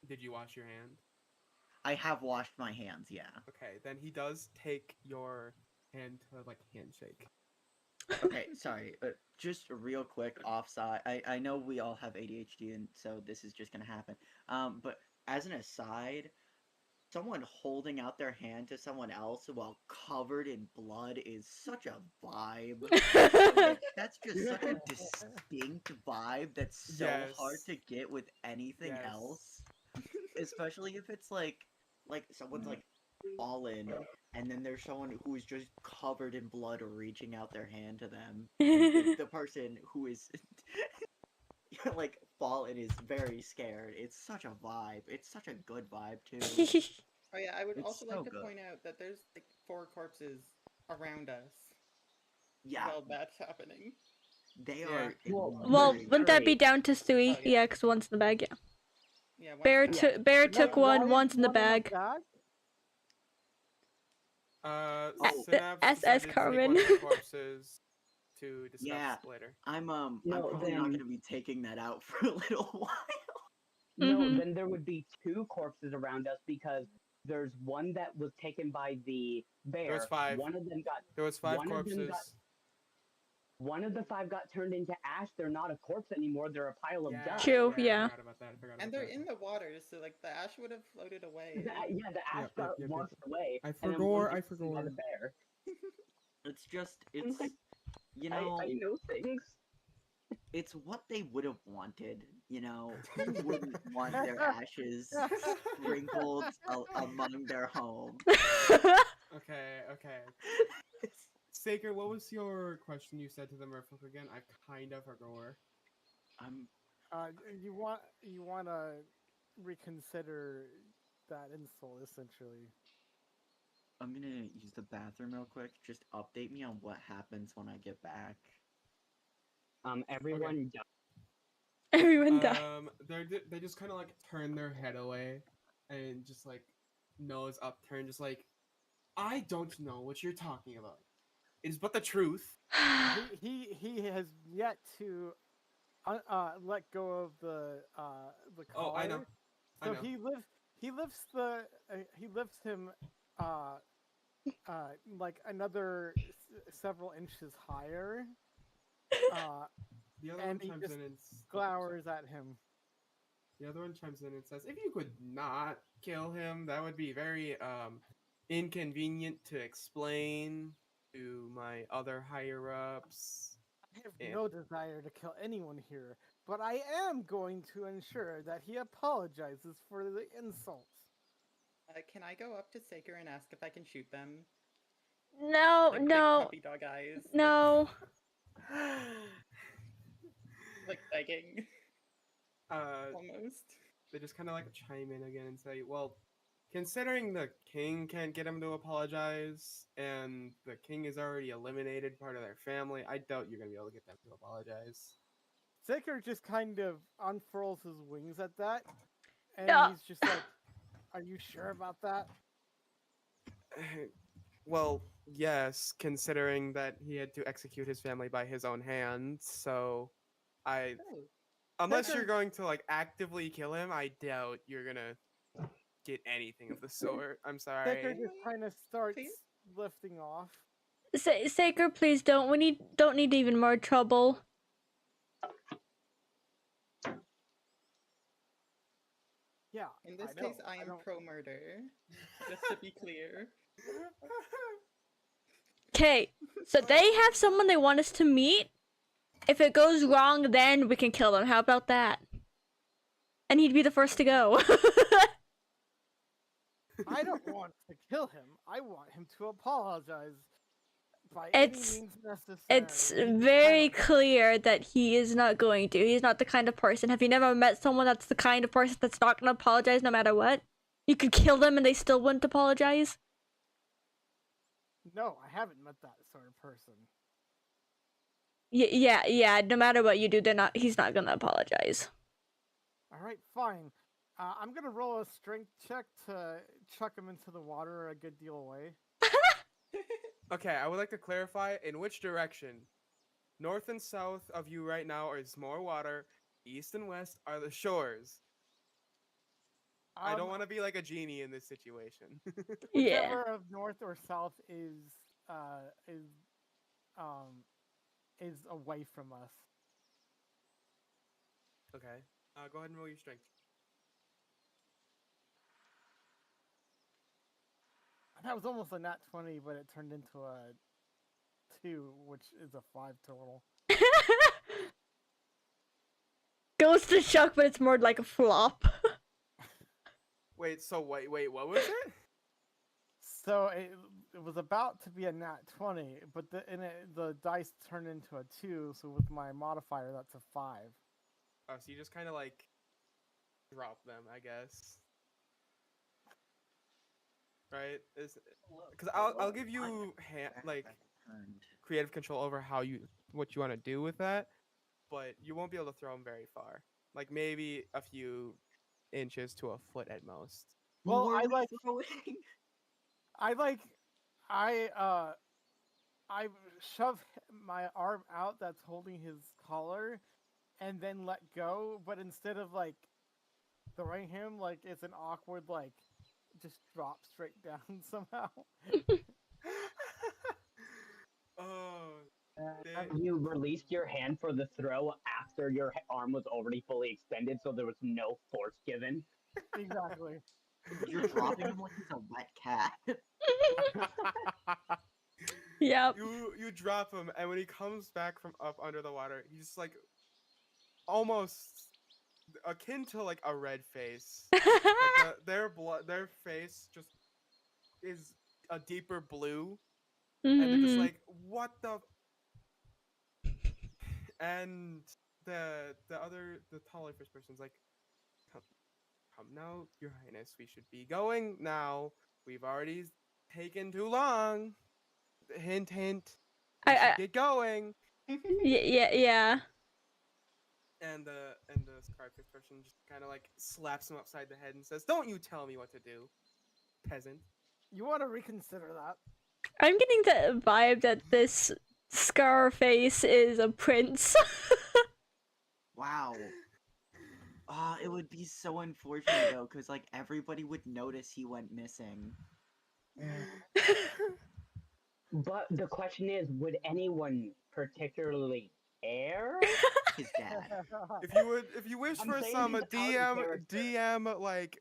Speaker 2: Did you wash your hand?
Speaker 6: I have washed my hands, yeah.
Speaker 2: Okay, then he does take your hand to handshake.
Speaker 6: Okay, sorry. Just real quick, offside. I know we all have ADHD, and so this is just gonna happen. But as an aside, someone holding out their hand to someone else while covered in blood is such a vibe. Like, that's just such a distinct vibe that's so hard
Speaker 2: Yes.
Speaker 6: to get with anything
Speaker 2: Yes.
Speaker 6: else. Especially if it's like someone's fallen, and then there's someone who is just covered in blood reaching out their hand to them. And the person who is like fallen is very scared. It's such a vibe. It's such a good vibe too.
Speaker 4: Oh yeah, I would
Speaker 6: It's
Speaker 4: also
Speaker 6: so
Speaker 4: like to
Speaker 6: good.
Speaker 4: point out that there's like 4 corpses around us
Speaker 6: Yeah,
Speaker 4: while that's happening.
Speaker 6: they
Speaker 2: Yeah.
Speaker 6: are.
Speaker 1: Well,
Speaker 6: very
Speaker 1: wouldn't that be
Speaker 6: great.
Speaker 1: down to Stewie?
Speaker 4: Oh, yeah.
Speaker 1: Yeah, because one's in the bag. Yeah.
Speaker 4: Yeah, one's
Speaker 1: Bear
Speaker 4: down.
Speaker 1: took Bear took
Speaker 7: Why
Speaker 1: one.
Speaker 7: is
Speaker 1: One's in the
Speaker 7: one
Speaker 1: bag.
Speaker 6: Oh.
Speaker 2: Synapse
Speaker 1: SS
Speaker 2: decided to take
Speaker 1: Carmen.
Speaker 2: one of the corpses to discuss
Speaker 6: Yeah.
Speaker 2: later.
Speaker 6: I'm
Speaker 5: No,
Speaker 6: probably not
Speaker 5: then-
Speaker 6: going to be taking that out for a little while.
Speaker 5: No,
Speaker 1: Mhm.
Speaker 5: then there would be 2 corpses around us because there's one that was taken by the bear.
Speaker 2: There was 5.
Speaker 5: One of them got.
Speaker 2: There was 5
Speaker 5: one of them
Speaker 2: corpses.
Speaker 5: got- One of the 5 got turned into ash. They're not a corpse anymore. They're a pile of dust.
Speaker 1: True, yeah.
Speaker 2: I forgot about that. I forgot
Speaker 4: And
Speaker 2: about
Speaker 4: they're
Speaker 2: that.
Speaker 4: in the water, so like the ash would have floated away.
Speaker 5: The ash
Speaker 2: Yep,
Speaker 5: got
Speaker 2: yep.
Speaker 5: washed away.
Speaker 2: I
Speaker 5: and then
Speaker 2: forgot,
Speaker 5: one
Speaker 2: I
Speaker 5: gets eaten by the
Speaker 2: forgot.
Speaker 5: bear.
Speaker 6: It's just, it's, you
Speaker 5: I
Speaker 6: know,
Speaker 5: know things.
Speaker 6: it's what they would have wanted. You know, who wouldn't want their ashes sprinkled among their home?
Speaker 2: Okay. Saker, what was your question you said to the merfolk again? I kind of forgot.
Speaker 6: I'm
Speaker 7: You want to reconsider that insult essentially.
Speaker 6: I'm gonna use the bathroom real quick. Just update me on what happens when I get back.
Speaker 5: Everyone died.
Speaker 1: Everyone died.
Speaker 2: They just kind of like turn their head away and just like nose upturned, just like, I don't know what you're talking about. It's but the truth.
Speaker 7: He has yet to let go of the collar.
Speaker 2: Oh, I know. I
Speaker 7: So
Speaker 2: know.
Speaker 7: he lifts him like another several inches higher.
Speaker 2: The other
Speaker 7: and
Speaker 2: one
Speaker 7: he
Speaker 2: chimes
Speaker 7: just
Speaker 2: in and
Speaker 7: glowers at him.
Speaker 2: The other one chimes in and says, "If you could not kill him, that would be very inconvenient to explain to my other higher ups."
Speaker 7: I have
Speaker 2: Yeah.
Speaker 7: no desire to kill anyone here, but I am going to ensure that he apologizes for the insult.
Speaker 4: Can I go up to Saker and ask if I can shoot them?
Speaker 1: No,
Speaker 4: Like big
Speaker 1: no,
Speaker 4: puppy dog eyes.
Speaker 1: no.
Speaker 4: Like begging,
Speaker 2: Uh,
Speaker 4: almost.
Speaker 2: they just kind of like chime in again and say, "Well, considering the king can't get him to apologize, and the king is already eliminated part of their family, I doubt you're gonna be able to get them to apologize."
Speaker 7: Saker just kind of unfurls his wings at that, and
Speaker 1: Yeah.
Speaker 7: he's just like, "Are you sure about that?"
Speaker 2: Well, yes, considering that he had to execute his family by his own hand, so
Speaker 4: Oh,
Speaker 2: unless
Speaker 7: Saker-
Speaker 2: you're going to like actively kill him, I doubt you're gonna get anything of the sort. I'm
Speaker 7: Saker
Speaker 2: sorry.
Speaker 7: just kind of starts
Speaker 4: Please?
Speaker 7: lifting off.
Speaker 1: Saker, please don't. We don't need even more trouble.
Speaker 7: Yeah.
Speaker 4: in this
Speaker 7: know,
Speaker 4: case, I am
Speaker 7: don't-
Speaker 4: pro-murder. Just to be clear.
Speaker 1: Okay, so they have someone they want us to meet. If it goes wrong, then we can kill them. How about that? And he'd be the first to go.
Speaker 7: I don't want to kill him. I want him to apologize by
Speaker 1: It's-
Speaker 7: any means necessary.
Speaker 1: It's
Speaker 7: I
Speaker 1: very
Speaker 7: don't-
Speaker 1: clear that he is not going to. He's not the kind of person. Have you never met someone that's the kind of person that's not going to apologize no matter what? You could kill them and they still wouldn't apologize?
Speaker 7: No, I haven't met that sort of person.
Speaker 1: Yeah. No matter what you do, he's not going to apologize.
Speaker 7: All right, fine. I'm gonna roll a strength check to chuck him into the water a good deal away.
Speaker 2: Okay, I would like to clarify in which direction. North and south of you right now is more water. East and west are the shores. I don't want to be like a genie in this situation.
Speaker 1: Yeah.
Speaker 7: Whichever of north or south is away from us.
Speaker 2: Okay. Go ahead and roll your strength.
Speaker 7: That was almost a nat 20, but it turned into a 2, which is a 5 total.
Speaker 1: Goes to Chuck, but it's more like a flop.
Speaker 2: Wait, what was it?
Speaker 7: So it was about to be a nat 20, but the dice turned into a 2, so with my modifier, that's a 5.
Speaker 2: Oh, so you just kind of like drop them, I guess. Right? Because I'll give you like
Speaker 6: Turned.
Speaker 2: creative control over what you want to do with that, but you won't be able to throw them very far. Like maybe a few inches to a foot at most.
Speaker 7: Well,
Speaker 6: What
Speaker 7: I
Speaker 6: were we
Speaker 7: like-
Speaker 6: throwing?
Speaker 7: I shove my arm out that's holding his collar, and then let go. But instead of like throwing him, like it's an awkward like just drop straight down somehow.
Speaker 2: Oh,
Speaker 5: You released your hand for the throw after your arm was already fully extended, so there was no force given.
Speaker 7: Exactly.
Speaker 6: You're dropping him like he's a wet cat.
Speaker 1: Yep.
Speaker 2: you drop him, and when he comes back from up under the water, he's like almost akin to like a red face. Like their face just is a deeper blue, and they're just
Speaker 1: Mhm.
Speaker 2: like, what the? And the taller fish person's like, come now, Your Highness, we should be going now. We've already taken too long. Hint, hint. We should
Speaker 1: I
Speaker 2: get going.
Speaker 1: yeah.
Speaker 2: And the scarfish person just kind of like slaps him upside the head and says, "Don't you tell me what to do, peasant."
Speaker 7: You want to reconsider that?
Speaker 1: I'm getting the vibe that this Scarface is a prince.
Speaker 6: Wow. It would be so unfortunate though, because like everybody would notice he went missing.
Speaker 5: But the question is, would anyone particularly care?
Speaker 6: His dad.
Speaker 2: If you wish
Speaker 5: I'm
Speaker 2: for
Speaker 5: saying
Speaker 2: some
Speaker 5: he's out of character.
Speaker 2: DM like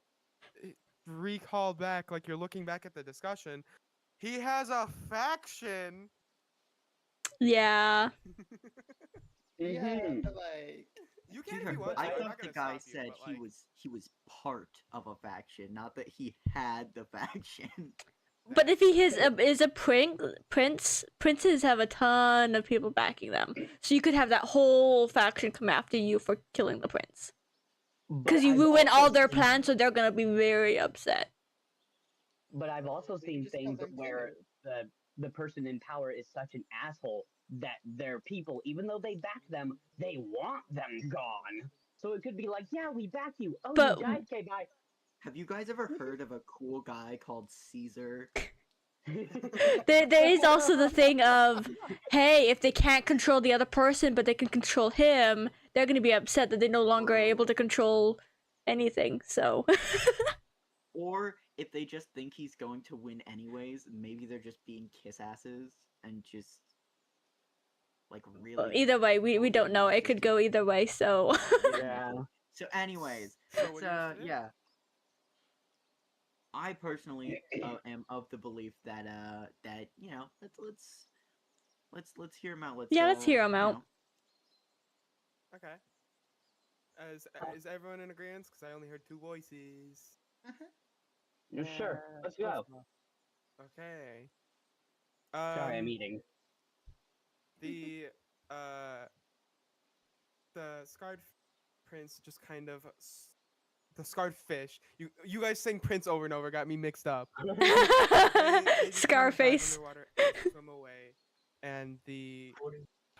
Speaker 2: recall back, like you're looking back at the discussion, he has a faction.
Speaker 1: Yeah.
Speaker 4: Yeah,
Speaker 5: Mhm.
Speaker 4: but like
Speaker 2: You can if you want.
Speaker 6: I
Speaker 2: to, I'm
Speaker 6: thought
Speaker 2: not
Speaker 6: the
Speaker 2: gonna
Speaker 6: guy
Speaker 2: stop you,
Speaker 6: said
Speaker 2: but,
Speaker 6: he
Speaker 2: like,
Speaker 6: was part of a faction, not that he had the faction.
Speaker 1: But if he is a prince, princes have a ton of people backing them. So you could have that whole faction come after you for killing the prince. Because you
Speaker 5: I've
Speaker 1: ruin
Speaker 5: also
Speaker 1: all their
Speaker 5: seen-
Speaker 1: plans, so they're gonna be very upset.
Speaker 5: But I've also
Speaker 4: They
Speaker 5: seen
Speaker 4: just call
Speaker 5: things
Speaker 4: them
Speaker 5: where
Speaker 4: too.
Speaker 5: the person in power is such an asshole that their people, even though they back them, they want them gone. So it could be like, yeah, we back you. Oh,
Speaker 1: But-
Speaker 5: you died, okay, bye.
Speaker 6: Have you guys ever heard of a cool guy called Caesar?
Speaker 1: There is also the thing of, hey, if they can't control the other person, but they can control him, they're gonna be upset that they're no longer able to control anything. So
Speaker 6: Or if they just think he's going to win anyways, maybe they're just being kiss asses and just like really.
Speaker 1: either way, we don't know. It could go either way. So
Speaker 5: Yeah.
Speaker 6: So, anyways,
Speaker 2: So
Speaker 6: let's,
Speaker 2: what do you wish to do?
Speaker 6: yeah. I personally am of the belief that that you know let's hear him out. Let's
Speaker 1: Yeah, let's hear him
Speaker 6: you
Speaker 1: out.
Speaker 6: know.
Speaker 2: okay. Is everyone in agreement? Because I only heard two voices.
Speaker 5: Sure, let's go.
Speaker 2: Okay.
Speaker 5: Sorry, I'm eating.
Speaker 2: The scarred prince just kind of the scarred fish. You guys saying prince over and over got me mixed up. They just kind of dive
Speaker 1: Scarface.
Speaker 2: underwater and swim away, and the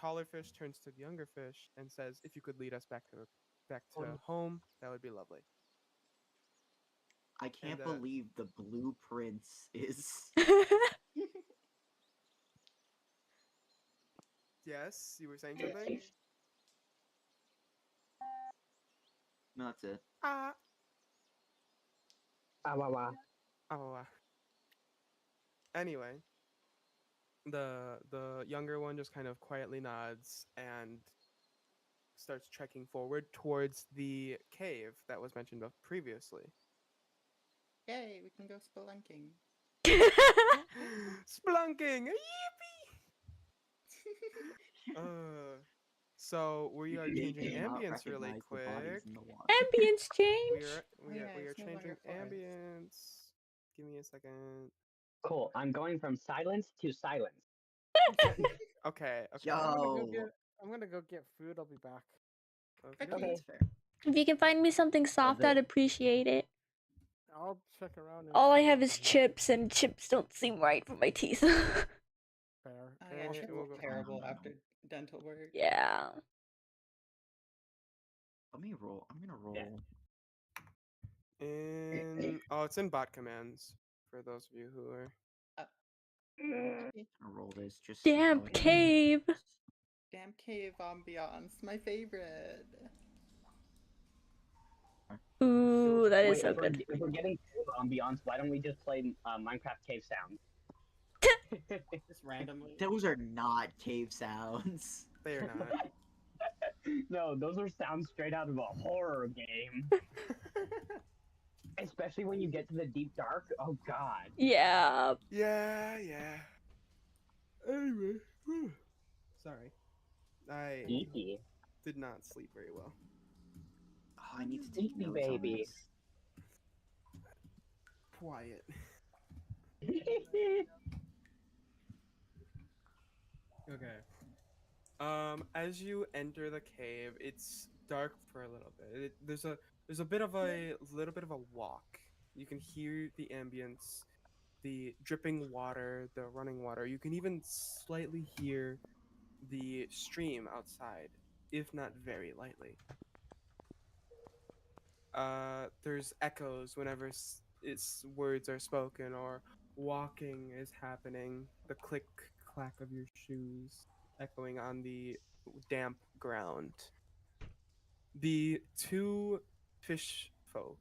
Speaker 2: taller fish turns to the younger fish and says, "If you could lead us back to home, that would be lovely."
Speaker 6: I can't
Speaker 2: And,
Speaker 6: believe the blue prince is.
Speaker 2: Yes, you were saying something.
Speaker 6: No, that's it.
Speaker 2: Ah.
Speaker 5: Awawa.
Speaker 2: Oh. Anyway, the younger one just kind of quietly nods and starts trekking forward towards the cave that was mentioned previously.
Speaker 4: Yay, we can go spelunking.
Speaker 2: Splunking! Yippee! So we are changing
Speaker 6: Cannot
Speaker 2: ambience really
Speaker 6: recognize the bodies
Speaker 2: quick.
Speaker 6: in the water.
Speaker 1: Ambience
Speaker 2: We
Speaker 1: change.
Speaker 2: are
Speaker 4: Oh yeah,
Speaker 2: we are
Speaker 4: it's no
Speaker 2: changing
Speaker 4: longer forest.
Speaker 2: ambience. Give me a second.
Speaker 5: Cool. I'm going from silence to silence.
Speaker 2: Okay. Okay.
Speaker 6: Yo.
Speaker 7: I'm gonna go get food. I'll be back.
Speaker 2: Okay.
Speaker 4: Okay.
Speaker 6: That's fair.
Speaker 1: If you can find me something soft,
Speaker 6: the-
Speaker 1: I'd appreciate it.
Speaker 7: I'll check around. And
Speaker 1: All I
Speaker 7: see
Speaker 1: have
Speaker 7: what
Speaker 1: is
Speaker 7: I
Speaker 1: chips, and chips don't seem right for my teeth.
Speaker 7: Fair.
Speaker 4: Oh, yeah,
Speaker 2: we'll-
Speaker 4: chips
Speaker 2: we'll
Speaker 4: are
Speaker 2: go-
Speaker 4: terrible after dental work.
Speaker 1: Yeah.
Speaker 6: Let me roll. I'm gonna roll.
Speaker 5: Yeah.
Speaker 2: It's in bot commands for those of you who are.
Speaker 4: Okay.
Speaker 6: I'm gonna roll this just.
Speaker 1: Damn
Speaker 6: so I can-
Speaker 1: cave.
Speaker 4: Damn cave ambiance, my favorite.
Speaker 1: Ooh, that is
Speaker 5: Wait,
Speaker 1: so
Speaker 5: if
Speaker 1: good.
Speaker 5: if we're getting ambiance, why don't we just play Minecraft Cave Sounds?
Speaker 4: Just randomly.
Speaker 6: Those are not cave sounds.
Speaker 2: They are not.
Speaker 5: No, those are sounds straight out of a horror game. Especially when you get to the deep dark. Oh god.
Speaker 1: Yeah.
Speaker 2: Yeah. Anyway. Sorry. I
Speaker 5: Geeky.
Speaker 2: did not sleep very well.
Speaker 6: Oh, I need to take
Speaker 5: Geeky
Speaker 6: notes
Speaker 5: baby.
Speaker 6: on this.
Speaker 2: Quiet. Okay. As you enter the cave, it's dark for a little bit. There's a bit of a little bit of a walk. You can hear the ambience, the dripping water, the running water. You can even slightly hear the stream outside, if not very lightly. There's echoes whenever its words are spoken or walking is happening. The click clack of your shoes echoing on the damp ground. The two fish folk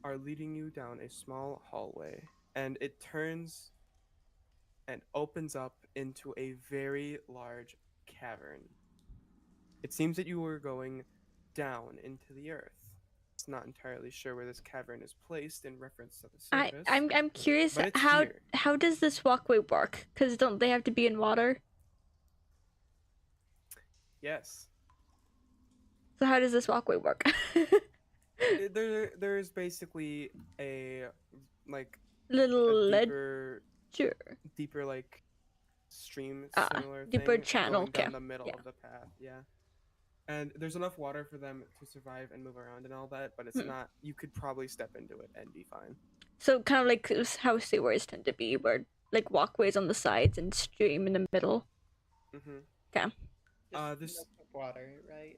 Speaker 2: are leading you down a small hallway, and it turns and opens up into a very large cavern. It seems that you were going down into the earth. It's not entirely sure where this cavern is placed in reference to the surface.
Speaker 1: I'm curious
Speaker 2: but it's
Speaker 1: how
Speaker 2: here.
Speaker 1: how does this walkway work? Because don't they have to be in water?
Speaker 2: Yes.
Speaker 1: So how does this walkway work?
Speaker 2: There's basically a like
Speaker 1: Little
Speaker 2: a
Speaker 1: ledger.
Speaker 2: deeper like stream
Speaker 1: Ah,
Speaker 2: similar
Speaker 1: deeper
Speaker 2: thing
Speaker 1: channel,
Speaker 2: going down
Speaker 1: okay,
Speaker 2: the middle
Speaker 1: yeah.
Speaker 2: of the path. Yeah. And there's enough water for them to survive and move around and all that, but it's
Speaker 1: Hmm.
Speaker 2: not. You could probably step into it and be fine.
Speaker 1: So kind of like how sewers tend to be, where like walkways on the sides and stream in the middle.
Speaker 2: Mm-hmm.
Speaker 4: Just
Speaker 2: this-
Speaker 4: milk of water, right?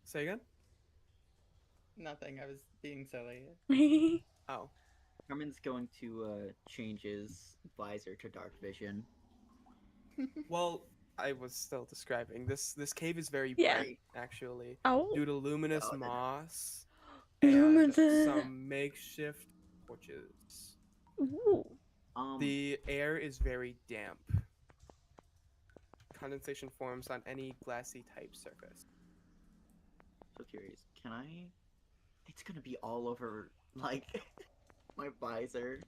Speaker 2: Say again?
Speaker 4: Nothing. I was being silly.
Speaker 2: Oh.
Speaker 6: Herman's going to change his visor to dark vision.
Speaker 2: Well, I was still describing this. This cave is very
Speaker 1: Yeah.
Speaker 2: bright, actually,
Speaker 1: Oh.
Speaker 2: due to luminous
Speaker 6: Oh, no.
Speaker 2: moss and
Speaker 1: Luminous.
Speaker 2: some makeshift torches.
Speaker 1: Ooh.
Speaker 2: The air is very damp. Condensation forms on any glassy type surface.
Speaker 6: So curious. Can I? It's gonna be all over like my visor.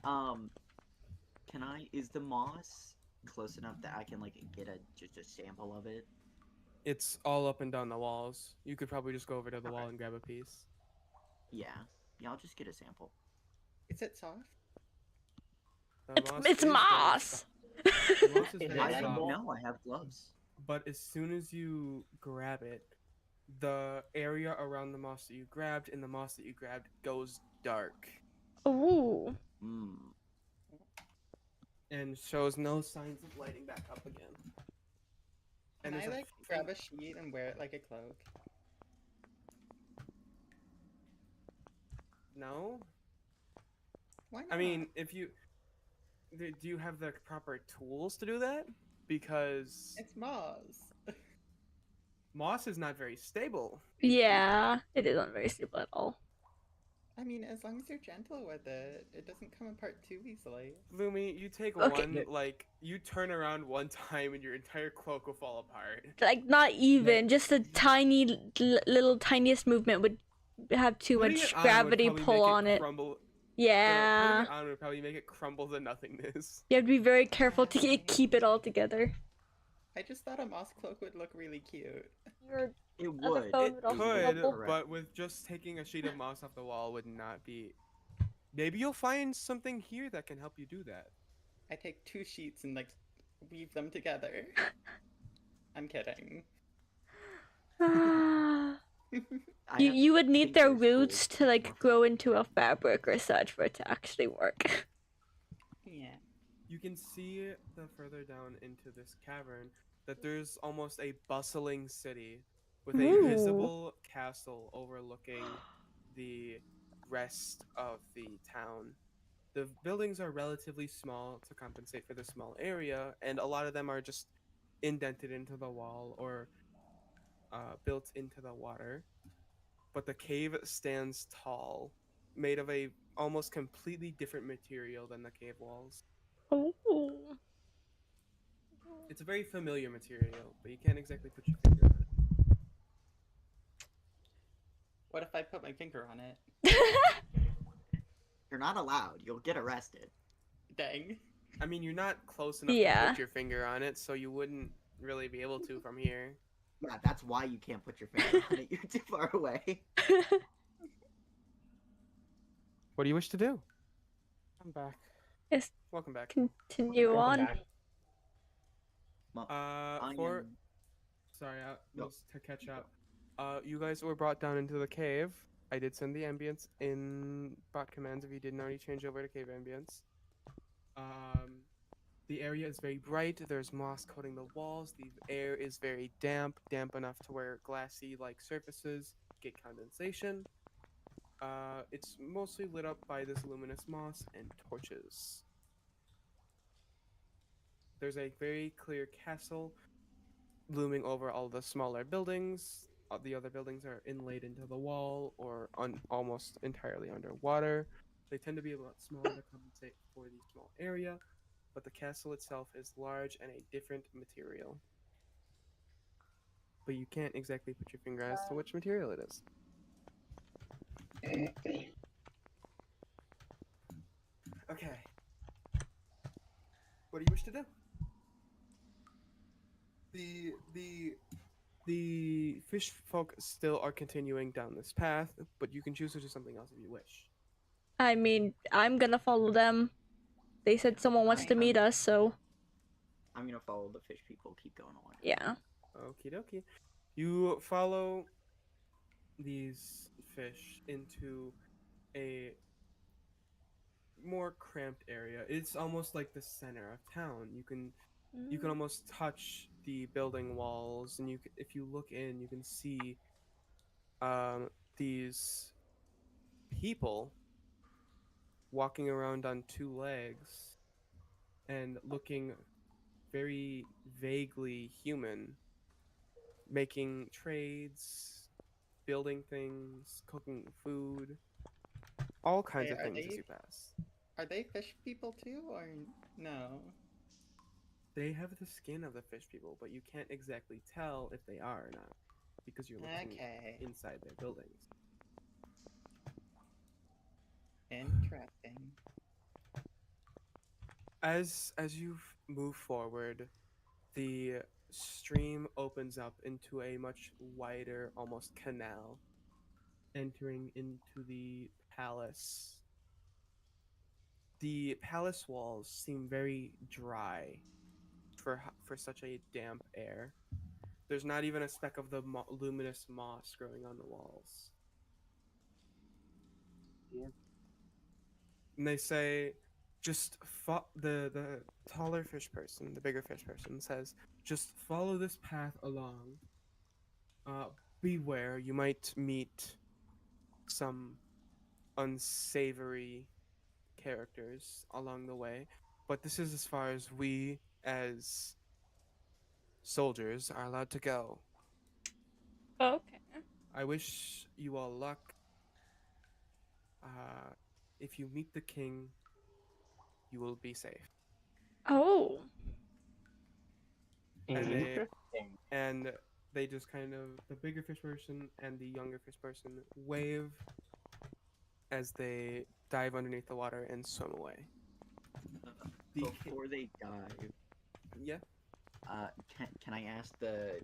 Speaker 6: Can I? Is the moss close enough that I can like get just a sample of it?
Speaker 2: It's all up and down the walls. You could probably just go over to the wall
Speaker 6: Okay.
Speaker 2: and grab a piece.
Speaker 6: Yeah. Yeah, I'll just get a sample.
Speaker 4: Is it soft?
Speaker 2: The
Speaker 1: It's
Speaker 2: is very
Speaker 1: moss.
Speaker 2: soft. The moss is
Speaker 5: Is
Speaker 2: very
Speaker 5: it
Speaker 6: I
Speaker 2: soft,
Speaker 5: edible?
Speaker 6: don't know. I have gloves.
Speaker 2: but as soon as you grab it, the area around the moss that you grabbed and the moss that you grabbed goes dark
Speaker 1: Ooh.
Speaker 6: Hmm.
Speaker 2: and shows no signs of lighting back up again.
Speaker 4: Can
Speaker 2: there's
Speaker 4: I
Speaker 2: a
Speaker 4: like grab a sheet and wear it like a cloak?
Speaker 2: No?
Speaker 4: Why not?
Speaker 2: I mean, if you do you have the proper tools to do that? Because
Speaker 4: it's moss.
Speaker 2: moss is not very stable.
Speaker 1: Yeah, it isn't very stable at all.
Speaker 4: I mean, as long as you're gentle with it, it doesn't come apart too easily.
Speaker 2: Lumi, you take
Speaker 1: Okay.
Speaker 2: one, like, you turn around one time and your entire cloak will fall apart.
Speaker 1: Like not even, just a tiny little tiniest movement would have too
Speaker 2: Putting
Speaker 1: much
Speaker 2: it on would
Speaker 1: gravity
Speaker 2: probably
Speaker 1: pull
Speaker 2: make
Speaker 1: on it.
Speaker 2: Crumble.
Speaker 1: Yeah.
Speaker 2: Putting it on would probably make it crumble to nothingness.
Speaker 1: You have to be very careful to keep it all together.
Speaker 4: I just thought a moss cloak would look really cute.
Speaker 1: Your
Speaker 6: It
Speaker 1: Other
Speaker 6: would.
Speaker 1: phone
Speaker 2: It
Speaker 1: would also
Speaker 2: could,
Speaker 1: crumble.
Speaker 2: but with just taking a sheet of moss off the wall would not be maybe you'll find something here that can help you do that.
Speaker 4: I take 2 sheets and like weave them together. I'm kidding.
Speaker 1: you
Speaker 6: I have
Speaker 1: you would need their
Speaker 6: tinker's
Speaker 1: roots
Speaker 6: tools
Speaker 1: to like
Speaker 6: more
Speaker 1: grow
Speaker 6: fun.
Speaker 1: into a fabric or such for it to actually work.
Speaker 4: Yeah.
Speaker 2: You can see the further down into this cavern that there's almost a bustling city with a
Speaker 1: Ooh.
Speaker 2: visible castle overlooking the rest of the town. The buildings are relatively small to compensate for the small area, and a lot of them are just indented into the wall or built into the water. But the cave stands tall, made of a almost completely different material than the cave walls.
Speaker 1: Ooh.
Speaker 2: It's a very familiar material, but you can't exactly put your finger on it.
Speaker 4: What if I put my finger on it?
Speaker 6: You're not allowed. You'll get arrested.
Speaker 4: Dang.
Speaker 2: I mean, you're not close enough to
Speaker 1: Yeah.
Speaker 2: put your finger on it, so you wouldn't really be able to from here.
Speaker 6: Yeah, that's why you can't put your finger on it. You're too far away.
Speaker 2: What do you wish to do?
Speaker 7: I'm back.
Speaker 1: Yes,
Speaker 2: Welcome back.
Speaker 1: continue
Speaker 5: Welcome
Speaker 1: on.
Speaker 5: back.
Speaker 6: Well,
Speaker 2: For
Speaker 6: am-
Speaker 2: sorry,
Speaker 6: No.
Speaker 2: was to catch up. You guys were brought down into the cave. I did send the ambience in bot commands if you didn't already change over to cave ambience. The area is very bright. There's moss coating the walls. The air is very damp, damp enough to where glassy-like surfaces get condensation. It's mostly lit up by this luminous moss and torches. There's a very clear castle looming over all the smaller buildings. The other buildings are inlaid into the wall or almost entirely underwater. They tend to be a lot smaller to compensate for the small area, but the castle itself is large and a different material. But you can't exactly put your finger as to which material it is. Okay. What do you wish to do? The fish folk still are continuing down this path, but you can choose to do something else if you wish.
Speaker 1: I mean, I'm gonna follow them. They said someone wants to meet us, so
Speaker 6: I'm gonna follow the fish people. Keep going along.
Speaker 1: yeah.
Speaker 2: Okie dokie. You follow these fish into a more cramped area. It's almost like the center of town. You can almost touch the building walls, and if you look in, you can see these people walking around on 2 legs and looking very vaguely human, making trades, building things, cooking food, all kinds
Speaker 4: Wait,
Speaker 2: of things as you pass.
Speaker 4: Are they fish people too, or no?
Speaker 2: They have the skin of the fish people, but you can't exactly tell if they are or not because you're looking
Speaker 4: Okay.
Speaker 2: inside their buildings.
Speaker 4: Interesting.
Speaker 2: As you move forward, the stream opens up into a much wider, almost canal, entering into the palace. The palace walls seem very dry for such a damp air. There's not even a speck of the luminous moss growing on the walls.
Speaker 5: Yeah.
Speaker 2: And they say, just the taller fish person, the bigger fish person says, just follow this path along. Beware, you might meet some unsavory characters along the way, but this is as far as we as soldiers are allowed to go.
Speaker 1: Okay.
Speaker 2: I wish you all luck. If you meet the king, you will be safe.
Speaker 1: Oh.
Speaker 2: And they just kind of, the bigger fish person and the younger fish person wave as they dive underneath the water and swim away.
Speaker 6: Before they dive,
Speaker 2: Yeah.
Speaker 6: can I ask the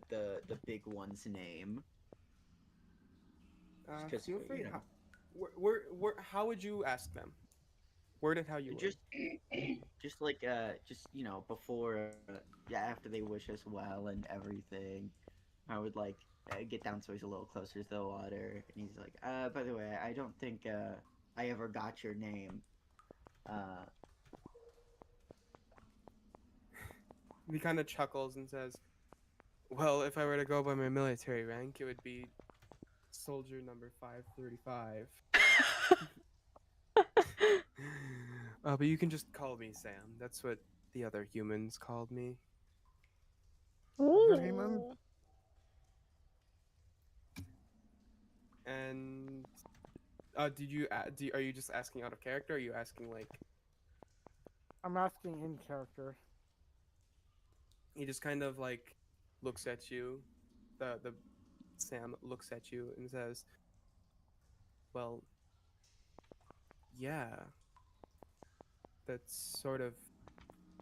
Speaker 6: big one's name? Just 'cause,
Speaker 2: Feel free.
Speaker 6: you know.
Speaker 2: How would you ask them? Word it how you would.
Speaker 6: Just like just before yeah, after they wish us well and everything, I would like get down so he's a little closer to the water, and he's like, by the way, I don't think I ever got your name.
Speaker 2: He kind of chuckles and says, "Well, if I were to go by my military rank, it would be soldier number 535. But you can just call me Sam. That's what the other humans called me."
Speaker 1: Ooh.
Speaker 2: And did you are you just asking out of character? Or are you asking like?
Speaker 7: I'm asking in character.
Speaker 2: He just kind of like looks at you. The Sam looks at you and says, "Well, yeah, that's sort of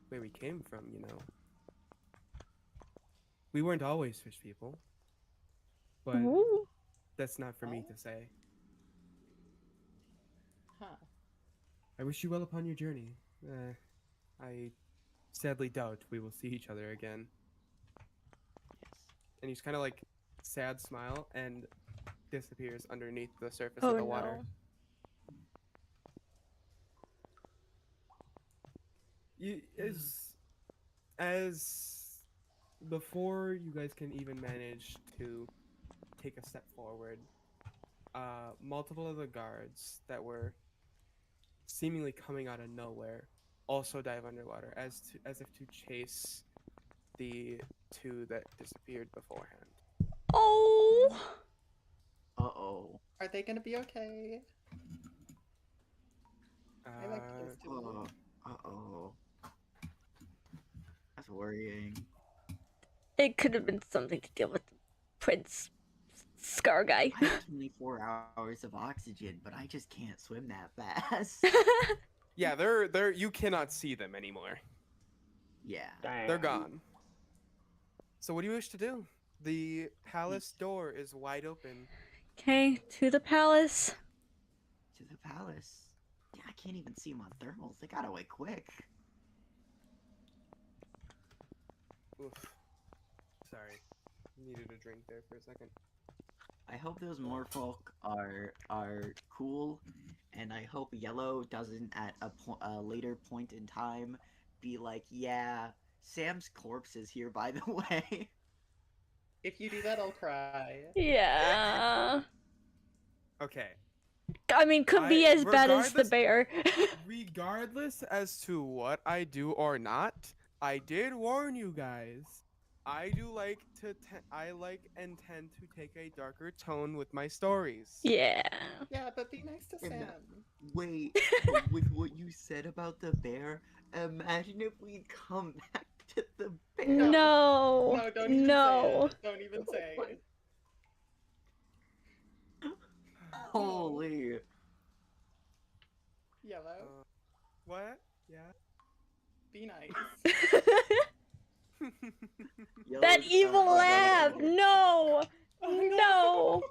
Speaker 2: where we came from, you know. We weren't always fish people, but
Speaker 1: Ooh.
Speaker 2: that's not for me to say.
Speaker 4: Huh.
Speaker 2: I wish you well upon your journey. I sadly doubt we will see each other again." And he's kind of like sad smile and disappears underneath the surface
Speaker 1: Oh
Speaker 2: of the water.
Speaker 1: no.
Speaker 2: You as before you guys can even manage to take a step forward, multiple of the guards that were seemingly coming out of nowhere also dive underwater as if to chase the two that disappeared beforehand.
Speaker 1: Oh.
Speaker 6: Uh-oh.
Speaker 4: Are they gonna be okay? I like those two.
Speaker 6: Uh-oh. That's worrying.
Speaker 1: It could have been something to deal with Prince Scar guy.
Speaker 6: I have 24 hours of oxygen, but I just can't swim that fast.
Speaker 2: Yeah, they're you cannot see them anymore.
Speaker 6: Yeah.
Speaker 2: They're gone. So what do you wish to do? The palace door is wide open.
Speaker 1: Okay, to the palace.
Speaker 6: To the palace. Yeah, I can't even see them on thermals. They got away quick.
Speaker 2: Oof. Sorry. Needed a drink there for a second.
Speaker 6: I hope those Morfolk are cool, and I hope Yellow doesn't at a later point in time be like, yeah, Sam's corpse is here, by the way.
Speaker 4: If you do that, I'll cry.
Speaker 1: Yeah.
Speaker 2: Okay.
Speaker 1: I mean, could be as bad as the
Speaker 2: regardless-
Speaker 1: bear.
Speaker 2: Regardless as to what I do or not, I did warn you guys. I do like to I like and tend to take a darker tone with my stories.
Speaker 1: Yeah.
Speaker 4: Yeah, but be nice to
Speaker 6: And
Speaker 4: Sam.
Speaker 6: Wait, with what you said about the bear, imagine if we'd come back to the bear.
Speaker 1: No.
Speaker 4: No, don't even
Speaker 1: No.
Speaker 4: say it. Don't even say it.
Speaker 6: Holy.
Speaker 4: Yellow,
Speaker 2: What? Yeah.
Speaker 4: be nice.
Speaker 6: Yellow's
Speaker 1: That evil
Speaker 6: out.
Speaker 1: laugh. No. No.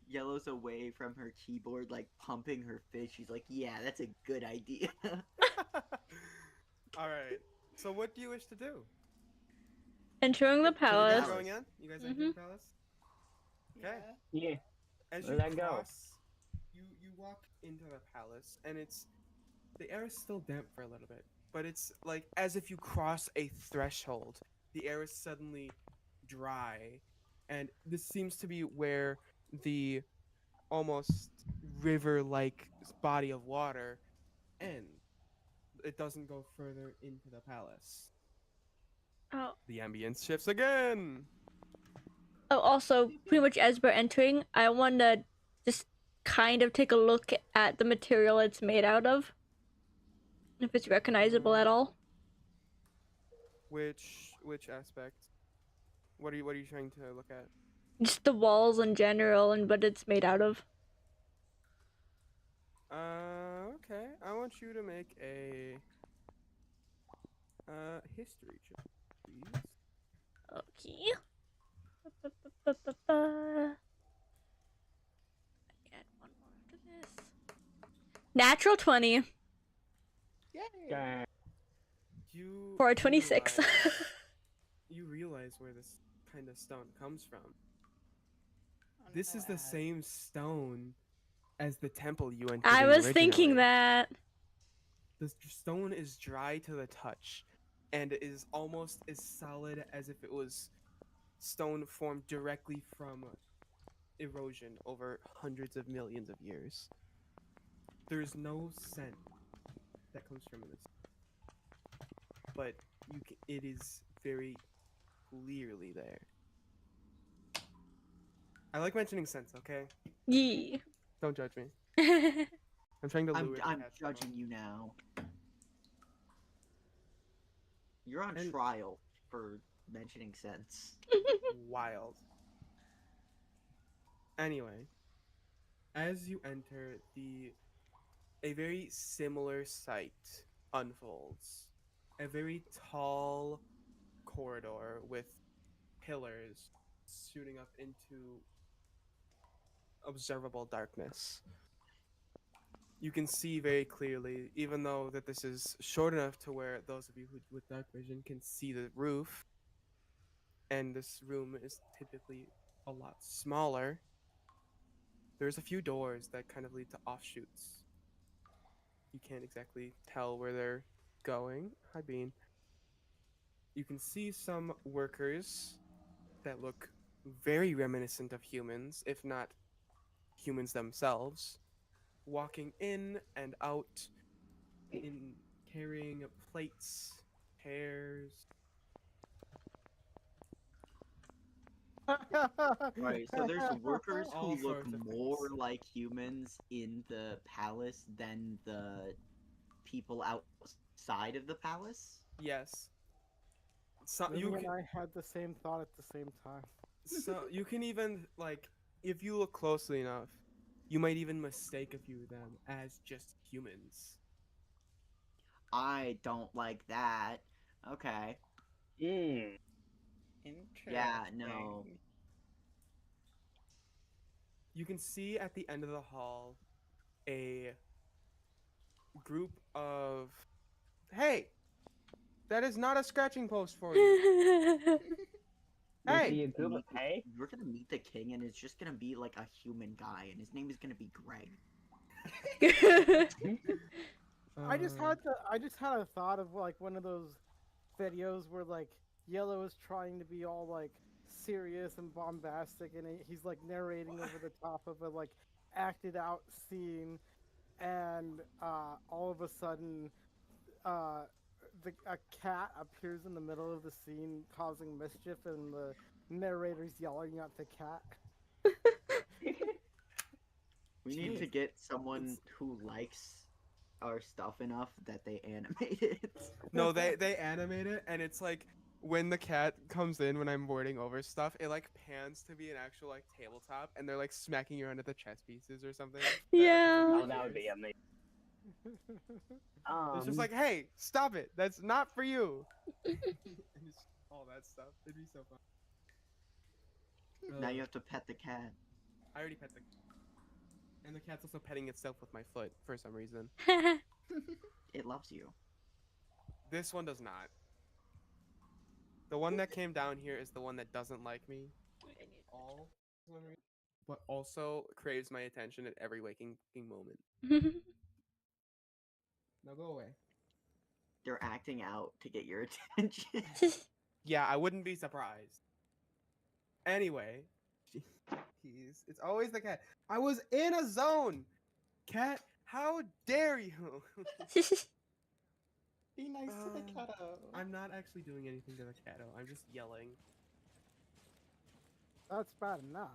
Speaker 6: Yellow's away from her keyboard, like pumping her fist. She's like, yeah, that's a good idea.
Speaker 2: All right. So what do you wish to do?
Speaker 1: Entering the
Speaker 2: So you guys
Speaker 1: palace.
Speaker 2: going in? You guys enter the palace? Okay.
Speaker 4: Yeah.
Speaker 5: Yeah.
Speaker 2: As you
Speaker 5: Let go.
Speaker 2: cross, you walk into the palace, and the air is still damp for a little bit, but it's like as if you cross a threshold. The air is suddenly dry, and this seems to be where the almost river-like body of water ends. It doesn't go further into the palace.
Speaker 1: Oh.
Speaker 2: The ambience shifts again.
Speaker 1: Oh, also, pretty much as we're entering, I want to just kind of take a look at the material it's made out of. If it's recognizable at all.
Speaker 2: Which aspect? What are you trying to look at?
Speaker 1: Just the walls in general and what it's made out of.
Speaker 2: Okay. I want you to make a history check, please.
Speaker 1: Okay. Add one more after this. Natural 20
Speaker 4: Yay!
Speaker 2: You
Speaker 1: for a 26.
Speaker 2: you realize where this kind of stone comes from.
Speaker 4: Oh,
Speaker 2: This
Speaker 4: no,
Speaker 2: is the
Speaker 4: Ad.
Speaker 2: same stone as the temple you entered
Speaker 1: I
Speaker 2: in
Speaker 1: was thinking
Speaker 2: originally.
Speaker 1: that.
Speaker 2: The stone is dry to the touch and is almost as solid as if it was stone formed directly from erosion over hundreds of millions of years. There's no scent that comes from this, but it is very clearly there. I like mentioning scents, okay?
Speaker 1: Yee.
Speaker 2: Don't judge me. I'm trying to lure the
Speaker 6: I'm
Speaker 2: cats
Speaker 6: judging
Speaker 2: along.
Speaker 6: you now. You're on
Speaker 2: And-
Speaker 6: trial for mentioning sense.
Speaker 2: Wild. Anyway, as you enter, a very similar sight unfolds. A very tall corridor with pillars shooting up into observable darkness. You can see very clearly, even though that this is short enough to where those of you with dark vision can see the roof, and this room is typically a lot smaller. There's a few doors that kind of lead to offshoots. You can't exactly tell where they're going. Hi, Bean. You can see some workers that look very reminiscent of humans, if not humans themselves, walking in and out in carrying plates, pears.
Speaker 6: Right, so there's workers who
Speaker 2: All
Speaker 6: look
Speaker 2: sorts of
Speaker 6: more
Speaker 2: things.
Speaker 6: like humans in the palace than the people outside of the palace.
Speaker 2: Yes. So
Speaker 7: Lily
Speaker 2: you
Speaker 7: and
Speaker 2: can,
Speaker 7: I had the same thought at the same time.
Speaker 2: so you can even like if you look closely enough, you might even mistake a few of them as just humans.
Speaker 6: I don't like that. Okay.
Speaker 5: Mm.
Speaker 4: Interesting.
Speaker 6: Yeah, no.
Speaker 2: You can see at the end of the hall a group of Hey, that is not a scratching post for you.
Speaker 5: We
Speaker 2: Hey!
Speaker 5: see a group of hey.
Speaker 6: We're gonna meet the king, and it's just gonna be like a human guy, and his name is gonna be Greg.
Speaker 7: I just
Speaker 2: Uh,
Speaker 7: had a thought of like one of those videos where like Yellow is trying to be all like serious and bombastic, and he's like narrating over the top of a like acted out scene, and all of a sudden, a cat appears in the middle of the scene causing mischief, and the narrator's yelling at the cat.
Speaker 6: We need to
Speaker 2: Jeez.
Speaker 6: get someone who likes our stuff enough that they animate it.
Speaker 2: No, they animate it, and it's like when the cat comes in when I'm boarding over stuff, it like pans to be an actual like tabletop, and they're like smacking you around at the chess pieces or something.
Speaker 1: Yeah.
Speaker 5: Oh, that would be amazing.
Speaker 2: It's just like, hey, stop it! That's not for you. And just all that stuff. It'd be so fun.
Speaker 6: Now
Speaker 2: Ugh.
Speaker 6: you have to pet the cat.
Speaker 2: I already pet the and the cat's also petting itself with my foot for some reason.
Speaker 6: It loves you.
Speaker 2: This one does not. The one that came down here is the one that doesn't like me at all, for some reason, but also craves my attention at every waking moment. Now go away.
Speaker 6: They're acting out to get your attention.
Speaker 2: Yeah, I wouldn't be surprised. Anyway, jeez, it's always the cat. I was in a zone. Cat, how dare you?
Speaker 4: Be nice to the kiddo.
Speaker 2: I'm not actually doing anything to the catto. I'm just yelling.
Speaker 7: That's bad enough.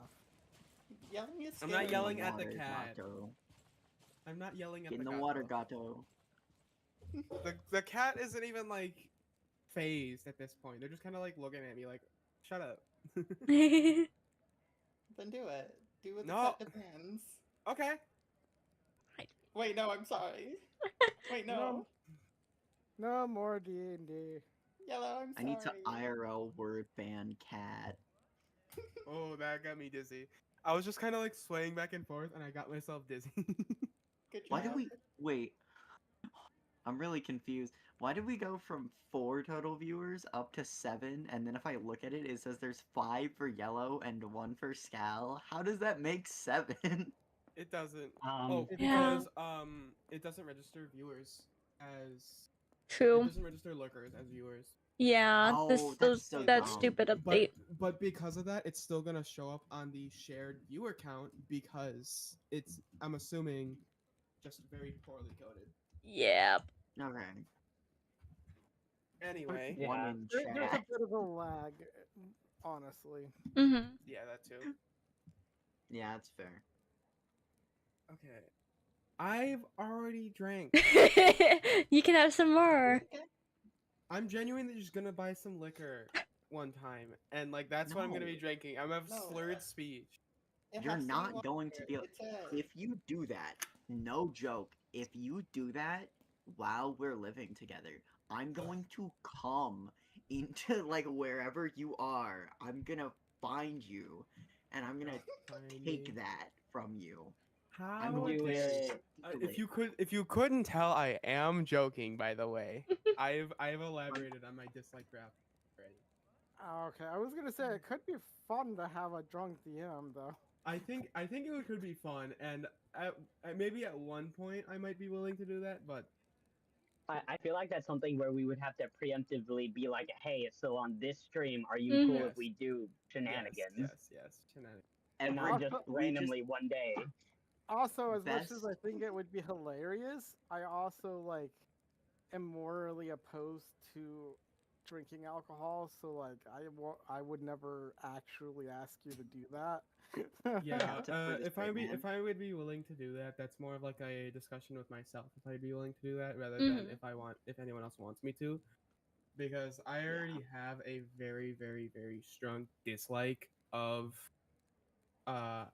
Speaker 4: Yelling is
Speaker 2: I'm not
Speaker 4: scary.
Speaker 2: yelling
Speaker 6: In
Speaker 2: at the
Speaker 6: water,
Speaker 2: cat.
Speaker 6: Gato.
Speaker 2: I'm not yelling at
Speaker 6: Get in
Speaker 2: the
Speaker 6: the
Speaker 2: cat,
Speaker 6: water,
Speaker 2: though.
Speaker 6: Gato.
Speaker 2: The cat isn't even like phased at this point. They're just kind of like looking at me like, shut up.
Speaker 4: Then do it. Do what the
Speaker 2: No.
Speaker 4: cat demands.
Speaker 2: Okay.
Speaker 4: Wait, no, I'm sorry. Wait, no.
Speaker 7: No more D&D.
Speaker 4: Yellow, I'm
Speaker 6: I
Speaker 4: sorry.
Speaker 6: need to IRL word ban cat.
Speaker 2: Oh, that got me dizzy. I was just kind of like swaying back and forth, and I got myself dizzy.
Speaker 4: Good
Speaker 6: Why do
Speaker 4: job.
Speaker 6: Wait, I'm really confused. Why did we go from 4 total viewers up to 7? And then if I look at it, it says there's 5 for Yellow and 1 for Scal. How does that make 7?
Speaker 2: It doesn't.
Speaker 5: Um,
Speaker 1: Yeah.
Speaker 2: Because it doesn't register viewers as. It
Speaker 1: True.
Speaker 2: doesn't register lurkers as viewers.
Speaker 1: Yeah,
Speaker 6: Oh,
Speaker 1: this
Speaker 6: that's
Speaker 1: those
Speaker 6: so
Speaker 1: that
Speaker 6: dumb.
Speaker 1: stupid
Speaker 2: But
Speaker 1: update.
Speaker 2: because of that, it's still gonna show up on the shared viewer count because it's, I'm assuming, just very poorly coded.
Speaker 1: Yeah.
Speaker 6: Okay.
Speaker 2: Anyway,
Speaker 5: Yeah.
Speaker 6: One in
Speaker 7: There's a
Speaker 6: chat.
Speaker 7: bit of a lag, honestly.
Speaker 1: Mm-hmm.
Speaker 2: yeah, that too.
Speaker 6: Yeah, that's fair.
Speaker 2: Okay, I've already drank.
Speaker 1: You can have some more.
Speaker 2: I'm genuinely just gonna buy some liquor one time, and like that's what I'm gonna be
Speaker 6: No.
Speaker 2: drinking. I'm gonna have
Speaker 4: No.
Speaker 2: slurred speech.
Speaker 4: It
Speaker 6: You're
Speaker 4: has to be
Speaker 6: not going to
Speaker 4: water.
Speaker 6: be able.
Speaker 4: It's
Speaker 6: If you do that, no joke, if you do that while we're living together, I'm going to come into like wherever you are. I'm gonna find you, and I'm gonna
Speaker 2: Find
Speaker 6: take
Speaker 2: me.
Speaker 6: that from you.
Speaker 2: How
Speaker 6: I'm going to
Speaker 5: do it.
Speaker 2: if you couldn't tell, I am joking. By the way, I've elaborated on my dislike graph already.
Speaker 7: Okay, I was gonna say it could be fun to have a drunk DM though.
Speaker 2: I think it could be fun, and maybe at one point I might be willing to do that, but
Speaker 5: I feel like that's something where we would have to preemptively be like, hey, so on this stream, are you cool
Speaker 2: Yes.
Speaker 5: if we do shenanigans?
Speaker 2: yes, shenanigans.
Speaker 5: And not
Speaker 7: Every-
Speaker 5: just
Speaker 7: we
Speaker 5: randomly one day.
Speaker 7: Also, as much as
Speaker 6: Best-
Speaker 7: I think it would be hilarious, I also like am morally opposed to drinking alcohol. So like, I would never actually ask you to do that.
Speaker 2: Yeah,
Speaker 6: it's a free
Speaker 2: if I
Speaker 6: spray,
Speaker 2: be
Speaker 6: man.
Speaker 2: if I would be willing to do that, that's more of like a discussion with myself. If I'd be willing to do that, rather than if anyone else wants me to, because I already have a very very very strong dislike of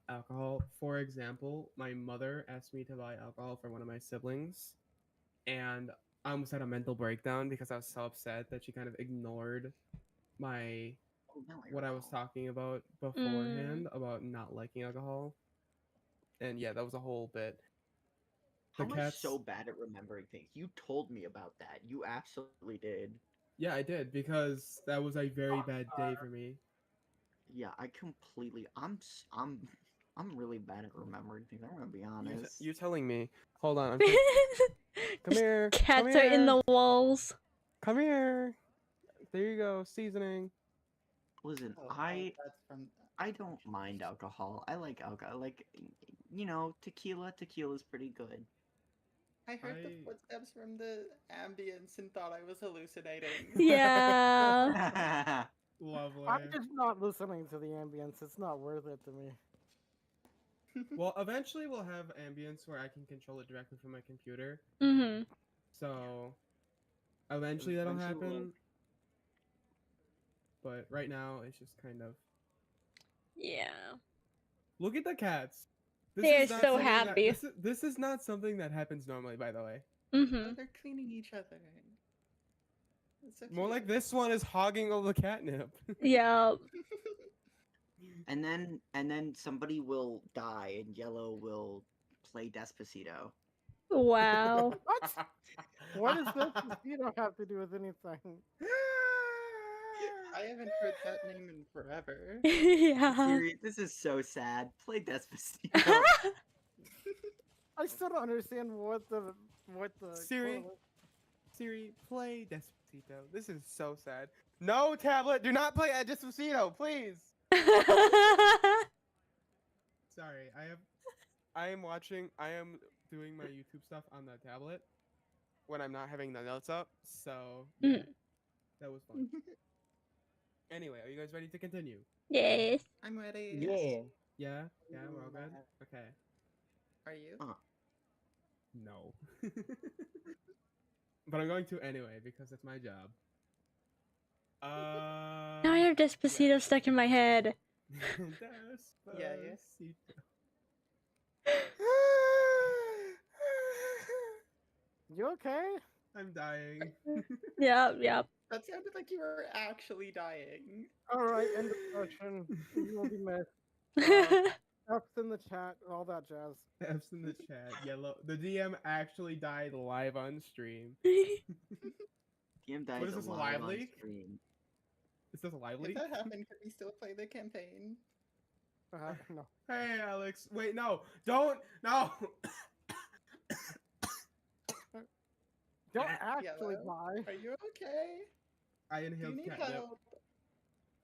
Speaker 2: alcohol. For example, my mother asked me to buy alcohol for one of my siblings, and I almost had a mental breakdown because I was so upset that she kind of ignored my
Speaker 6: Oh, now
Speaker 2: what I was
Speaker 6: recall.
Speaker 2: talking about beforehand about not liking alcohol. And yeah, that was a whole bit.
Speaker 6: How
Speaker 2: The
Speaker 6: am I
Speaker 2: cats.
Speaker 6: so bad at remembering things? You told me about that. You absolutely did.
Speaker 2: Yeah, I did because that was a very bad day for me.
Speaker 6: Yeah, I completely. I'm really bad at remembering things. I'm gonna be honest.
Speaker 2: You're telling me. Hold on. Come here.
Speaker 1: Cats
Speaker 2: come
Speaker 1: are in
Speaker 2: here,
Speaker 1: the walls.
Speaker 2: Come here. There you go. Seasoning.
Speaker 6: Listen,
Speaker 4: Oh, that's from.
Speaker 6: I don't mind alcohol. I like alcohol. Like, you know, tequila. Tequila's pretty good.
Speaker 4: I heard the
Speaker 2: I-
Speaker 4: footsteps from the ambience and thought I was hallucinating.
Speaker 1: Yeah.
Speaker 2: Lovely.
Speaker 7: I'm just not listening to the ambience. It's not worth it to me.
Speaker 2: Well, eventually we'll have ambience where I can control it directly from my computer.
Speaker 1: Mm-hmm.
Speaker 2: So eventually that'll
Speaker 6: Eventually we'll-
Speaker 2: happen. But right now it's just kind of
Speaker 1: Yeah.
Speaker 2: look at the cats.
Speaker 1: They're
Speaker 2: is not
Speaker 1: so
Speaker 2: something that-
Speaker 1: happy.
Speaker 2: this is not something that happens normally, by the way.
Speaker 1: Mm-hmm.
Speaker 4: Oh, they're cleaning each other. It's so
Speaker 2: More like
Speaker 4: cute.
Speaker 2: this one is hogging all the catnip.
Speaker 1: Yeah.
Speaker 6: And then somebody will die, and Yellow will play Despacito.
Speaker 1: Wow.
Speaker 7: What? What does Despacito have to do with anything?
Speaker 4: I haven't heard that name in forever.
Speaker 1: Yeah.
Speaker 6: Siri, this is so sad. Play Despacito.
Speaker 7: I still don't understand what the
Speaker 2: Siri?
Speaker 7: correlation-
Speaker 2: Siri, play Despacito. This is so sad. No, tablet, do not play Despacito, please. Sorry, I am doing my YouTube stuff on the tablet when I'm not having the notes up, so yeah, that was fun. Anyway, are you guys ready to continue?
Speaker 1: Yes.
Speaker 4: I'm ready.
Speaker 5: Yeah.
Speaker 2: Yeah, we're all good. Okay.
Speaker 4: Are you?
Speaker 2: No. But I'm going to anyway because it's my job.
Speaker 1: Now I have Despacito stuck in my head.
Speaker 4: Yeah.
Speaker 2: Despacito.
Speaker 7: You okay?
Speaker 2: I'm dying.
Speaker 1: Yep, yep.
Speaker 4: That sounded like you were actually dying.
Speaker 7: All right, end of discussion. You will be missed. F's in the chat, all that jazz.
Speaker 2: F's in the chat. Yellow. The DM actually died live on stream.
Speaker 6: DM dies
Speaker 2: What is this, a
Speaker 6: live
Speaker 2: live
Speaker 6: on
Speaker 2: leak?
Speaker 6: stream.
Speaker 2: Is this a live
Speaker 4: If
Speaker 2: leak?
Speaker 4: that happened, could we still play the campaign?
Speaker 7: No.
Speaker 2: Hey, Alex. Wait, no. Don't. No.
Speaker 7: Don't actually
Speaker 4: Yellow,
Speaker 7: die.
Speaker 4: Are you okay?
Speaker 2: I
Speaker 4: Do you
Speaker 2: inhaled
Speaker 4: need
Speaker 2: catnip.
Speaker 4: help?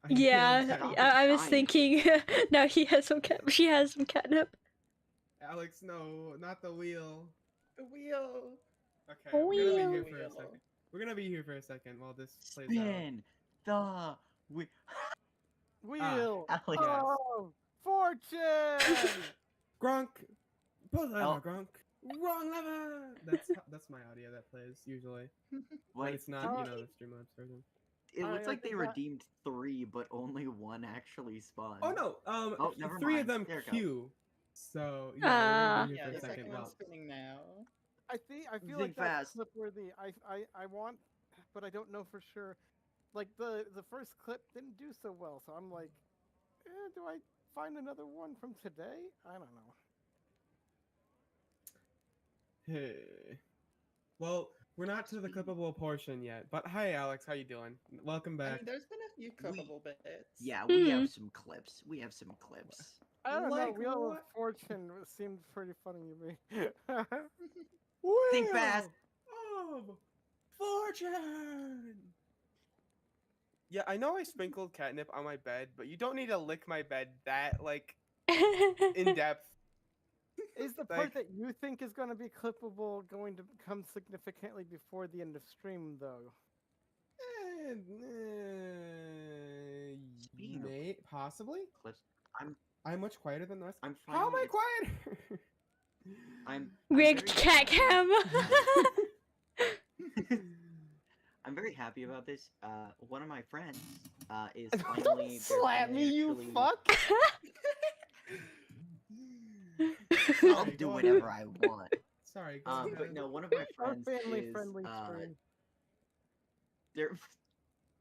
Speaker 2: I inhaled
Speaker 1: Yeah,
Speaker 2: catnip.
Speaker 1: I was
Speaker 6: dying.
Speaker 1: thinking. Now he has some cat. She has some catnip.
Speaker 2: Alex, no, not the wheel.
Speaker 4: The wheel.
Speaker 2: Okay, we're gonna be
Speaker 1: Wheel.
Speaker 2: here for a
Speaker 4: Wheel.
Speaker 2: second. We're gonna be here for a second while this plays out.
Speaker 6: Spin the wheel.
Speaker 7: Wheel
Speaker 6: Alex.
Speaker 7: of Fortune!
Speaker 2: Gronk, pull the lever,
Speaker 6: Oh.
Speaker 2: Gronk. Wrong lever. That's my audio that plays usually. When
Speaker 6: Wait,
Speaker 2: it's not,
Speaker 7: Oh.
Speaker 2: you know, the Streamlabs version.
Speaker 6: it looks
Speaker 7: I
Speaker 6: like they
Speaker 7: think that-
Speaker 6: redeemed 3, but only 1 actually spawned.
Speaker 2: Oh no,
Speaker 6: Oh, never
Speaker 2: 3 of
Speaker 6: mind.
Speaker 2: them
Speaker 6: There it goes.
Speaker 2: queue. So yeah,
Speaker 1: Ah.
Speaker 2: we're gonna be here
Speaker 4: Yeah,
Speaker 2: for
Speaker 4: the
Speaker 2: a second.
Speaker 4: second
Speaker 2: Well,
Speaker 4: one's spinning now.
Speaker 7: I feel
Speaker 6: Think
Speaker 7: like that's
Speaker 6: fast.
Speaker 7: clip worthy. I want, but I don't know for sure. Like the first clip didn't do so well, so I'm like, do I find another one from today? I don't know.
Speaker 2: hey. Well, we're not to the clippable portion yet, but hi Alex, how you doing? Welcome
Speaker 4: I
Speaker 2: back.
Speaker 4: mean, there's been a few clippable bits.
Speaker 6: Yeah, we
Speaker 1: Hmm.
Speaker 6: have some clips. We have some clips.
Speaker 7: I don't know.
Speaker 2: Like
Speaker 7: Wheel
Speaker 2: what?
Speaker 7: of Fortune seemed pretty funny to me.
Speaker 6: Think
Speaker 2: Wheel
Speaker 6: fast.
Speaker 2: of Fortune. Yeah, I know I sprinkled catnip on my bed, but you don't need to lick my bed that like in depth.
Speaker 7: Is the
Speaker 2: Like-
Speaker 7: part that you think is going to be clippable going to come significantly before the end of stream, though?
Speaker 6: Speaking of
Speaker 2: Possibly.
Speaker 6: Clips.
Speaker 2: I'm much quieter than the rest.
Speaker 6: I'm
Speaker 2: How am I
Speaker 6: finally-
Speaker 2: quieter?
Speaker 6: I'm
Speaker 1: Rigged
Speaker 6: very
Speaker 1: cat
Speaker 6: happy-
Speaker 1: cam.
Speaker 6: I'm very happy about this. One of my friends is
Speaker 7: Don't
Speaker 6: finally. they're
Speaker 7: slap me,
Speaker 6: finally
Speaker 7: you
Speaker 6: actually-
Speaker 7: fuck!
Speaker 6: I'll
Speaker 2: Sorry,
Speaker 6: do
Speaker 2: go on.
Speaker 6: whatever I want.
Speaker 2: Sorry. Go
Speaker 6: But
Speaker 2: ahead.
Speaker 6: no, one of my
Speaker 7: Our
Speaker 6: friends
Speaker 7: family
Speaker 6: is.
Speaker 7: friendly stream.
Speaker 6: They're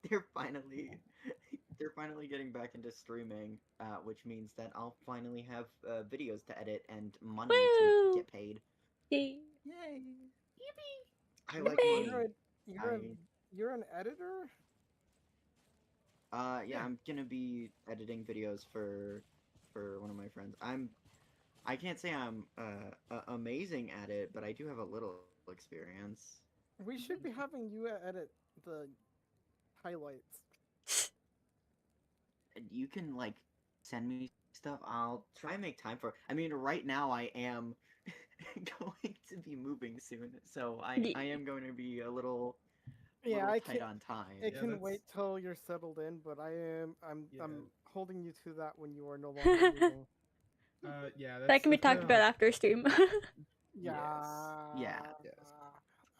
Speaker 6: they're finally getting back into streaming, which means that I'll finally have videos to edit and money
Speaker 1: Woo!
Speaker 6: to get paid.
Speaker 1: Yay.
Speaker 4: Yay.
Speaker 6: I like
Speaker 1: Yippee!
Speaker 6: money.
Speaker 7: You're an editor?
Speaker 6: Yeah, I'm gonna be editing videos for one of my friends. I can't say I'm amazing at it, but I do have a little experience.
Speaker 7: We should be having you edit the highlights.
Speaker 6: And you can like send me stuff. I'll try and make time for it. I mean, right now I am going to be moving soon, so I am going to be a little
Speaker 7: Yeah,
Speaker 6: little
Speaker 7: I
Speaker 6: tight
Speaker 7: can.
Speaker 6: on time.
Speaker 7: It
Speaker 2: Yeah,
Speaker 7: can
Speaker 2: that's-
Speaker 7: wait till you're settled in, but I'm
Speaker 2: Yeah.
Speaker 7: holding you to that when you are no longer moving.
Speaker 2: Yeah.
Speaker 1: That can be
Speaker 2: that's
Speaker 1: talked
Speaker 2: kinda
Speaker 1: about
Speaker 2: like-
Speaker 1: after stream.
Speaker 7: Yeah.
Speaker 6: Yeah.
Speaker 2: Yes.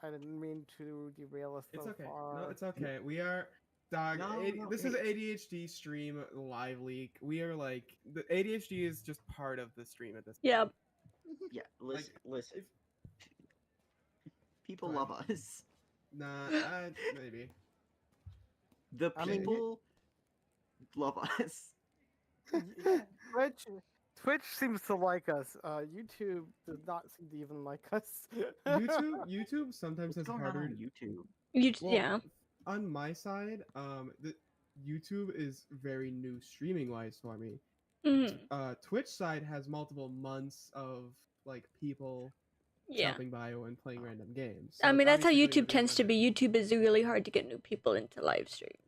Speaker 7: I didn't mean to derail us so
Speaker 2: It's okay.
Speaker 7: far.
Speaker 2: No, it's okay. We are. Dog,
Speaker 6: No, no,
Speaker 2: this is
Speaker 6: hey.
Speaker 2: ADHD stream live leak. We are like the ADHD is just part of the stream at this.
Speaker 1: Yeah.
Speaker 2: point.
Speaker 6: Yeah, listen, listen.
Speaker 2: if-
Speaker 6: People
Speaker 2: Go
Speaker 6: love
Speaker 2: ahead.
Speaker 6: us.
Speaker 2: Nah, maybe.
Speaker 6: The
Speaker 7: I mean,
Speaker 6: people love us.
Speaker 7: Twitch seems to like us. YouTube does not seem to even like us.
Speaker 2: YouTube sometimes
Speaker 6: What's
Speaker 2: has
Speaker 6: going on
Speaker 2: harder.
Speaker 6: on YouTube?
Speaker 2: Well,
Speaker 1: Yeah.
Speaker 2: On my side, the YouTube is very new streaming wise for me.
Speaker 1: Mhm.
Speaker 2: Twitch side has multiple months of like people
Speaker 1: Yeah.
Speaker 2: stopping by and playing random games.
Speaker 1: I
Speaker 2: So
Speaker 1: mean, that's how
Speaker 2: obviously doing
Speaker 1: YouTube
Speaker 2: the
Speaker 1: tends to
Speaker 2: limited-
Speaker 1: be. YouTube is really hard to get new people into live streams.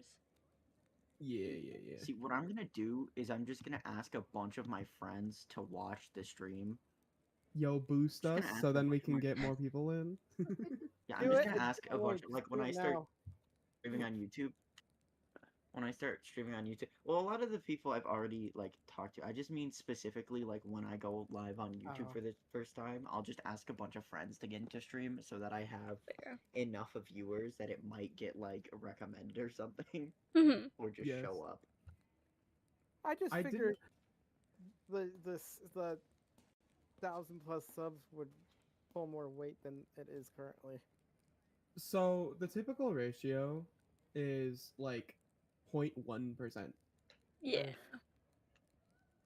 Speaker 2: Yeah.
Speaker 6: See, what I'm gonna do is I'm just gonna ask a bunch of my friends to watch the stream.
Speaker 2: Yo, boost
Speaker 6: Just
Speaker 2: us
Speaker 6: gonna ask
Speaker 2: so
Speaker 6: a
Speaker 2: then we
Speaker 6: bunch of
Speaker 2: can
Speaker 6: my
Speaker 2: get more
Speaker 6: friends.
Speaker 2: people in.
Speaker 6: Yeah, I'm
Speaker 7: Do
Speaker 6: just
Speaker 7: it,
Speaker 6: gonna
Speaker 7: it's
Speaker 6: ask a
Speaker 7: forward,
Speaker 6: bunch.
Speaker 7: just
Speaker 6: Like
Speaker 7: do
Speaker 6: when
Speaker 7: it
Speaker 6: I start
Speaker 7: now.
Speaker 6: streaming on YouTube. When I start streaming on YouTube, well, a lot of the people I've already like talked to. I just mean specifically like when I go live on YouTube
Speaker 7: Oh.
Speaker 6: for the first time, I'll just ask a bunch of friends to get into stream so that I have
Speaker 1: Fair.
Speaker 6: enough of viewers that it might get like recommended or something,
Speaker 1: Hmm.
Speaker 6: or just
Speaker 2: Yes.
Speaker 6: show up.
Speaker 7: I just
Speaker 2: I
Speaker 7: figured the 1,000+ subs would pull more weight than it is currently.
Speaker 2: So the typical ratio is like 0.1%.
Speaker 1: Yeah.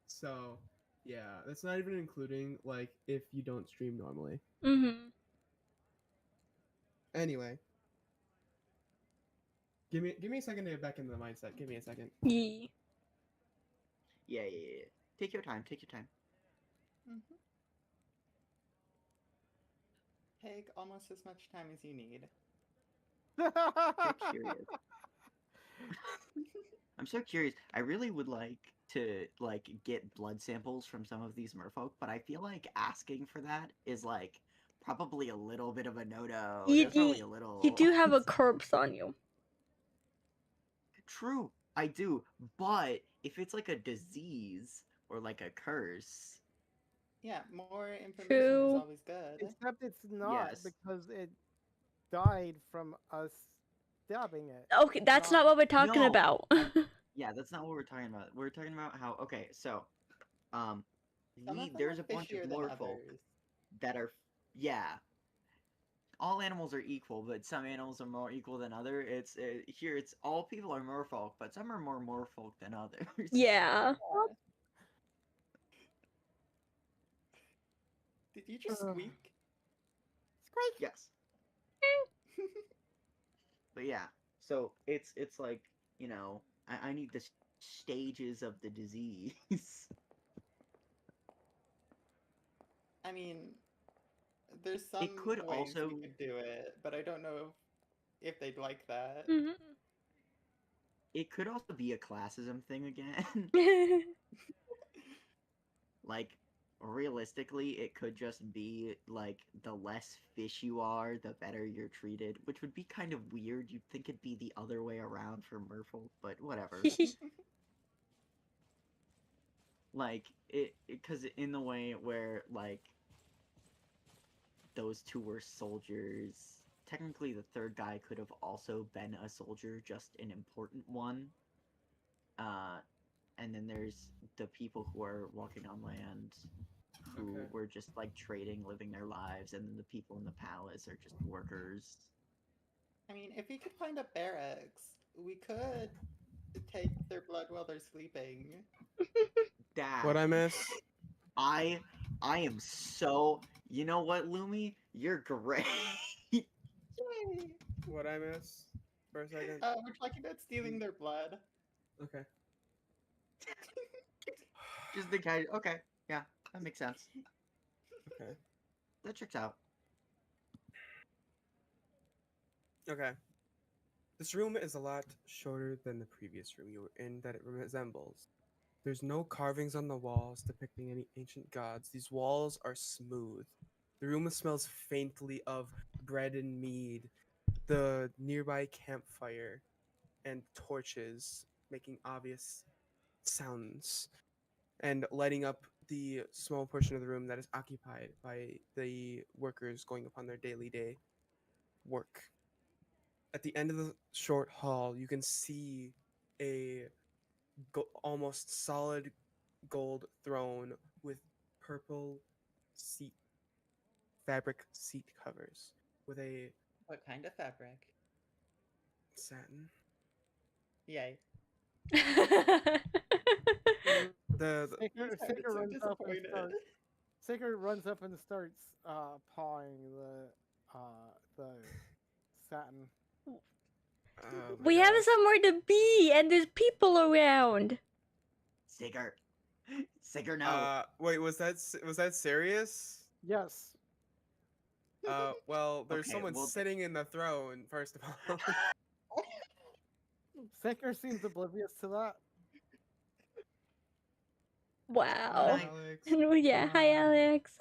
Speaker 2: So Yeah, that's not even including like if you don't stream normally.
Speaker 1: Mm-hmm.
Speaker 2: Anyway, give me a second to get back into the mindset. Give me a second.
Speaker 1: Yeah.
Speaker 6: Yeah. Take your time. Take your time.
Speaker 4: Mhm. Take almost as much time as you need.
Speaker 6: So curious. I'm so curious. I really would like to like get blood samples from some of these merfolk, but I feel like asking for that is like probably a little bit of a no-no.
Speaker 1: You,
Speaker 6: There's probably
Speaker 1: you,
Speaker 6: a little.
Speaker 1: you do have a corpse on you.
Speaker 6: True, I do. But if it's like a disease or like a curse,
Speaker 4: Yeah, more information
Speaker 1: True.
Speaker 4: is always good.
Speaker 7: Except it's not
Speaker 6: Yes.
Speaker 7: because it died from us stabbing it.
Speaker 1: Okay, that's not what we're talking
Speaker 6: No.
Speaker 1: about.
Speaker 6: yeah, that's not what we're talking about. We're talking about how okay, so
Speaker 4: Some of them
Speaker 6: there's
Speaker 4: are
Speaker 6: a bunch of
Speaker 4: fishier than
Speaker 6: merfolk
Speaker 4: others.
Speaker 6: that are yeah. All animals are equal, but some animals are more equal than other. It's here. It's all people are merfolk, but some are more merfolk than others.
Speaker 1: Yeah.
Speaker 4: Did you just
Speaker 7: Ugh.
Speaker 4: squeak?
Speaker 6: Yes, but yeah. So it's like you know I need the stages of the disease.
Speaker 4: I mean, there's some
Speaker 6: could
Speaker 4: ways
Speaker 6: also-
Speaker 4: we could do it, but I don't know if they'd like that.
Speaker 1: Mhm.
Speaker 6: It could also be a classism thing again. Like realistically, it could just be like the less fish you are, the better you're treated, which would be kind of weird. You'd think it'd be the other way around for merfolk, but whatever. Like it because in the way where like those two were soldiers, technically the third guy could have also been a soldier, just an important one. And then there's the people who are walking on land who
Speaker 2: Okay.
Speaker 6: were just like trading, living their lives, and then the people in the palace are just workers.
Speaker 4: I mean, if we could find a barracks, we could take their blood while they're sleeping.
Speaker 6: That
Speaker 2: What I miss?
Speaker 6: I am so you know what, Lumi? You're great.
Speaker 4: Yay!
Speaker 2: What I miss? For a second.
Speaker 4: We're talking about stealing their blood.
Speaker 2: Okay.
Speaker 6: Just the guy. Okay, yeah, that makes sense.
Speaker 2: Okay.
Speaker 6: That checks out.
Speaker 2: Okay. This room is a lot shorter than the previous room you were in that it resembles. There's no carvings on the walls depicting any ancient gods. These walls are smooth. The room smells faintly of bread and mead, the nearby campfire, and torches making obvious sounds and lighting up the small portion of the room that is occupied by the workers going upon their daily day work. At the end of the short hall, you can see a almost solid gold throne with purple seat fabric seat covers with a
Speaker 4: What kind of fabric?
Speaker 2: satin.
Speaker 4: Yay.
Speaker 2: The
Speaker 4: You
Speaker 7: Saker,
Speaker 4: sounded
Speaker 7: Saker
Speaker 4: so
Speaker 7: runs up and
Speaker 4: disappointed.
Speaker 7: starts. Saker runs up and starts pawing the satin.
Speaker 2: oh my
Speaker 1: We have
Speaker 2: gosh.
Speaker 1: somewhere to be, and there's people around.
Speaker 6: Sigger, no.
Speaker 2: Wait, was that serious?
Speaker 7: Yes.
Speaker 2: Well, there's
Speaker 6: Okay,
Speaker 2: someone
Speaker 6: well-
Speaker 2: sitting in the throne. First of all,
Speaker 7: Saker seems oblivious to that.
Speaker 1: Wow.
Speaker 6: Hi.
Speaker 2: Alex.
Speaker 1: Yeah, hi Alex.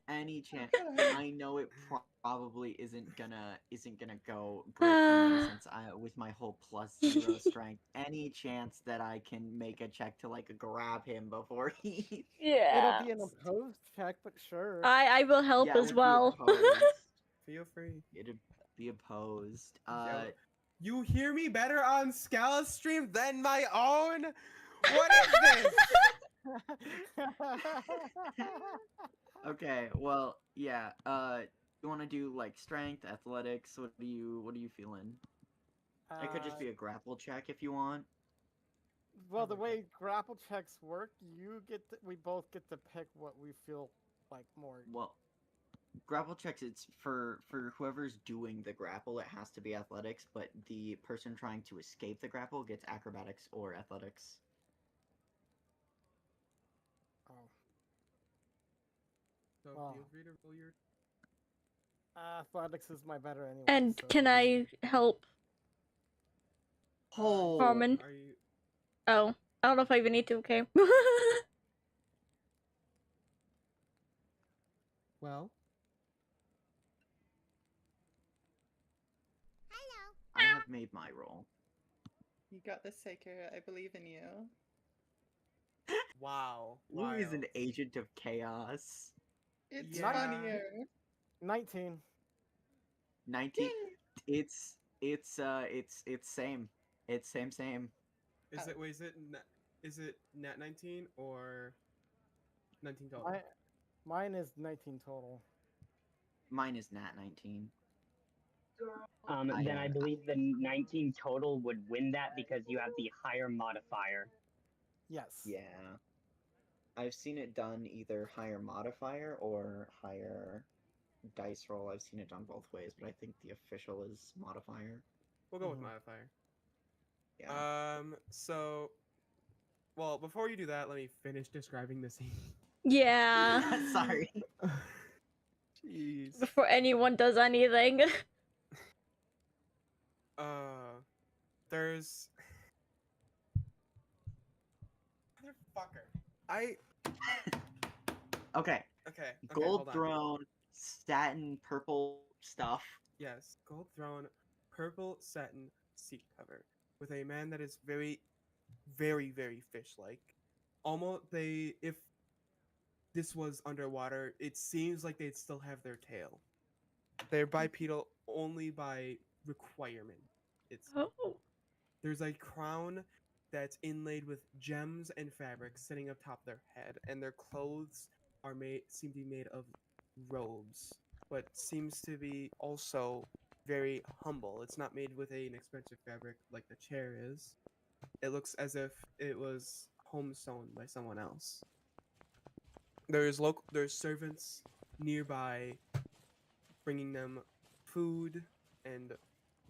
Speaker 6: Any chance? I know it probably isn't gonna go great for me since I with my whole +0 strength. Any chance that I can make a check to like grab him before he?
Speaker 1: Yeah.
Speaker 7: It'll be an opposed check, but sure.
Speaker 1: I will help
Speaker 6: Yeah, it
Speaker 1: as
Speaker 6: would be
Speaker 1: well.
Speaker 6: opposed.
Speaker 2: Feel free.
Speaker 6: It'd be opposed.
Speaker 2: Yeah. You hear me better on Scala's stream than my own? What is this?
Speaker 6: Okay, well, yeah. You want to do like strength, athletics? What are you feeling? It could just be a grapple check if you want.
Speaker 7: Well, the
Speaker 2: Probably
Speaker 7: way grapple checks work, we both get to pick what we feel like more.
Speaker 6: Well, grapple checks, it's for whoever's doing the grapple, it has to be athletics, but the person trying to escape the grapple gets acrobatics or athletics.
Speaker 7: Oh.
Speaker 2: So
Speaker 7: Wow.
Speaker 2: feel free to roll your.
Speaker 7: Athletics is my better anyway.
Speaker 1: And
Speaker 7: so
Speaker 1: can I help
Speaker 6: Oh,
Speaker 1: Harmon?
Speaker 2: Are you?
Speaker 1: Oh, I don't know if I even need to. Okay.
Speaker 2: Well,
Speaker 6: I have made my roll.
Speaker 4: You got this, Saker. I believe in you.
Speaker 2: wow.
Speaker 6: Who is an
Speaker 2: wild.
Speaker 6: agent of chaos?
Speaker 4: It's
Speaker 2: Yeah.
Speaker 4: funnier.
Speaker 7: 19.
Speaker 6: 19.
Speaker 4: Yay!
Speaker 6: It's same. It's same.
Speaker 2: Is it? Wait, is it net 19 or 19 total?
Speaker 7: Mine is 19 total.
Speaker 6: Mine is nat 19.
Speaker 5: Then I believe the 19 total would win that because you have the higher modifier.
Speaker 7: Yes.
Speaker 6: Yeah. I've seen it done either higher modifier or higher dice roll. I've seen it done both ways, but I think the official is modifier.
Speaker 2: We'll go with
Speaker 7: Mhm.
Speaker 2: modifier.
Speaker 6: Yeah.
Speaker 2: So, well, before you do that, let me finish describing the scene.
Speaker 1: Yeah.
Speaker 6: Sorry.
Speaker 2: Jeez.
Speaker 1: Before anyone does anything.
Speaker 2: There's. Motherfucker.
Speaker 6: Okay.
Speaker 2: Okay.
Speaker 6: Gold
Speaker 2: hold on.
Speaker 6: throne, satin, purple stuff.
Speaker 2: Yes, gold throne, purple satin seat cover with a man that is very, very, very fish-like. Almost if this was underwater, it seems like they'd still have their tail. They're bipedal only by requirement.
Speaker 1: Oh.
Speaker 2: There's a crown that's inlaid with gems and fabric sitting atop their head, and their clothes seem to be made of robes, but seems to be also very humble. It's not made with an expensive fabric like the chair is. It looks as if it was home sewn by someone else. There's servants nearby bringing them food and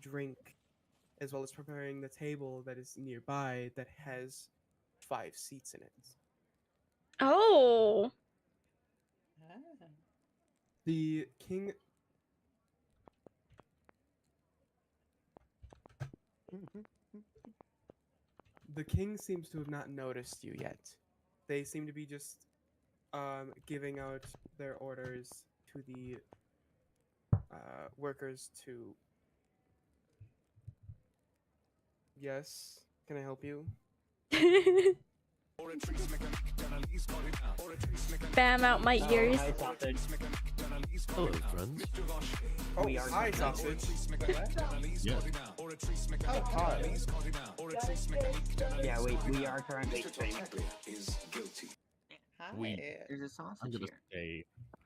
Speaker 2: drink, as well as preparing the table that is nearby that has 5 seats in it.
Speaker 1: Oh.
Speaker 4: Ah.
Speaker 2: The king seems to have not noticed you yet. They seem to be just giving out their orders to the workers to. Yes, can I help you?
Speaker 1: Bam out my ears.
Speaker 5: Hi, sausage.
Speaker 8: Hello, friends.
Speaker 2: Oh,
Speaker 5: We are
Speaker 2: hi,
Speaker 5: not-
Speaker 2: sausage.
Speaker 8: Yes.
Speaker 4: Oh, hi.
Speaker 5: Yeah, we are currently streaming.
Speaker 4: Hi.
Speaker 8: We-
Speaker 6: There's a sausage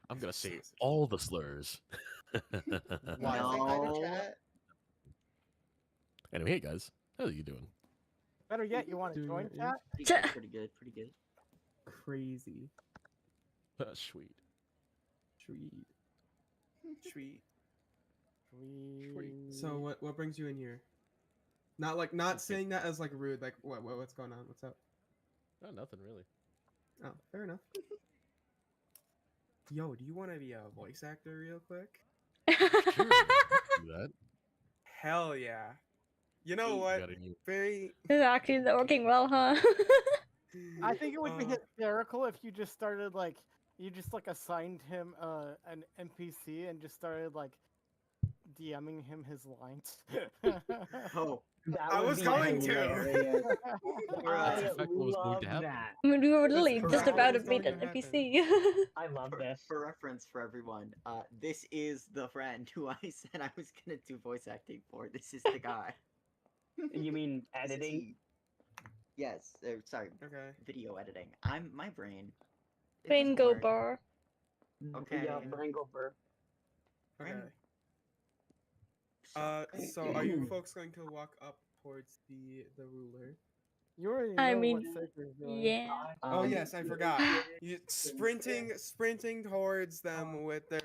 Speaker 8: I'm gonna
Speaker 6: here.
Speaker 8: say all the slurs.
Speaker 4: Wanna say hi to
Speaker 6: No.
Speaker 4: chat?
Speaker 8: Anyway, hey guys, how are you doing?
Speaker 7: Better yet, you want to
Speaker 2: Doing
Speaker 7: join
Speaker 2: it,
Speaker 7: chat?
Speaker 6: Pretty good.
Speaker 2: Crazy.
Speaker 8: Sweet.
Speaker 2: Sweet. Sweet.
Speaker 7: Sweet.
Speaker 2: So what brings you in here? Not
Speaker 8: Okay.
Speaker 2: saying that as like rude. Like what's going on? What's up?
Speaker 8: Oh, nothing really.
Speaker 2: Oh, fair enough. Yo, do you want to be a voice actor real quick?
Speaker 8: Sure, do that.
Speaker 2: Hell yeah. You know
Speaker 6: Hey,
Speaker 2: what?
Speaker 8: Got any-
Speaker 2: Very.
Speaker 1: It's actually not working well, huh?
Speaker 7: I think it would be
Speaker 2: Uh,
Speaker 7: hysterical if you just started like you just like assigned him an NPC and just started like DMing him his lines.
Speaker 6: Oh,
Speaker 5: That
Speaker 2: I
Speaker 5: would
Speaker 2: was
Speaker 5: be
Speaker 2: going to.
Speaker 5: hilarious.
Speaker 8: That's
Speaker 5: I
Speaker 8: exactly what was going
Speaker 5: love
Speaker 8: to happen.
Speaker 5: that.
Speaker 1: I mean, we were literally
Speaker 2: That's
Speaker 1: just
Speaker 2: correct.
Speaker 1: about to
Speaker 2: It's
Speaker 1: beat
Speaker 2: going
Speaker 1: an
Speaker 2: to
Speaker 1: NPC.
Speaker 5: I love this.
Speaker 6: for reference for everyone, this is the friend who I said I was gonna do voice acting for. This is the guy.
Speaker 5: You mean
Speaker 6: This is
Speaker 5: editing?
Speaker 6: he. Yes, sorry,
Speaker 2: Okay.
Speaker 6: video editing. I'm my brain. It
Speaker 1: Bingo
Speaker 6: doesn't work.
Speaker 1: bar.
Speaker 6: Okay.
Speaker 5: Yeah, Brangelber.
Speaker 2: Okay.
Speaker 6: Brain
Speaker 2: So
Speaker 6: sucks.
Speaker 2: are you folks going to walk up towards the ruler?
Speaker 7: You already
Speaker 1: I
Speaker 7: know
Speaker 1: mean,
Speaker 7: what Saker's doing.
Speaker 1: yeah.
Speaker 2: Oh yes, I forgot. Sprinting towards them with their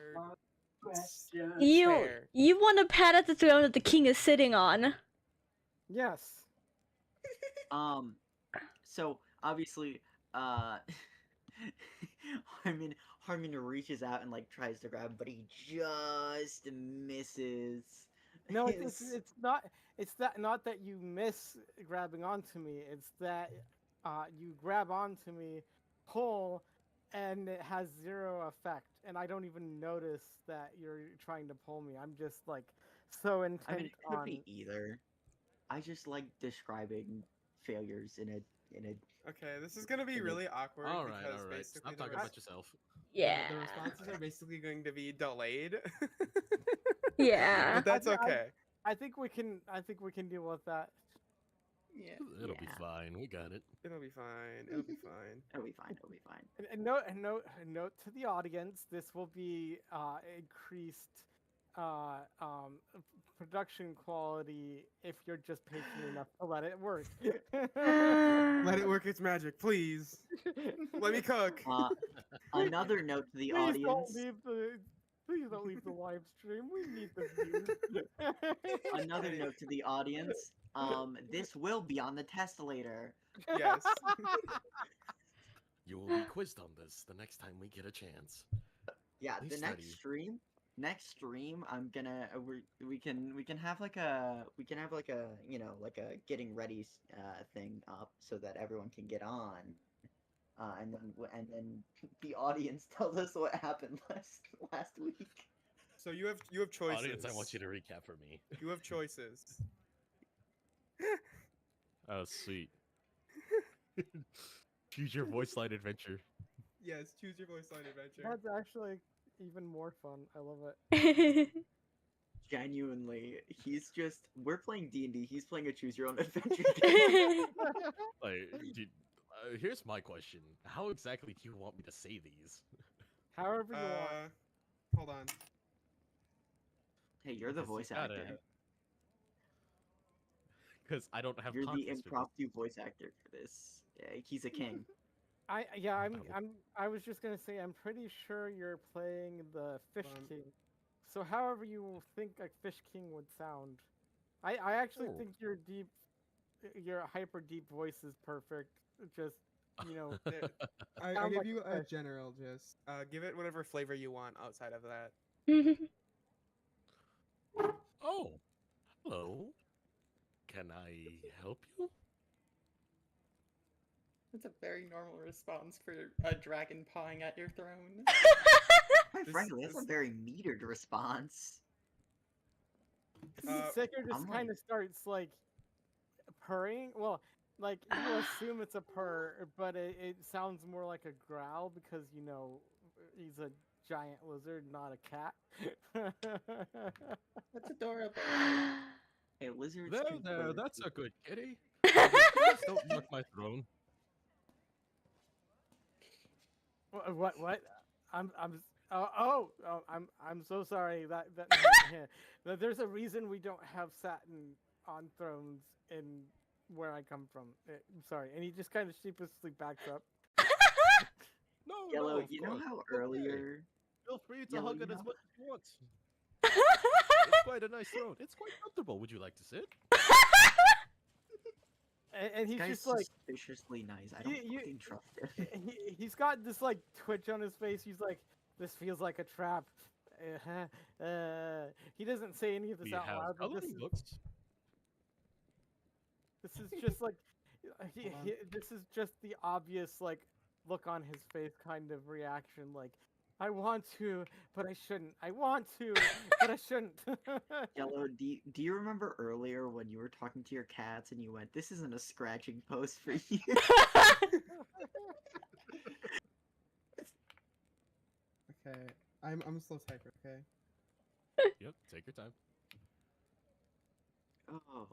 Speaker 1: You
Speaker 2: chair.
Speaker 1: you want to pat at the throne that the king is sitting on.
Speaker 7: Yes.
Speaker 6: So obviously, Harmon reaches out and like tries to grab, but he just misses.
Speaker 7: No, it's
Speaker 6: His-
Speaker 7: it's not. It's that not that you miss grabbing onto me. It's that you grab onto me, pull, and it has zero effect, and I don't even notice that you're trying to pull me. I'm just like so intent
Speaker 6: I mean, it could
Speaker 7: on.
Speaker 6: be either. I just like describing failures in a.
Speaker 2: Okay, this is gonna be really awkward
Speaker 8: All right,
Speaker 2: because
Speaker 8: all right.
Speaker 2: basically
Speaker 8: Stop
Speaker 2: the,
Speaker 8: talking about yourself.
Speaker 1: Yeah.
Speaker 2: the responses are basically going to be delayed.
Speaker 1: Yeah.
Speaker 2: But that's
Speaker 7: I-
Speaker 2: okay.
Speaker 7: I think we can. I think we can deal with that.
Speaker 4: Yeah.
Speaker 8: It'll be
Speaker 6: Yeah.
Speaker 8: fine. We got it.
Speaker 2: It'll be fine. It'll be fine.
Speaker 6: It'll be fine. It'll be fine.
Speaker 7: And note to the audience: this will be increased production quality if you're just patient enough to let it work.
Speaker 2: Let it work its magic, please. Let me cook.
Speaker 6: Another note to the
Speaker 7: Please don't
Speaker 6: audience.
Speaker 7: leave the. Please don't leave the live stream. We need the views.
Speaker 6: Another note to the audience. This will be on the test later.
Speaker 2: Yes.
Speaker 8: You will be quizzed on this the next time we get a chance.
Speaker 6: Yeah,
Speaker 8: Please
Speaker 6: the next
Speaker 8: study.
Speaker 6: stream. Next stream, I'm gonna we can have like a you know like a getting ready thing up so that everyone can get on, and then the audience tells us what happened last week.
Speaker 2: So you have choices.
Speaker 8: Audience, I want you to recap for me.
Speaker 2: You have choices.
Speaker 8: Oh, sweet. Choose your voice line adventure.
Speaker 2: Yes, choose your voice line adventure.
Speaker 7: That's actually even more fun. I love it.
Speaker 6: Genuinely, we're playing D&D. He's playing a choose your own adventure game.
Speaker 8: Like, dude, here's my question: how exactly do you want me to say these?
Speaker 7: However you want.
Speaker 2: Hold on.
Speaker 6: Hey, you're the
Speaker 8: Because you
Speaker 6: voice
Speaker 8: gotta-
Speaker 6: actor.
Speaker 8: Because I don't have
Speaker 6: You're the
Speaker 8: context for this.
Speaker 6: impromptu voice actor for this. Yeah, he's a king.
Speaker 7: I was just gonna say I'm pretty sure you're playing the Fish
Speaker 2: Um,
Speaker 7: King. So however you think a Fish King would sound. I actually
Speaker 8: Oh.
Speaker 7: think your hyper deep voice is perfect. Just you know
Speaker 2: I'll
Speaker 7: Sound
Speaker 2: give
Speaker 7: like
Speaker 2: you
Speaker 7: a
Speaker 2: a
Speaker 7: fish.
Speaker 2: general gist. Give it whatever flavor you want outside of that.
Speaker 8: Oh, hello. Can I help you?
Speaker 4: That's a very normal response for a dragon pawing at your throne.
Speaker 6: Quite
Speaker 2: This-
Speaker 6: frankly, that's a
Speaker 2: this-
Speaker 6: very metered response.
Speaker 7: Sicker just
Speaker 6: I'm
Speaker 7: kind of starts like purring. Well, like you assume it's a purr, but it sounds more like a growl because you know he's a giant lizard, not a cat.
Speaker 4: That's adorable.
Speaker 6: Hey, lizards.
Speaker 8: There,
Speaker 6: can
Speaker 8: there,
Speaker 6: purr
Speaker 8: that's
Speaker 6: too.
Speaker 8: a good kitty. Please don't mark my throne.
Speaker 7: What? I'm so sorry that there's a reason we don't have satin on thrones in where I come from. I'm sorry, and he just kind of sheepishly backs up.
Speaker 8: No,
Speaker 6: Yellow,
Speaker 8: no, of
Speaker 6: you know
Speaker 8: course.
Speaker 6: how
Speaker 8: It's okay.
Speaker 6: earlier
Speaker 8: Feel free to
Speaker 6: Yellow,
Speaker 8: hug
Speaker 6: you
Speaker 8: it as
Speaker 6: know-
Speaker 8: much as you want. It's quite a nice throne. It's quite comfortable. Would you like to sit?
Speaker 7: And
Speaker 6: this
Speaker 7: he's
Speaker 6: guy's
Speaker 7: just like
Speaker 6: suspiciously nice. I don't
Speaker 7: you-
Speaker 6: fucking trust him.
Speaker 7: he's got this like twitch on his face. He's like, this feels like a trap. He doesn't say any of this
Speaker 8: We
Speaker 7: out
Speaker 8: have
Speaker 7: loud. But
Speaker 8: coloring books.
Speaker 7: this is just like
Speaker 2: Hold on.
Speaker 7: this is just the obvious like look on his face kind of reaction. Like, I want to, but I shouldn't. I want to, but I shouldn't.
Speaker 6: Yellow, do you remember earlier when you were talking to your cats and you went, "This isn't a scratching post for you"?
Speaker 2: Okay. I'm a slow typer, okay?
Speaker 8: Yep, take your time.
Speaker 6: Oh.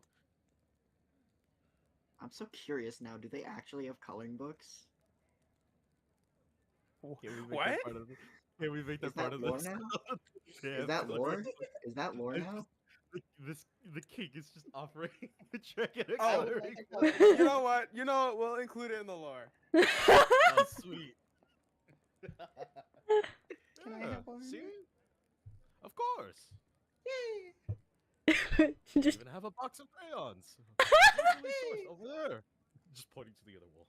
Speaker 6: I'm so curious now. Do they actually have coloring books?
Speaker 8: Can we make
Speaker 2: What?
Speaker 8: That part of it? Can we make
Speaker 6: Is
Speaker 8: that part
Speaker 6: that
Speaker 8: of
Speaker 6: lore
Speaker 8: this?
Speaker 6: now?
Speaker 8: Yeah,
Speaker 6: Is that
Speaker 8: it's
Speaker 6: lore? Is that lore
Speaker 8: It's
Speaker 6: now?
Speaker 8: the king is just offering the dragon a
Speaker 2: Oh,
Speaker 8: coloring.
Speaker 2: You know what? You know what? We'll include it in the lore.
Speaker 8: Oh, sweet.
Speaker 4: Can I
Speaker 8: Yeah,
Speaker 4: have one?
Speaker 8: see? Of course.
Speaker 4: Yay!
Speaker 1: Just
Speaker 8: Even have a box of crayons. Easily sourced over there. Just pointing to the other wall.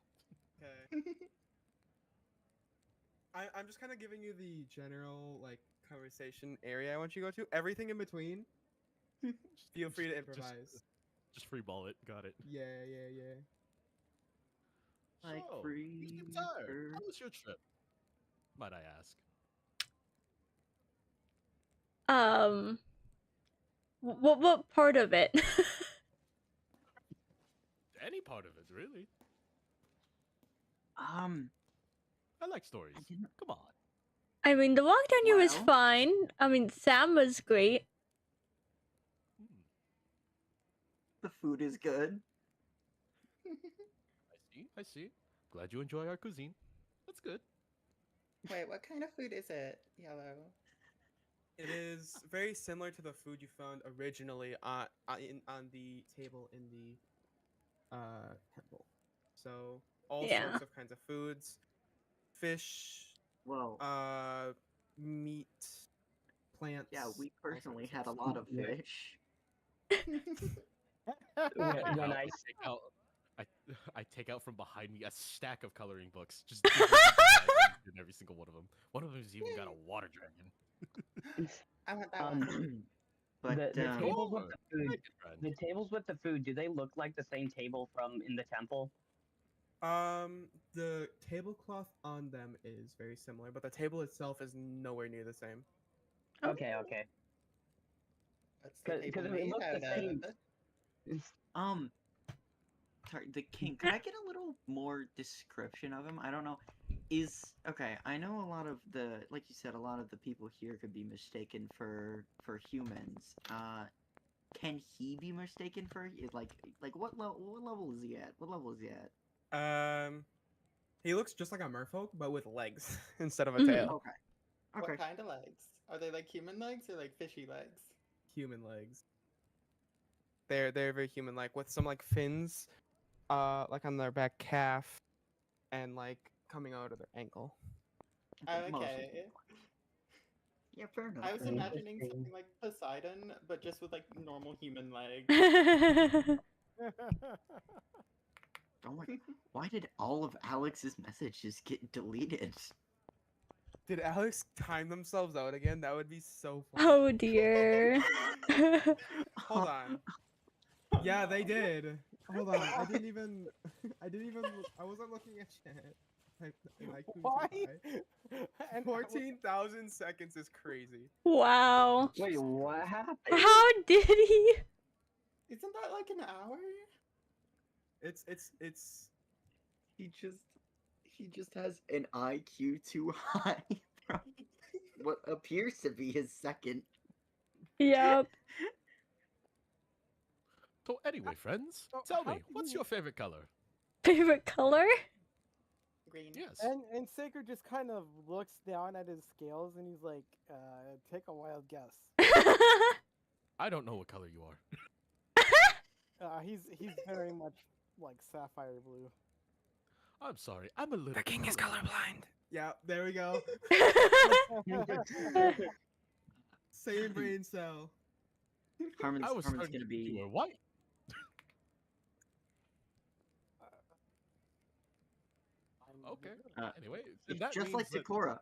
Speaker 2: Okay. I'm just kind of giving you the general like conversation area I want you to go to. Everything in between, feel free to improvise.
Speaker 8: Just free ball it. Got it.
Speaker 2: Yeah, yeah, yeah.
Speaker 6: Like
Speaker 8: So, you seem
Speaker 6: free
Speaker 8: tired.
Speaker 6: bird.
Speaker 8: How was your trip? Might I ask?
Speaker 1: what part of it?
Speaker 8: Any part of it, really.
Speaker 6: I
Speaker 8: I like stories.
Speaker 6: didn't.
Speaker 8: Come on.
Speaker 1: I mean, the walk down here was
Speaker 6: Well-
Speaker 1: fine. I mean, Sam was great.
Speaker 8: Hmm,
Speaker 6: The food is good.
Speaker 8: I see. I see. Glad you enjoy our cuisine. That's good.
Speaker 4: Wait, what kind of food is it? Yellow.
Speaker 2: It is very similar to the food you found originally on the table in the temple. So all
Speaker 1: Yeah.
Speaker 2: sorts of kinds of foods, fish,
Speaker 6: Well,
Speaker 2: meat, plants.
Speaker 6: yeah, we
Speaker 2: all sorts
Speaker 6: personally
Speaker 2: of
Speaker 6: had a
Speaker 2: stuff.
Speaker 6: lot of
Speaker 5: Yeah.
Speaker 6: fish.
Speaker 5: When I
Speaker 8: I take out from behind me a stack of coloring books. Just different items in every single one of them. One of them's even got a water dragon.
Speaker 4: I want that one.
Speaker 6: But
Speaker 5: the tables with
Speaker 8: Sure.
Speaker 5: the food,
Speaker 8: Thank you, friend.
Speaker 5: the tables with the food, do they look like the same table from in the temple?
Speaker 2: The tablecloth on them is very similar, but the table itself is nowhere near the same.
Speaker 1: Oh.
Speaker 5: Okay, okay.
Speaker 4: What's the
Speaker 5: 'Cause
Speaker 4: table
Speaker 5: it
Speaker 4: made
Speaker 5: looks the
Speaker 4: out
Speaker 5: same.
Speaker 4: of?
Speaker 6: Sorry, the king. Could I get a little more description of him? I don't know. Okay. I know a lot of like you said, a lot of the people here could be mistaken for humans. Can he be mistaken for like what level is he at? What level is he at?
Speaker 2: He looks just like a merfolk, but with legs instead of a
Speaker 1: Mhm.
Speaker 2: tail.
Speaker 6: Okay. Okay.
Speaker 4: What kind of legs? Are they like human legs or like fishy legs?
Speaker 2: Human legs. They're very human-like with some like fins, like on their back calf, and like coming out of their ankle.
Speaker 6: Okay, mostly
Speaker 4: Okay.
Speaker 6: human-like. Yeah, fair enough.
Speaker 4: I was
Speaker 6: fair enough.
Speaker 4: imagining something like Poseidon, but just with like normal human legs.
Speaker 6: Don't worry. Why did all of Alex's messages get deleted?
Speaker 2: Did Alex time themselves out again? That would be so funny.
Speaker 1: Oh dear.
Speaker 2: Hold on. Yeah, they did. Hold on. I didn't even. I wasn't looking at chat. I couldn't
Speaker 7: Why?
Speaker 2: reply.
Speaker 7: And
Speaker 2: 14,000 seconds is crazy.
Speaker 1: Wow.
Speaker 5: Wait, what happened?
Speaker 1: How did he?
Speaker 4: Isn't that like an hour?
Speaker 2: It's
Speaker 6: He just has an IQ too high. from what appears to be his second.
Speaker 1: Yep.
Speaker 8: So anyway, friends,
Speaker 7: So
Speaker 8: tell
Speaker 7: how
Speaker 8: me,
Speaker 7: do
Speaker 8: what's
Speaker 7: you-
Speaker 8: your favorite color?
Speaker 1: Favorite color?
Speaker 4: Green.
Speaker 8: Yes.
Speaker 7: And Sacred just kind of looks down at his scales and he's like, take a wild guess.
Speaker 8: I don't know what color you are.
Speaker 7: He's very much like sapphire blue.
Speaker 8: I'm sorry, I'm a little.
Speaker 2: the king is colorblind. Yeah, there we go. Same brain cell.
Speaker 6: Harmon's
Speaker 8: I was
Speaker 6: gonna
Speaker 8: starting to think
Speaker 6: be.
Speaker 8: you were white. Okay. Anyway, then
Speaker 6: It's
Speaker 8: that
Speaker 6: just like
Speaker 8: means that-
Speaker 6: Sakura.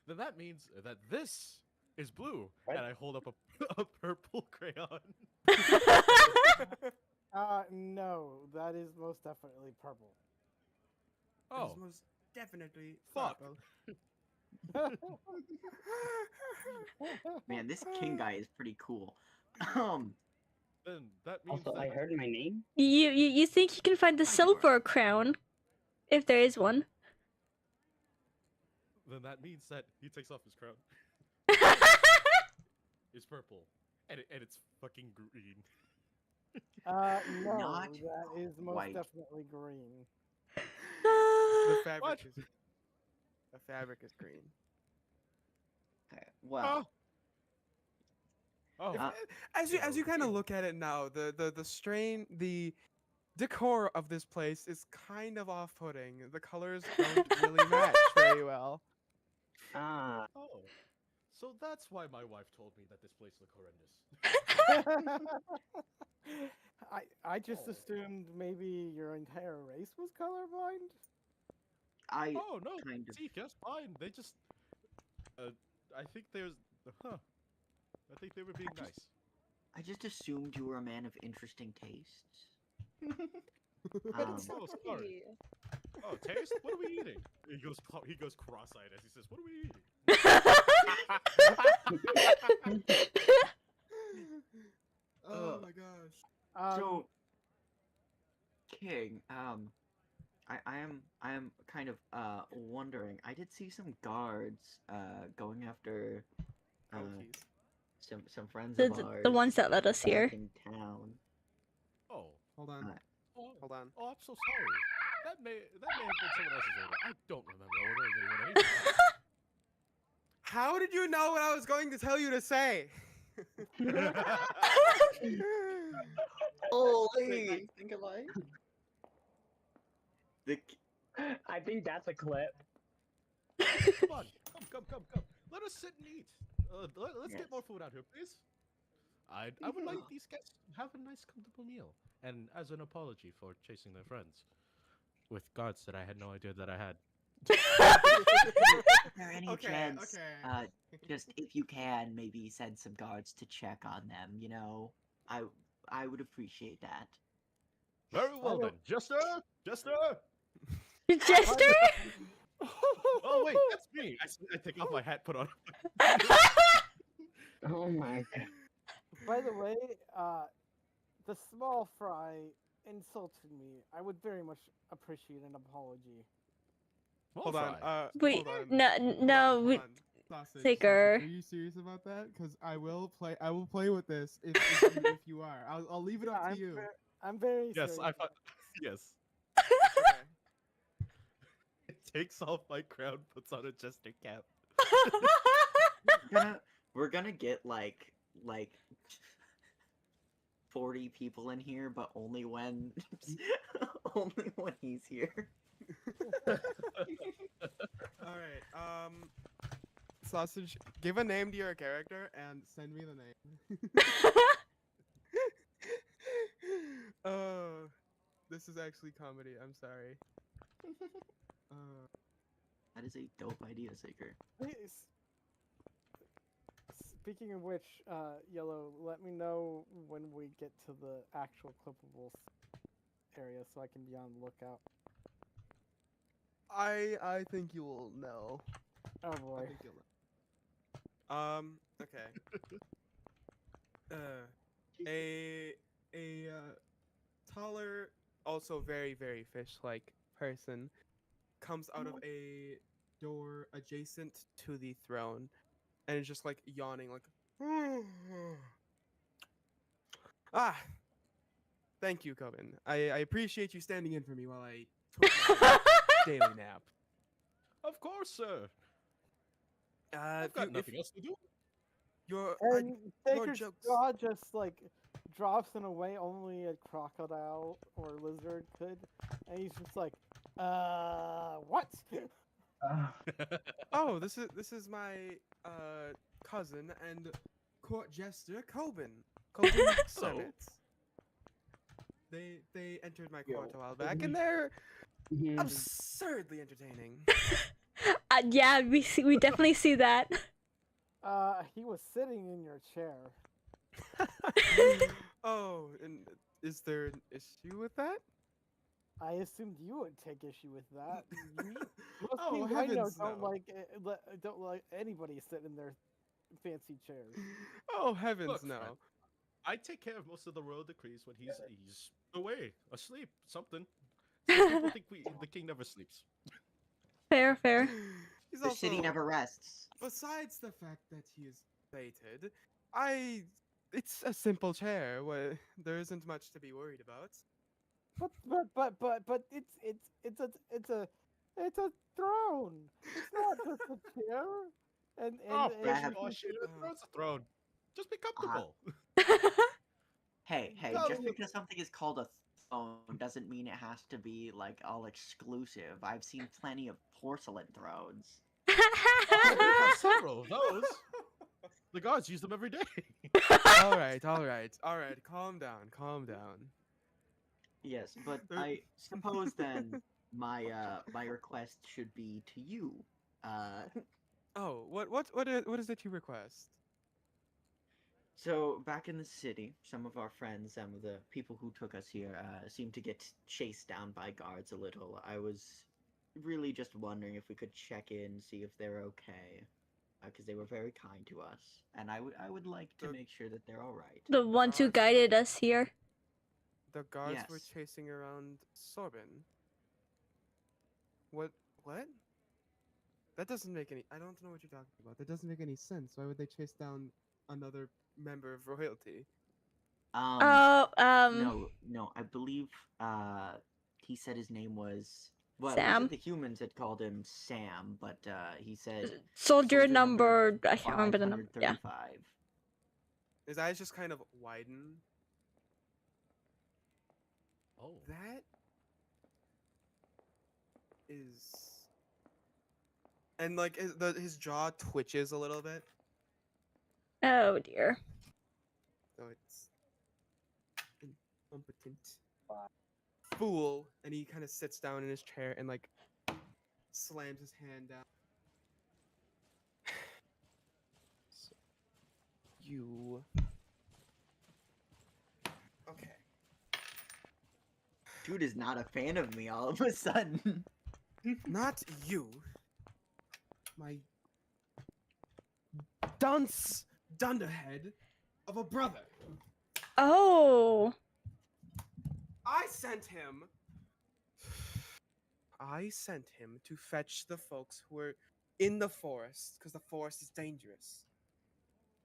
Speaker 8: Then that means that this is blue,
Speaker 5: What?
Speaker 8: and I hold up a purple crayon.
Speaker 7: No, that is most definitely purple.
Speaker 8: Oh,
Speaker 2: most definitely
Speaker 8: Fuck.
Speaker 2: purple.
Speaker 6: Man, this king guy is pretty cool.
Speaker 8: then that means
Speaker 5: Also,
Speaker 8: that
Speaker 5: I heard my name.
Speaker 1: You think you can find the
Speaker 6: Hi,
Speaker 1: silver crown, if there is one?
Speaker 8: then that means that he takes off his crown. It's purple, and it's fucking green.
Speaker 7: No,
Speaker 6: Not
Speaker 7: that is most
Speaker 6: quite.
Speaker 7: definitely green.
Speaker 2: The
Speaker 8: What?
Speaker 2: fabric is. The fabric is green.
Speaker 6: Okay, well,
Speaker 8: Oh,
Speaker 2: As
Speaker 8: yeah,
Speaker 2: you kind of
Speaker 8: yeah.
Speaker 2: look at it now, the decor of this place is kind of off-putting. The colors don't really match very well.
Speaker 5: Ah,
Speaker 8: Oh, so that's why my wife told me that this place looked horrendous.
Speaker 7: I just
Speaker 8: Oh.
Speaker 7: assumed maybe your entire race was colorblind.
Speaker 6: I
Speaker 8: Oh no,
Speaker 6: kind of.
Speaker 8: see, that's fine. They just, I think there's, huh? I think they were being
Speaker 6: I
Speaker 8: nice.
Speaker 6: I just assumed you were a man of interesting tastes.
Speaker 9: But
Speaker 6: Um,
Speaker 9: it's
Speaker 8: Oh, sorry. Oh, taste? What are we eating? He goes cross-eyed as he says, "What are we eating?"
Speaker 2: Oh my gosh.
Speaker 6: so, King, I am kind of wondering. I did see some guards going after
Speaker 2: Oh,
Speaker 6: uh
Speaker 2: keys.
Speaker 6: some friends
Speaker 1: The,
Speaker 6: of
Speaker 1: the,
Speaker 6: ours
Speaker 1: the ones that let us
Speaker 6: back
Speaker 1: here.
Speaker 6: in town.
Speaker 8: Oh,
Speaker 2: Hold on.
Speaker 8: oh,
Speaker 2: Hold on.
Speaker 8: oh, I'm so sorry. That may have been someone else's order. I don't remember ordering anyone anything.
Speaker 2: How did you know what I was going to tell you to say?
Speaker 4: Holy! Think alike.
Speaker 6: The
Speaker 5: I think that's a clip.
Speaker 8: Come on, come. Let us sit and eat. Let's
Speaker 6: Yes.
Speaker 8: get more food out here, please. I would like these guests to have a nice, comfortable meal, and as an apology for chasing their friends with guards that I had no idea that I had.
Speaker 6: Is there any
Speaker 2: Okay,
Speaker 6: chance,
Speaker 2: okay.
Speaker 6: just if you can, maybe send some guards to check on them? You know, I would appreciate that.
Speaker 8: Very well
Speaker 7: don't-
Speaker 8: then, Jester.
Speaker 1: Jester?
Speaker 8: Oh wait, that's me. I take off my hat, put on.
Speaker 5: Oh my god.
Speaker 7: By the way, the small fry insulted me. I would very much appreciate an apology.
Speaker 2: Hold on.
Speaker 1: Wait,
Speaker 2: hold on.
Speaker 1: no, no,
Speaker 2: hold
Speaker 1: we,
Speaker 2: on. Sausage,
Speaker 1: Saker.
Speaker 2: Sausage, are you serious about that? Because I will play with this if you are. I'll leave it
Speaker 7: Yeah,
Speaker 2: up to you.
Speaker 7: I'm very
Speaker 8: Yes,
Speaker 7: serious.
Speaker 8: I thought.
Speaker 7: about
Speaker 8: Yes.
Speaker 2: Okay.
Speaker 8: It takes off my crown, puts on a jester cap.
Speaker 6: We're gonna get like 40 people in here, but only when only when he's here.
Speaker 2: All right. Sausage, give a name to your character and send me the name. Oh, this is actually comedy. I'm sorry.
Speaker 6: That is a dope idea, Saker.
Speaker 7: Please. Speaking of which, Yellow, let me know when we get to the actual clippables area so I can be on the lookout.
Speaker 2: I think you will know.
Speaker 7: Oh
Speaker 2: I
Speaker 7: boy.
Speaker 2: think you'll know. Okay. A taller, also very very fish-like person comes out of a door adjacent to the throne, and is just like yawning, like. Ah. Thank you, Coven. I appreciate you standing in for me while I took my daily nap.
Speaker 8: Of course, sir.
Speaker 2: If
Speaker 8: I've got
Speaker 2: you,
Speaker 8: nothing else to do.
Speaker 2: your
Speaker 7: And
Speaker 2: your
Speaker 7: Baker's
Speaker 2: jokes.
Speaker 7: jaw just like drops in a way only a crocodile or lizard could, and he's just like, what?
Speaker 2: Oh, this is my cousin and court jester Coben. Coben
Speaker 8: Hello.
Speaker 2: Summit. They entered my court a while back, and they're absurdly entertaining.
Speaker 1: Yeah, we definitely see that.
Speaker 7: He was sitting in your chair.
Speaker 2: Oh, and is there an issue with that?
Speaker 7: I assumed you would take issue with that. Most
Speaker 2: Oh,
Speaker 7: people I know
Speaker 2: heavens
Speaker 7: don't
Speaker 2: no.
Speaker 7: don't like anybody sitting in their fancy chairs.
Speaker 2: Oh heavens
Speaker 8: Look,
Speaker 2: no!
Speaker 8: friend. I take care of most of the royal decrees when he's away, asleep, something. Some people think the king never sleeps.
Speaker 1: Fair.
Speaker 2: He's
Speaker 6: The city
Speaker 2: also-
Speaker 6: never rests.
Speaker 2: Besides the fact that he is fated, it's a simple chair where there isn't much to be worried about.
Speaker 7: But it's a throne. It's not just a chair. And
Speaker 8: Oh,
Speaker 7: and
Speaker 8: fish
Speaker 6: have-
Speaker 8: wash it. It's a throne. Just be comfortable.
Speaker 6: Hey,
Speaker 2: No,
Speaker 6: just
Speaker 2: look-
Speaker 6: because something is called a throne doesn't mean it has to be like all exclusive. I've seen plenty of porcelain thrones.
Speaker 8: We have several of those. The gods use them every day.
Speaker 2: all right, all right, all right. Calm down, calm down.
Speaker 6: Yes, but
Speaker 2: There-
Speaker 6: I suppose then my request should be to you.
Speaker 2: Oh, what is it you request?
Speaker 6: So back in the city, some of our friends, some of the people who took us here, seemed to get chased down by guards a little. I was really just wondering if we could check in, see if they're okay, because they were very kind to us, and I would like to
Speaker 2: The-
Speaker 6: make sure that they're all right.
Speaker 1: The ones who
Speaker 2: Guards
Speaker 1: guided us here.
Speaker 2: The guards were
Speaker 6: Yes.
Speaker 2: chasing around Sorbin. What? What? That doesn't make any. I don't know what you're talking about. That doesn't make any sense. Why would they chase down another member of royalty?
Speaker 1: Oh,
Speaker 6: No, I believe he said his name was well, he
Speaker 1: Sam?
Speaker 6: said the humans had called him Sam, but he said
Speaker 1: soldier number. I can't remember the number. Yeah.
Speaker 6: 535.
Speaker 2: His eyes just kind of widen.
Speaker 8: Oh.
Speaker 2: That is, and like his jaw twitches a little bit.
Speaker 1: Oh dear.
Speaker 2: So it's incompetent fool, and he kind of sits down in his chair and like slams his hand down. So, you okay?
Speaker 6: Dude is not a fan of me all of a sudden.
Speaker 2: Not you, my dunce dunderhead of a brother.
Speaker 1: Oh.
Speaker 2: I sent him to fetch the folks who were in the forest because the forest is dangerous.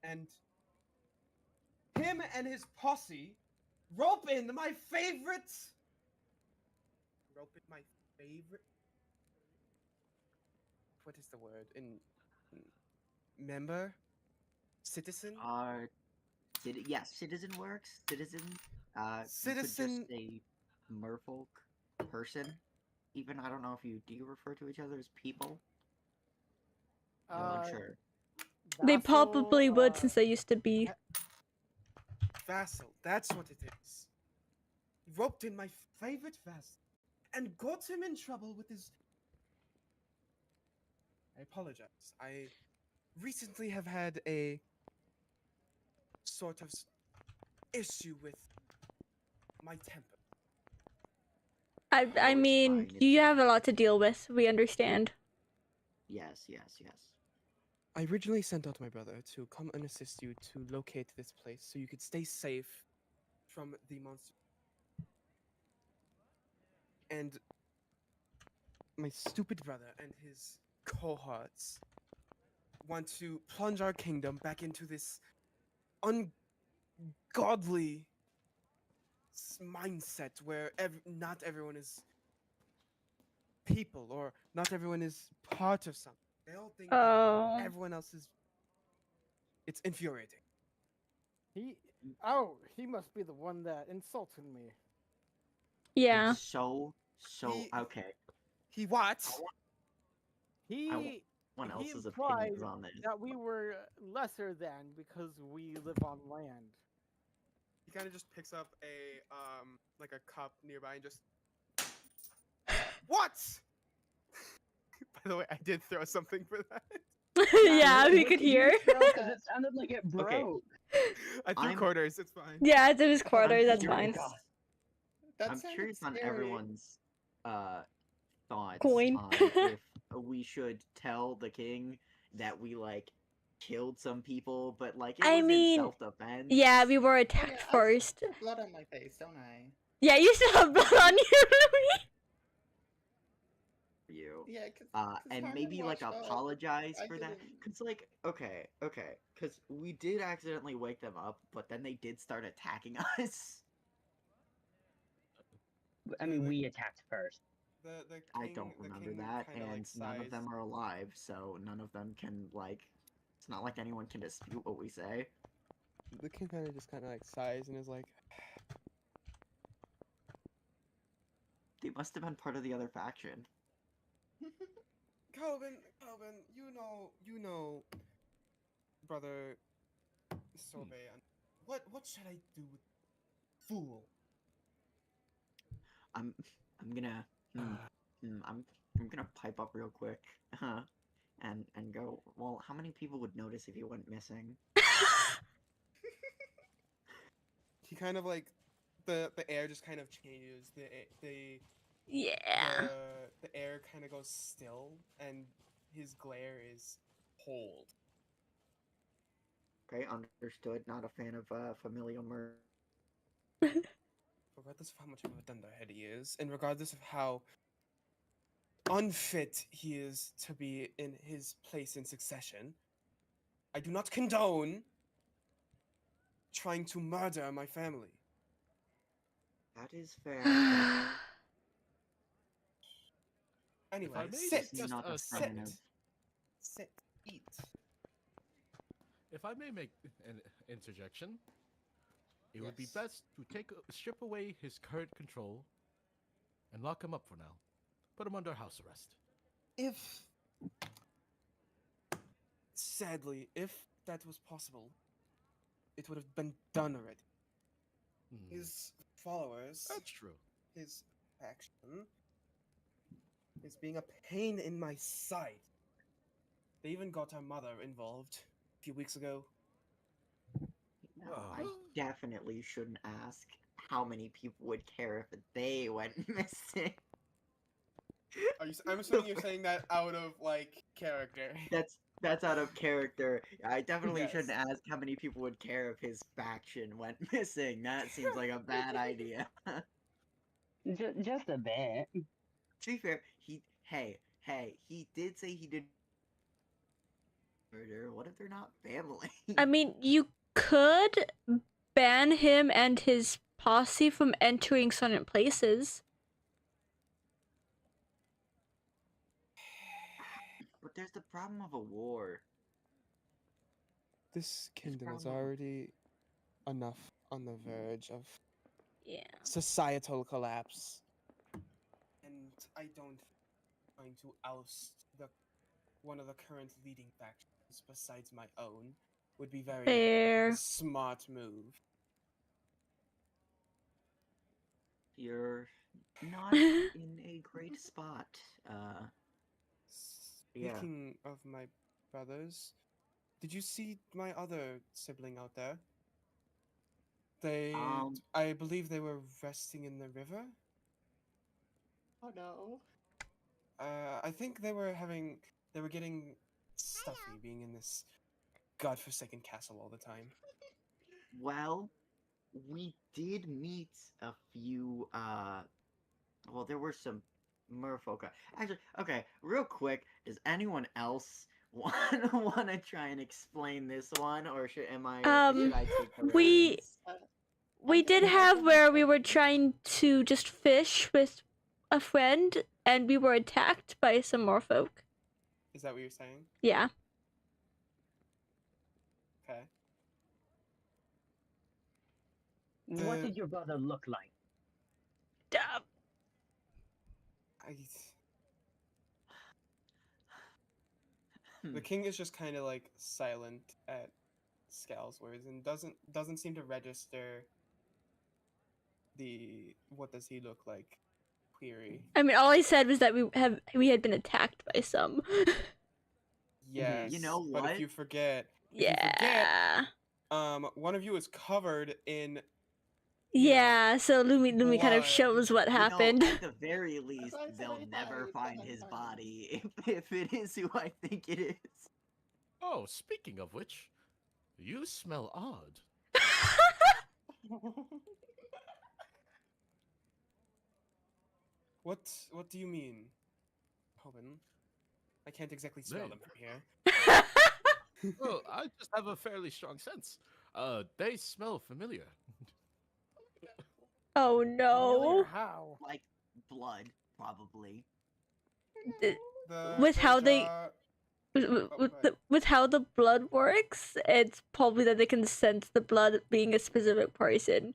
Speaker 2: And him and his posse rope in my favorite what is the word in member citizen
Speaker 6: Yes, citizen works. Citizen. You could
Speaker 2: Citizen-
Speaker 6: just say merfolk person. Even I don't know if do you refer to each other as people? I'm not sure.
Speaker 1: They
Speaker 7: Vassal,
Speaker 1: probably would since they used to be.
Speaker 2: vassal. That's what it is. He roped in my favorite vassal and got him in trouble with his. I apologize. I recently have had a sort of issue with my temper.
Speaker 1: I
Speaker 6: it's
Speaker 1: mean,
Speaker 6: fine,
Speaker 1: you have a lot to deal with. We understand.
Speaker 6: Yes.
Speaker 2: I originally sent out my brother to come and assist you to locate this place so you could stay safe from the monster. And my stupid brother and his cohorts want to plunge our kingdom back into this ungodly mindset where not everyone is people or not everyone is part of something. They all think that
Speaker 1: Oh.
Speaker 2: everyone else is. It's infuriating.
Speaker 7: He must be the one that insulted me.
Speaker 1: Yeah.
Speaker 6: It's so
Speaker 2: He-
Speaker 6: okay.
Speaker 2: He what?
Speaker 7: He
Speaker 6: What
Speaker 7: he
Speaker 6: else's
Speaker 7: implied
Speaker 6: opinions on this?
Speaker 7: that we were lesser than because we live on land.
Speaker 2: He kind of just picks up a like a cup nearby and just. What? By the way, I did throw something for that.
Speaker 1: Yeah, we could hear.
Speaker 5: Because it sounded like it broke.
Speaker 6: Okay.
Speaker 2: I threw
Speaker 6: I'm-
Speaker 2: quarters. It's fine.
Speaker 1: Yeah, it's in his quarters. That's
Speaker 6: curious-
Speaker 1: fine.
Speaker 4: That
Speaker 6: I'm
Speaker 4: sounded
Speaker 6: curious on
Speaker 4: scary.
Speaker 6: everyone's thoughts
Speaker 1: Coin.
Speaker 6: on if we should tell the king that we like killed some people, but like it
Speaker 1: I
Speaker 6: was
Speaker 1: mean,
Speaker 6: in self-defense.
Speaker 1: Yeah, we were
Speaker 4: Oh,
Speaker 1: attacked
Speaker 4: yeah, I
Speaker 1: first.
Speaker 4: still have blood on my face, don't I?
Speaker 1: Yeah, you still have blood on you.
Speaker 6: You.
Speaker 4: Yeah, cause,
Speaker 6: And
Speaker 4: Harmon
Speaker 6: maybe like
Speaker 4: watched all-
Speaker 6: apologize
Speaker 4: I
Speaker 6: for that,
Speaker 4: didn't-
Speaker 6: cause like okay, cause we did accidentally wake them up, but then they did start attacking us.
Speaker 5: I mean, we attacked first.
Speaker 2: The
Speaker 6: I
Speaker 2: king-
Speaker 6: don't
Speaker 2: the
Speaker 6: remember
Speaker 2: king
Speaker 6: that,
Speaker 2: kinda,
Speaker 6: and
Speaker 2: like,
Speaker 6: none of
Speaker 2: sighs.
Speaker 6: them are alive, so none of them can like. It's not like anyone can dispute what we say.
Speaker 2: The king kind of like sighs and is like,
Speaker 6: They must have been part of the other faction.
Speaker 2: Calvin, you know, brother Sorbet, what should I do with fool?
Speaker 6: I'm gonna I'm gonna pipe up real quick, and go. Well, how many people would notice if he went missing?
Speaker 2: He kind of like the air just kind of changes.
Speaker 1: Yeah.
Speaker 2: The air kind of goes still, and his glare is cold.
Speaker 6: Okay, understood. Not a fan of familial murder.
Speaker 2: Regardless of how much of a dunderhead he is, and regardless of how unfit he is to be in his place in succession, I do not condone trying to murder my family.
Speaker 6: That is fair.
Speaker 2: Anyway,
Speaker 8: I may
Speaker 2: sit,
Speaker 8: just,
Speaker 6: not a
Speaker 2: sit,
Speaker 6: fan of.
Speaker 2: sit, eat.
Speaker 8: If I may make an interjection, it would be
Speaker 2: Yes.
Speaker 8: best to strip away his current control and lock him up for now. Put him under house arrest.
Speaker 2: Sadly, if that was possible, it would have been done already.
Speaker 8: Hmm,
Speaker 2: His followers,
Speaker 8: That's true.
Speaker 2: his faction, is being a pain in my side. They even got our mother involved a few weeks ago.
Speaker 6: No, I definitely shouldn't ask how many people would care if they went missing.
Speaker 2: I'm assuming you're saying that out of like character.
Speaker 6: That's out of character. I definitely
Speaker 2: Yes.
Speaker 6: shouldn't ask how many people would care if his faction went missing. That seems like a bad idea.
Speaker 5: Just a bit.
Speaker 6: To be fair, he did say he did murder. What if they're not family?
Speaker 1: I mean, you could ban him and his posse from entering certain places.
Speaker 6: But there's the problem of a war.
Speaker 2: This kingdom is
Speaker 6: problem.
Speaker 2: already enough on the verge of
Speaker 1: Yeah.
Speaker 2: societal collapse. And I don't going to oust one of the current leading factions besides my own would be very
Speaker 1: Fair.
Speaker 2: smart move.
Speaker 6: You're not in a great spot. Yeah.
Speaker 2: Speaking of my brothers, did you see my other sibling out there? I believe they were resting in the river.
Speaker 6: Oh no.
Speaker 2: I think they were getting stuffy being in this godforsaken castle all the time.
Speaker 6: Well, we did meet a few, well, there were some merfolk. Actually, okay, real quick, does anyone else want to try and explain this one, or should I take the
Speaker 1: we-
Speaker 6: reins?
Speaker 1: We did have where we were trying to just fish with a friend, and we were attacked by some more folk.
Speaker 2: Is that what you're saying?
Speaker 1: Yeah.
Speaker 2: Okay.
Speaker 5: What
Speaker 2: The-
Speaker 5: did your brother look like?
Speaker 2: The king is just kind of like silent at Scal's words and doesn't seem to register the what does he look like query.
Speaker 1: I mean, all I said was that we had been attacked by some.
Speaker 2: Yes.
Speaker 6: You know
Speaker 2: But
Speaker 6: what?
Speaker 2: if you forget,
Speaker 1: Yeah.
Speaker 2: one of you is covered in
Speaker 1: Yeah, so Lumi kind of
Speaker 2: blood.
Speaker 1: shows what happened.
Speaker 6: At the very least, they'll never find his body if it is who I think it is.
Speaker 8: Oh, speaking of which, you smell odd.
Speaker 2: What do you mean, Hoban? I can't exactly smell
Speaker 8: They-
Speaker 2: them from here.
Speaker 8: Well, I just have a fairly strong sense. They smell familiar.
Speaker 1: Oh
Speaker 7: Familiar
Speaker 1: no.
Speaker 7: how?
Speaker 6: Like blood, probably.
Speaker 1: With how they- with how the blood works, it's probably that they can sense the blood being a specific person.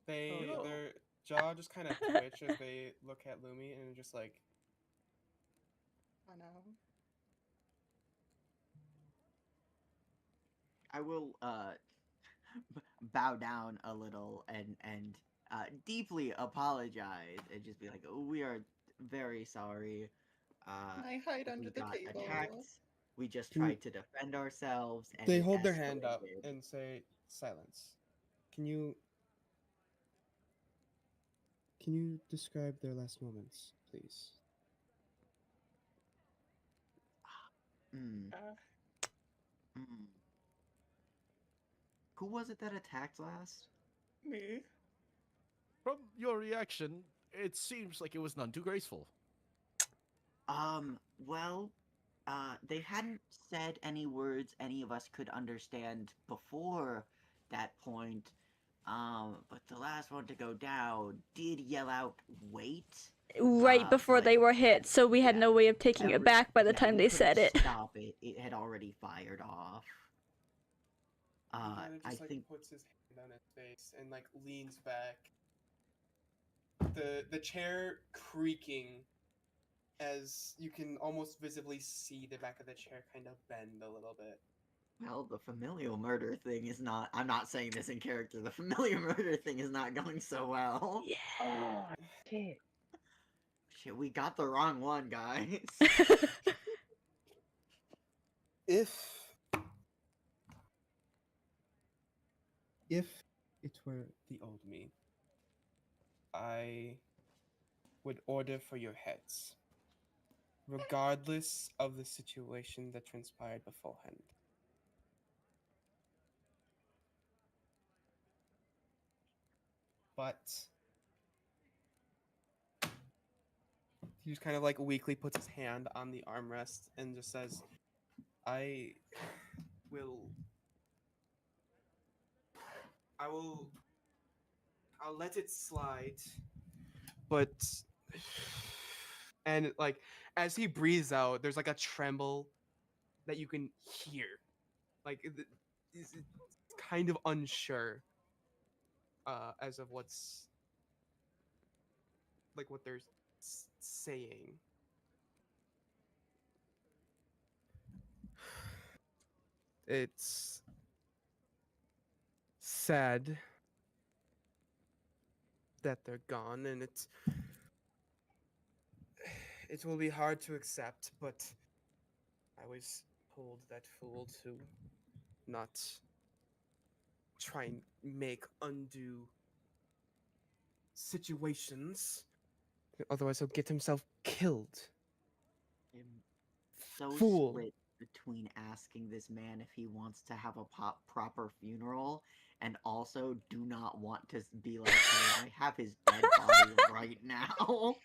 Speaker 7: no.
Speaker 2: Their jaw just kind of twitch as they look at Lumi and just like,
Speaker 4: Oh no.
Speaker 6: I will bow down a little and deeply apologize and just be like, "Oh, we are very sorry.
Speaker 4: Can I hide
Speaker 6: We
Speaker 4: under the
Speaker 6: got
Speaker 4: table?
Speaker 6: attacked. We just
Speaker 2: Can you-
Speaker 6: tried to defend ourselves, and
Speaker 2: they
Speaker 6: it
Speaker 2: hold their hand up
Speaker 6: escalated."
Speaker 2: and say, "Silence." Can you describe their last moments, please?
Speaker 6: Mm,
Speaker 4: Uh,
Speaker 6: mm. Who was it that attacked last?
Speaker 4: me.
Speaker 8: From your reaction, it seems like it was none too graceful.
Speaker 6: Well, they hadn't said any words any of us could understand before that point. But the last one to go down did yell out, "Wait!"
Speaker 1: Right before
Speaker 6: but
Speaker 1: they were hit, so we had
Speaker 6: yeah,
Speaker 1: no way of taking it back by the
Speaker 6: yeah,
Speaker 1: time
Speaker 6: we
Speaker 1: they
Speaker 6: couldn't
Speaker 1: said it.
Speaker 6: Stop it! It had already fired off.
Speaker 2: He kind of
Speaker 6: I
Speaker 2: just like
Speaker 6: think
Speaker 2: puts his hand on his face and like leans back. The chair creaking as you can almost visibly see the back of the chair kind of bend a little bit.
Speaker 6: well, the familial murder thing is not. I'm not saying this in character. The familial murder thing is not going so well.
Speaker 1: Yeah.
Speaker 5: Oh shit!
Speaker 6: Shit, we got the wrong one, guys.
Speaker 2: If it were the old me, I would order for your heads, regardless of the situation that transpired beforehand. But he just kind of like weakly puts his hand on the armrest and just says, I will I'll let it slide. But and like as he breathes out, there's like a tremble that you can hear. Like he's kind of unsure as of what's like what they're saying. It's sad that they're gone, and it will be hard to accept, but I was told that fool to not try and make undue situations, otherwise he'll get himself killed.
Speaker 6: I'm so
Speaker 2: Fool.
Speaker 6: split between asking this man if he wants to have a proper funeral and also do not want to be like, hey, I have his dead body right now.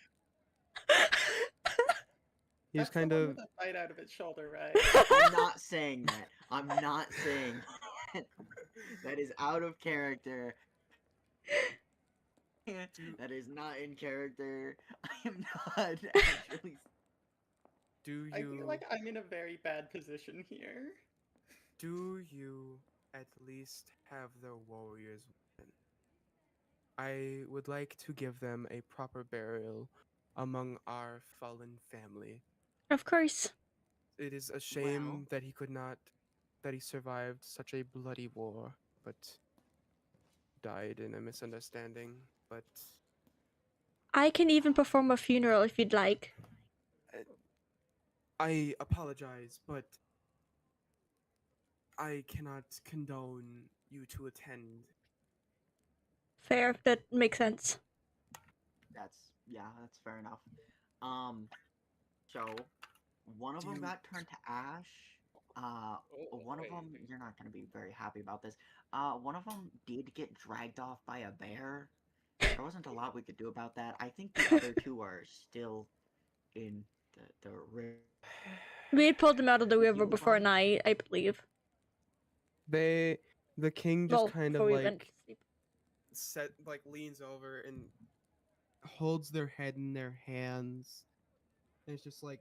Speaker 2: He's
Speaker 4: That's
Speaker 2: kind
Speaker 4: the one
Speaker 2: of
Speaker 4: with a bite out of its shoulder, right?
Speaker 6: I'm not saying that. I'm not saying that. That is out of character. That is not in character. I am not actually.
Speaker 2: do
Speaker 4: I feel
Speaker 2: you
Speaker 4: like I'm in a very bad position here.
Speaker 2: do you at least have the warriors win? I would like to give them a proper burial among our fallen family.
Speaker 1: Of course.
Speaker 2: It is a shame
Speaker 6: Well-
Speaker 2: that he survived such a bloody war, but died in a misunderstanding. But
Speaker 1: I can even perform a funeral if you'd like.
Speaker 2: I apologize, but I cannot condone you to attend.
Speaker 1: Fair. That makes sense.
Speaker 6: That's fair enough. So one of
Speaker 2: Do
Speaker 6: them
Speaker 2: you-
Speaker 6: got turned to ash. One of them, you're not gonna be very happy about this. One of them did get dragged off by a bear. There wasn't a lot we could do about that. I think the other two are still in the river.
Speaker 1: We had pulled them out of the river
Speaker 6: You
Speaker 1: before
Speaker 6: fine?
Speaker 1: night, I believe.
Speaker 2: The king just
Speaker 1: Well,
Speaker 2: kind of
Speaker 1: before we went
Speaker 2: like
Speaker 1: to sleep.
Speaker 2: leans over and holds their head in their hands. And it's just like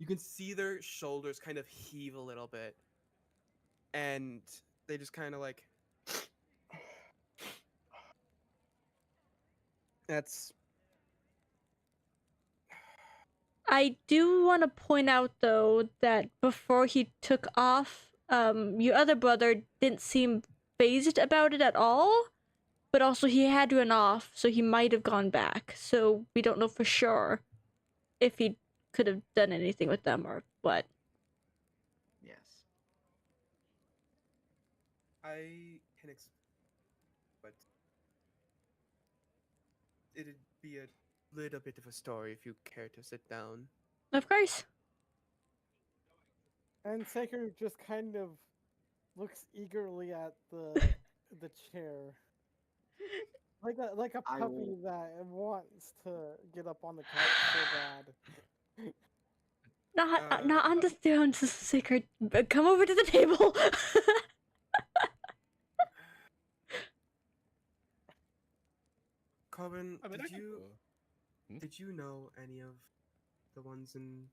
Speaker 2: you can see their shoulders kind of heave a little bit, and they just kind of like. That's
Speaker 1: I do want to point out though that before he took off, your other brother didn't seem phased about it at all. But also he had run off, so he might have gone back. So we don't know for sure if he could have done anything with them or what.
Speaker 6: Yes.
Speaker 2: I can but it'd be a little bit of a story if you care to sit down.
Speaker 1: Of course.
Speaker 7: And Saker just kind of looks eagerly at the chair. Like a
Speaker 6: I
Speaker 7: puppy
Speaker 6: will-
Speaker 7: that wants to get up on the couch so bad.
Speaker 1: Not on the throne, Sacred. Come over to the table.
Speaker 2: Corbin,
Speaker 8: I mean, I
Speaker 2: did
Speaker 8: can
Speaker 2: you
Speaker 8: go.
Speaker 2: did you know any of the ones in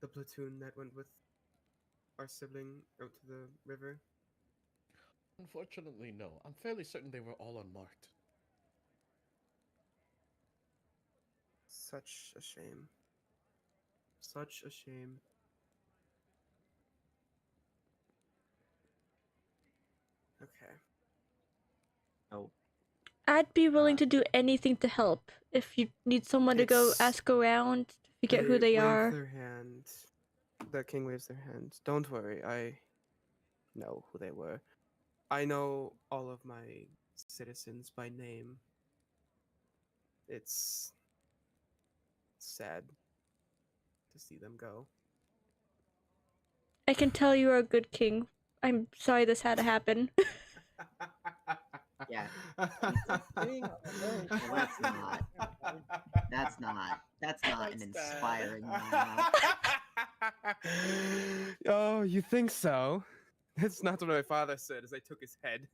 Speaker 2: the platoon that went with our sibling out to the river?
Speaker 8: Unfortunately, no. I'm fairly certain they were all unmarked.
Speaker 2: Such a shame. Such a shame. Okay.
Speaker 6: Oh,
Speaker 1: I'd be willing to do anything to help. If you need someone to go
Speaker 2: It's-
Speaker 1: ask around to figure out who they
Speaker 2: wave
Speaker 1: are.
Speaker 2: their hand. The king waves their hand. Don't worry, I know who they were. I know all of my citizens by name. It's sad to see them go.
Speaker 1: I can tell you are a good king. I'm sorry this had to happen.
Speaker 6: yeah.
Speaker 7: Being very
Speaker 6: Well, that's not. That's not. That's not an inspiring monologue.
Speaker 2: Oh, you think so? That's not what my father said as I took his head.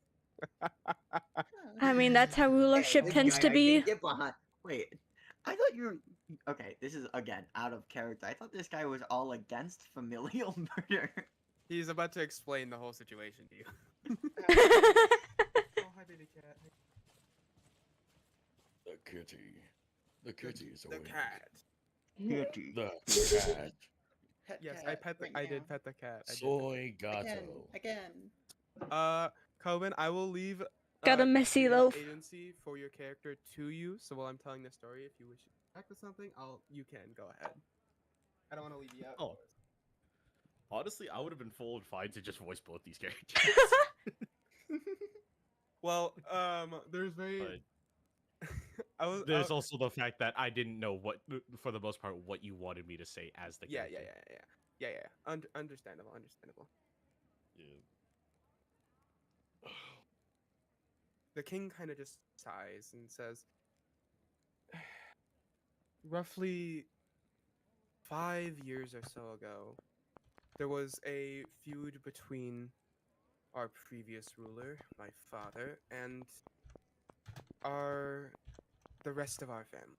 Speaker 1: I mean, that's how rulership
Speaker 6: This
Speaker 1: tends
Speaker 6: guy
Speaker 1: to
Speaker 6: I can
Speaker 1: be.
Speaker 6: Get behind. Wait, I thought you were. Okay, this is again out of character. I thought this guy was all against familial murder.
Speaker 2: He's about to explain the whole situation to you. Oh, hi, baby cat.
Speaker 8: The kitty. The kitty is
Speaker 2: The
Speaker 8: awake.
Speaker 2: cat.
Speaker 6: Kitty.
Speaker 8: The cat.
Speaker 4: Pet
Speaker 2: Yes,
Speaker 4: cat right
Speaker 2: I
Speaker 4: now.
Speaker 2: did pet the cat. I did pet
Speaker 8: Soy gato.
Speaker 4: Again.
Speaker 2: Coben, I will leave
Speaker 1: Got a messy
Speaker 2: serious
Speaker 1: loaf.
Speaker 2: agency for your character to you. So while I'm telling the story, if you wish to act with something, you can go ahead. I don't want to leave you out.
Speaker 8: Oh. Honestly, I would have been full and fine to just voice both these characters.
Speaker 2: Well, there's very.
Speaker 8: But there's also the fact that I didn't know what, for the most part, what you wanted me to say as the
Speaker 2: Yeah.
Speaker 8: character.
Speaker 2: Understandable.
Speaker 8: Yeah.
Speaker 2: The king kind of just sighs and says, roughly 5 years or so ago, there was a feud between our previous ruler, my father, and the rest of our family.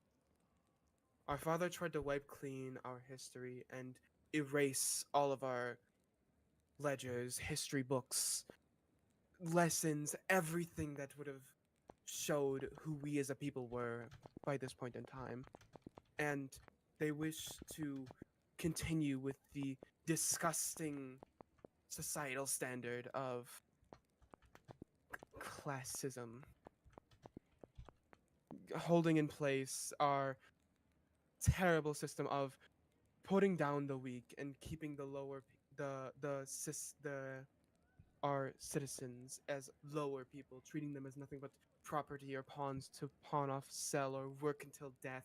Speaker 2: Our father tried to wipe clean our history and erase all of our ledgers, history books, lessons, everything that would have showed who we as a people were by this point in time. And they wish to continue with the disgusting societal standard of classism, holding in place our terrible system of putting down the weak and keeping the lower our citizens as lower people, treating them as nothing but property or pawns to pawn off, sell, or work until death.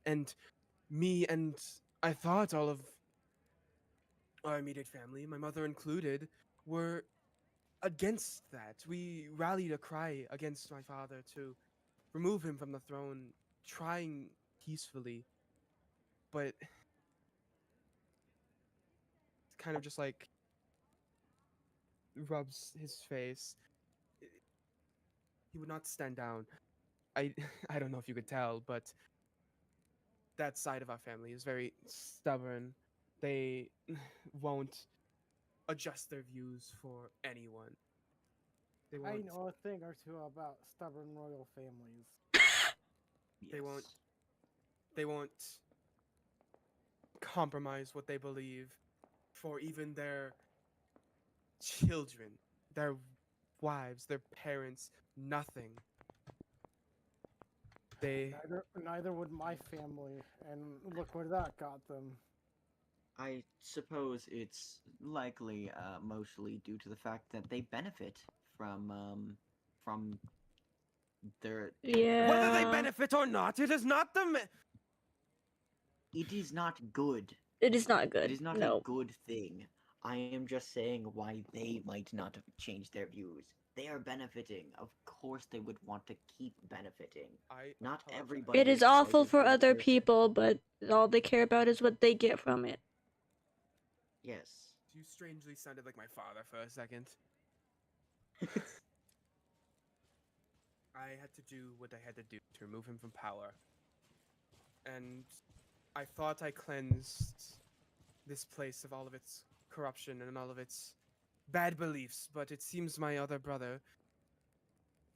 Speaker 2: And me and I thought all of our immediate family, my mother included, were against that. We rallied a cry against my father to remove him from the throne, trying peacefully, but it's kind of just like rubs his face. He would not stand down. I I don't know if you could tell, but that side of our family is very stubborn they won't adjust their views for anyone. They
Speaker 7: I
Speaker 2: won't.
Speaker 7: know a thing or two about stubborn royal families.
Speaker 2: They won't.
Speaker 6: Yes.
Speaker 2: They won't compromise what they believe for even their children, their wives, their parents. Nothing. They.
Speaker 7: Neither would my family, and look where that got them.
Speaker 6: I suppose it's likely mostly due to the fact that they benefit from their
Speaker 1: Yeah.
Speaker 2: Whether they benefit or not, it is not the.
Speaker 6: It is not good.
Speaker 1: It is not good.
Speaker 6: It is not
Speaker 1: no.
Speaker 6: a good thing. I am just saying why they might not change their views. They are benefiting. Of course they would want to keep benefiting.
Speaker 2: I
Speaker 6: Not
Speaker 2: apologize.
Speaker 6: everybody.
Speaker 1: It is
Speaker 6: is quite
Speaker 1: awful
Speaker 6: as
Speaker 1: for
Speaker 6: good a
Speaker 1: other
Speaker 6: person.
Speaker 1: people, but all they care about is what they get from it.
Speaker 6: Yes.
Speaker 2: You strangely sounded like my father for a second. I had to do what I had to do to remove him from power. And I thought I cleansed this place of all of its corruption and all of its bad beliefs, but it seems my other brother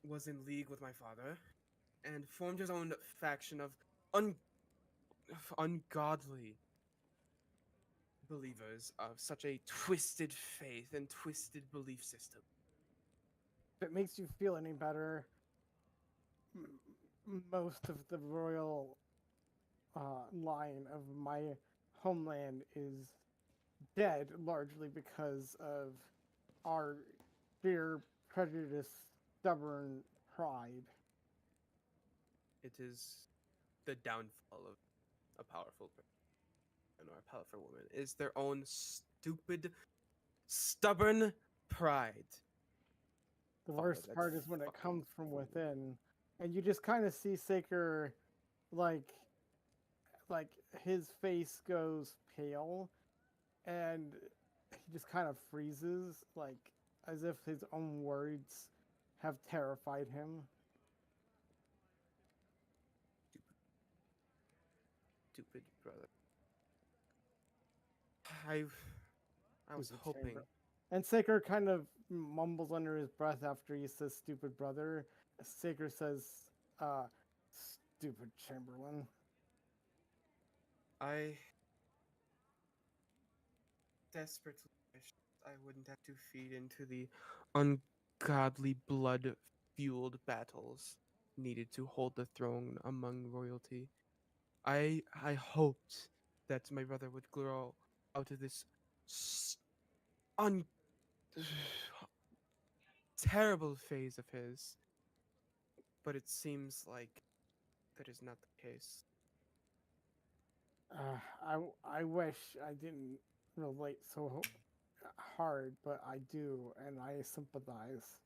Speaker 2: was in league with my father and formed his own faction of ungodly believers of such a twisted faith and twisted belief system.
Speaker 7: If it makes you feel any better, most of the royal line of my homeland is dead, largely because of our fear, prejudice, stubborn pride.
Speaker 2: It is the downfall of a powerful person or a powerful woman is their own stupid, stubborn pride.
Speaker 7: The
Speaker 2: Father,
Speaker 7: worst
Speaker 2: that's
Speaker 7: part is when it
Speaker 2: fucking
Speaker 7: comes from
Speaker 2: fool.
Speaker 7: within, and you just kind of see Saker, like his face goes pale, and he just kind of freezes, like as if his own words have terrified him.
Speaker 2: Stupid brother. I was
Speaker 7: Stupid
Speaker 2: hoping.
Speaker 7: chamber. And Saker kind of mumbles under his breath after he says "stupid brother." Saker says, "Stupid Chamberlain."
Speaker 2: I desperately wished I wouldn't have to feed into the ungodly blood-fueled battles needed to hold the throne among royalty. I hoped that my brother would grow out of this un terrible phase of his, but it seems like that is not the case.
Speaker 7: I wish I didn't relate so hard, but I do, and I sympathize.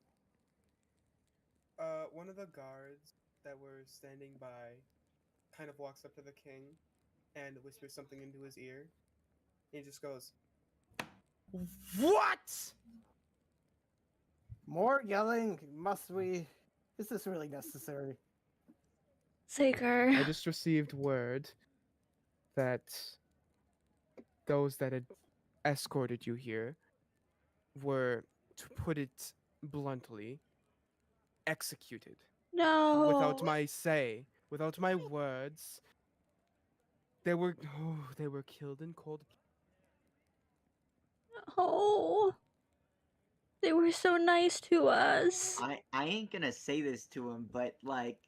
Speaker 2: One of the guards that were standing by kind of walks up to the king and whispers something into his ear. He just goes, "What?"
Speaker 7: More yelling? Must we? Is this really necessary?
Speaker 1: Saker.
Speaker 2: I just received word that those that had escorted you here were, to put it bluntly, executed.
Speaker 1: No.
Speaker 2: Without my say, without my words. They were killed in cold blood.
Speaker 1: Oh. They were so nice to us.
Speaker 6: I ain't gonna say this to him, but like,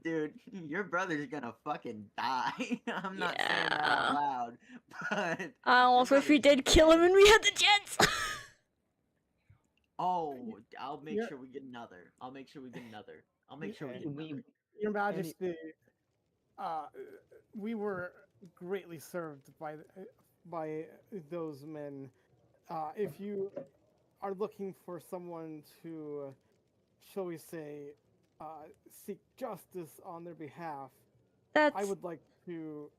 Speaker 6: dude, your brother's gonna fucking die. I'm not saying that out
Speaker 1: Yeah.
Speaker 6: loud, but
Speaker 1: Also, if we
Speaker 6: brother's
Speaker 1: did kill him
Speaker 6: dead.
Speaker 1: and we had the chance.
Speaker 6: Oh, I'll make
Speaker 7: Yeah.
Speaker 6: sure we get another. I'll make sure we get another. I'll make sure we get
Speaker 5: We
Speaker 6: another.
Speaker 7: Your Majesty, we were greatly served by those men. If you are looking for someone to, shall we say, seek justice on their behalf,
Speaker 1: That's.
Speaker 7: I would like to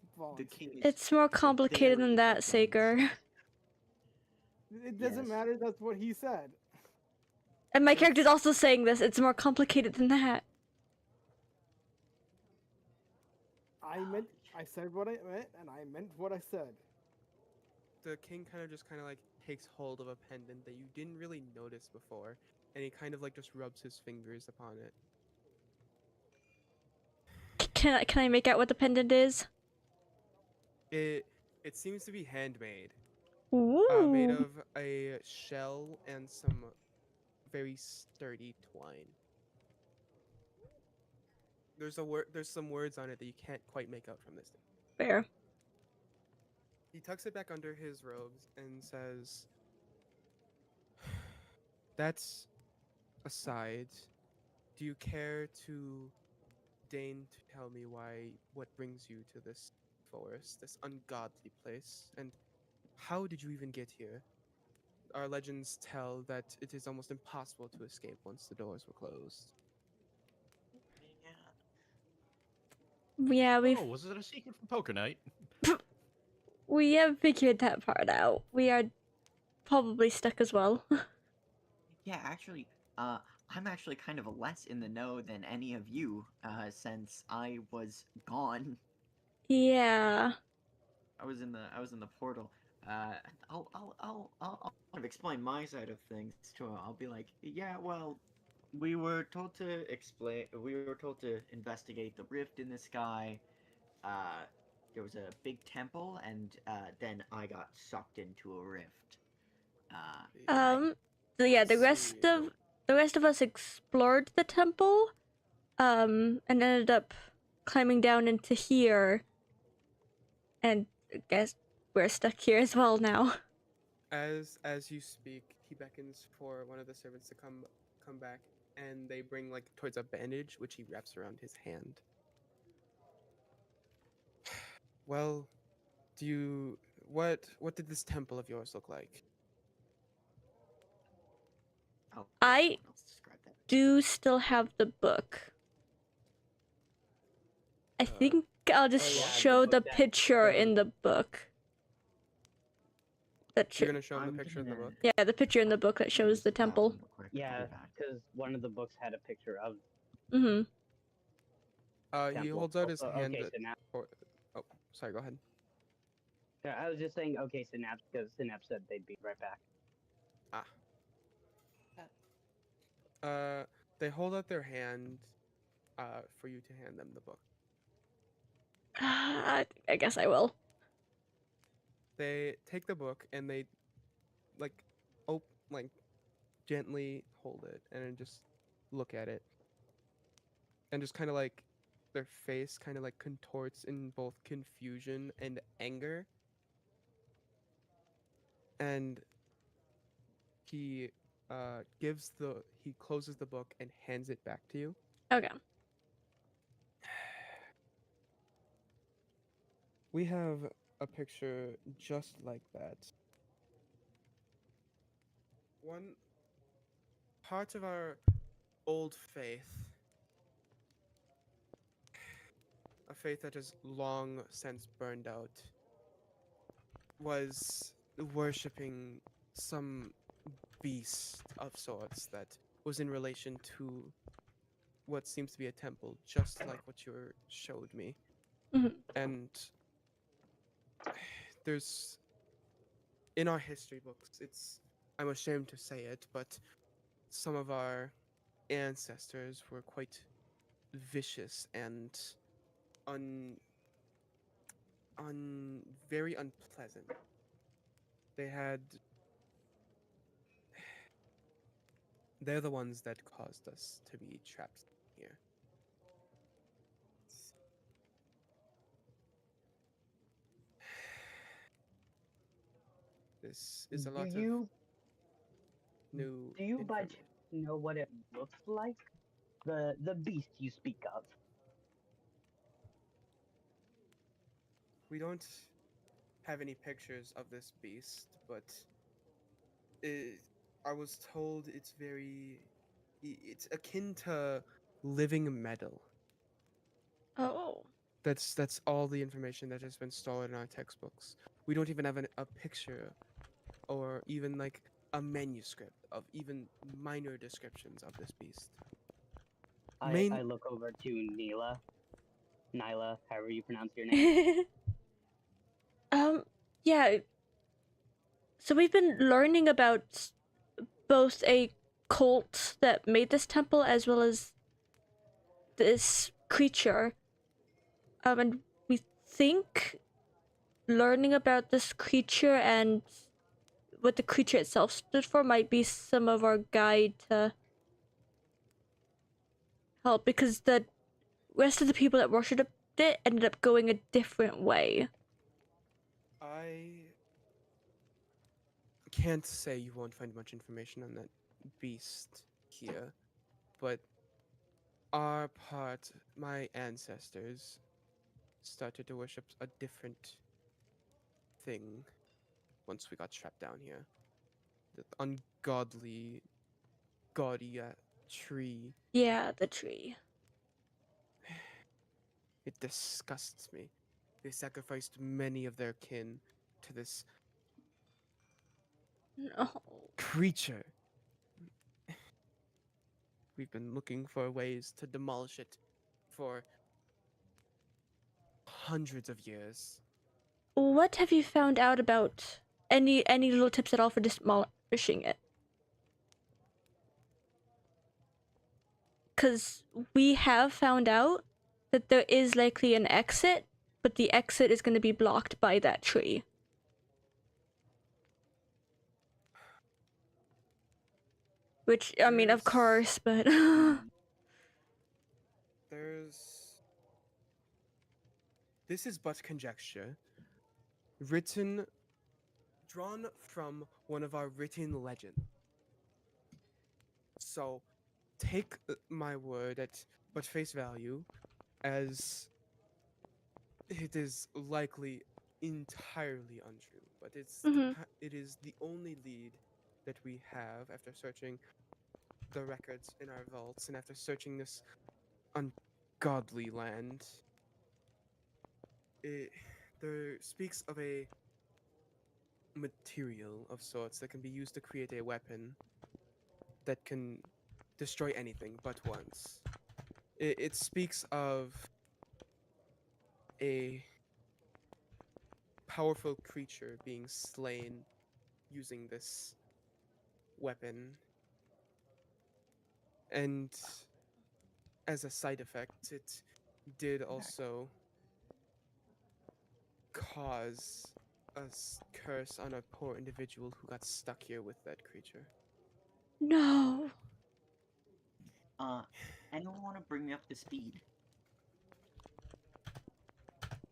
Speaker 6: The
Speaker 7: volunteer.
Speaker 6: king is
Speaker 1: It's more complicated than
Speaker 6: very
Speaker 1: that,
Speaker 6: advanced.
Speaker 1: Saker.
Speaker 7: It doesn't
Speaker 6: Yes.
Speaker 7: matter. That's what he said.
Speaker 1: And my character's also saying this. It's more complicated than that.
Speaker 7: I said what I meant, and I meant what I said.
Speaker 2: the king kind of like takes hold of a pendant that you didn't really notice before, and he kind of like just rubs his fingers upon it.
Speaker 1: Can I make out what the pendant is?
Speaker 2: It seems to be handmade,
Speaker 1: Ooh.
Speaker 2: made of a shell and some very sturdy twine. There's some words on it that you can't quite make out from this thing.
Speaker 1: Fair.
Speaker 2: He tucks it back under his robes and says, "That's aside. Do you care to deign to tell me what brings you to this forest, this ungodly place, and how did you even get here? Our legends tell that it is almost impossible to escape once the doors were closed."
Speaker 1: Yeah,
Speaker 8: Oh, was it a secret from Poker Night?
Speaker 1: we have figured that part out. We are probably stuck as well.
Speaker 6: Yeah, actually, I'm actually kind of less in the know than any of you, since I was gone.
Speaker 1: Yeah.
Speaker 6: I was in the portal. I'll kind of explain my side of things to him. I'll be like, yeah, well, we were told to investigate the rift in the sky. There was a big temple, and then I got sucked into a rift.
Speaker 1: So yeah, the
Speaker 2: Let's see.
Speaker 1: rest of us explored the temple, and ended up climbing down into here, and I guess we're stuck here as well now.
Speaker 2: As you speak, he beckons for one of the servants to come back, and they bring like towards a bandage which he wraps around his hand. Well, what did this temple of yours look like?
Speaker 6: Oh,
Speaker 1: I
Speaker 6: someone else describe that.
Speaker 1: do still have the book. I think I'll just
Speaker 5: yeah, the
Speaker 1: show
Speaker 5: book
Speaker 1: the
Speaker 5: that
Speaker 1: picture
Speaker 5: shows-
Speaker 1: in the book. That
Speaker 2: You're
Speaker 1: should,
Speaker 2: gonna show him the
Speaker 6: I'm
Speaker 2: picture in the
Speaker 6: gonna-
Speaker 2: book.
Speaker 1: yeah, the picture in the book that shows
Speaker 6: use
Speaker 1: the
Speaker 6: that
Speaker 1: temple.
Speaker 6: one real quick. I'll be
Speaker 5: Yeah,
Speaker 6: back.
Speaker 5: because one of the books had a picture of
Speaker 1: Mm-hmm.
Speaker 2: He
Speaker 5: temple.
Speaker 2: holds out his
Speaker 5: Also,
Speaker 2: hand.
Speaker 5: okay, so now
Speaker 2: Oh, sorry. Go ahead.
Speaker 5: I was just saying okay, Synapse, because Synapse said they'd be right back.
Speaker 2: They hold out their hand, for you to hand them the book.
Speaker 1: I guess I will.
Speaker 2: They take the book and they, like, gently hold it and then just look at it, and just kind of like their face kind of like contorts in both confusion and anger. And he closes the book and hands it back to you.
Speaker 1: Okay.
Speaker 2: We have a picture just like that. One part of our old faith, a faith that has long since burned out, was worshipping some beast of sorts that was in relation to what seems to be a temple, just like what you showed me.
Speaker 1: Mhm.
Speaker 2: And there's, in our history books, I'm ashamed to say it, but some of our ancestors were quite vicious and very unpleasant. They're the ones that caused us to be trapped here. This is a lot of new
Speaker 5: Do you by
Speaker 2: information.
Speaker 5: chance know what it looks like? The beast you speak of.
Speaker 2: We don't have any pictures of this beast, but I was told it's akin to living metal.
Speaker 1: Oh.
Speaker 2: That's all the information that has been stolen in our textbooks. We don't even have a picture or even like a manuscript of even minor descriptions of this beast.
Speaker 5: I look over to Nyla, however you pronounce your name.
Speaker 1: Yeah. So we've been learning about both a cult that made this temple as well as this creature. And we think learning about this creature and what the creature itself stood for might be some of our guide to help, because the rest of the people that worshipped it ended up going a different way.
Speaker 2: I can't say you won't find much information on that beast here, but my ancestors started to worship a different thing once we got trapped down here. The ungodly, gaudy tree.
Speaker 1: Yeah, the tree.
Speaker 2: It disgusts me. They sacrificed many of their kin to this
Speaker 1: No.
Speaker 2: creature. We've been looking for ways to demolish it for hundreds of years.
Speaker 1: What have you found out about any little tips at all for demolishing it? Because we have found out that there is likely an exit, but the exit is going to be blocked by that tree. Which, I mean, of
Speaker 2: There's-
Speaker 1: course, but...
Speaker 2: This is but conjecture. Drawn from one of our written legends. So, take my word at but face value, as it is likely entirely untrue. But it is the only lead that we have after searching the records in our vaults and after searching this ungodly land. There speaks of a material of sorts that can be used to create a weapon that can destroy anything but once. It speaks of a powerful creature being slain using this weapon, and as a side effect, it did also cause a curse on a poor individual who got stuck here with that creature.
Speaker 1: No.
Speaker 6: Anyone want to bring me up to speed?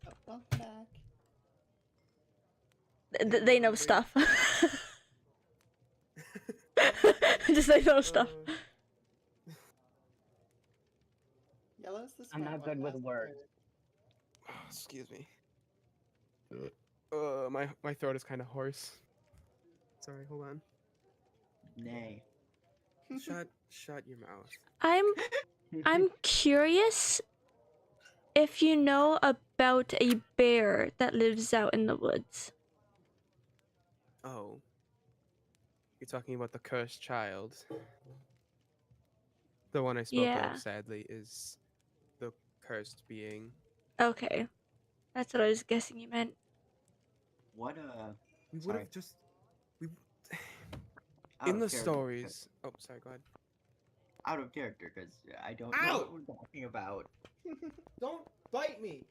Speaker 4: Oh, welcome back.
Speaker 1: They know stuff. Just they know stuff.
Speaker 4: Yellow's the
Speaker 5: I'm
Speaker 4: smart
Speaker 5: not
Speaker 4: one,
Speaker 5: good with
Speaker 4: that's
Speaker 5: words.
Speaker 2: Excuse me. My throat is kind of hoarse. Sorry, hold on.
Speaker 6: Nay.
Speaker 2: Shut your mouth.
Speaker 1: I'm curious if you know about a bear that lives out in the woods.
Speaker 2: Oh. You're talking about the cursed child. The one I spoke
Speaker 1: Yeah.
Speaker 2: of, sadly, is the cursed being.
Speaker 1: Okay. That's what I was guessing you meant.
Speaker 6: What
Speaker 2: We would
Speaker 6: Sorry.
Speaker 2: have just we
Speaker 6: out
Speaker 2: in
Speaker 6: of
Speaker 2: the
Speaker 6: character, 'cause-
Speaker 2: stories. Oh, sorry, go ahead.
Speaker 6: Out of character, because I don't know
Speaker 2: Ow!
Speaker 6: what we're talking about.
Speaker 2: Don't bite me.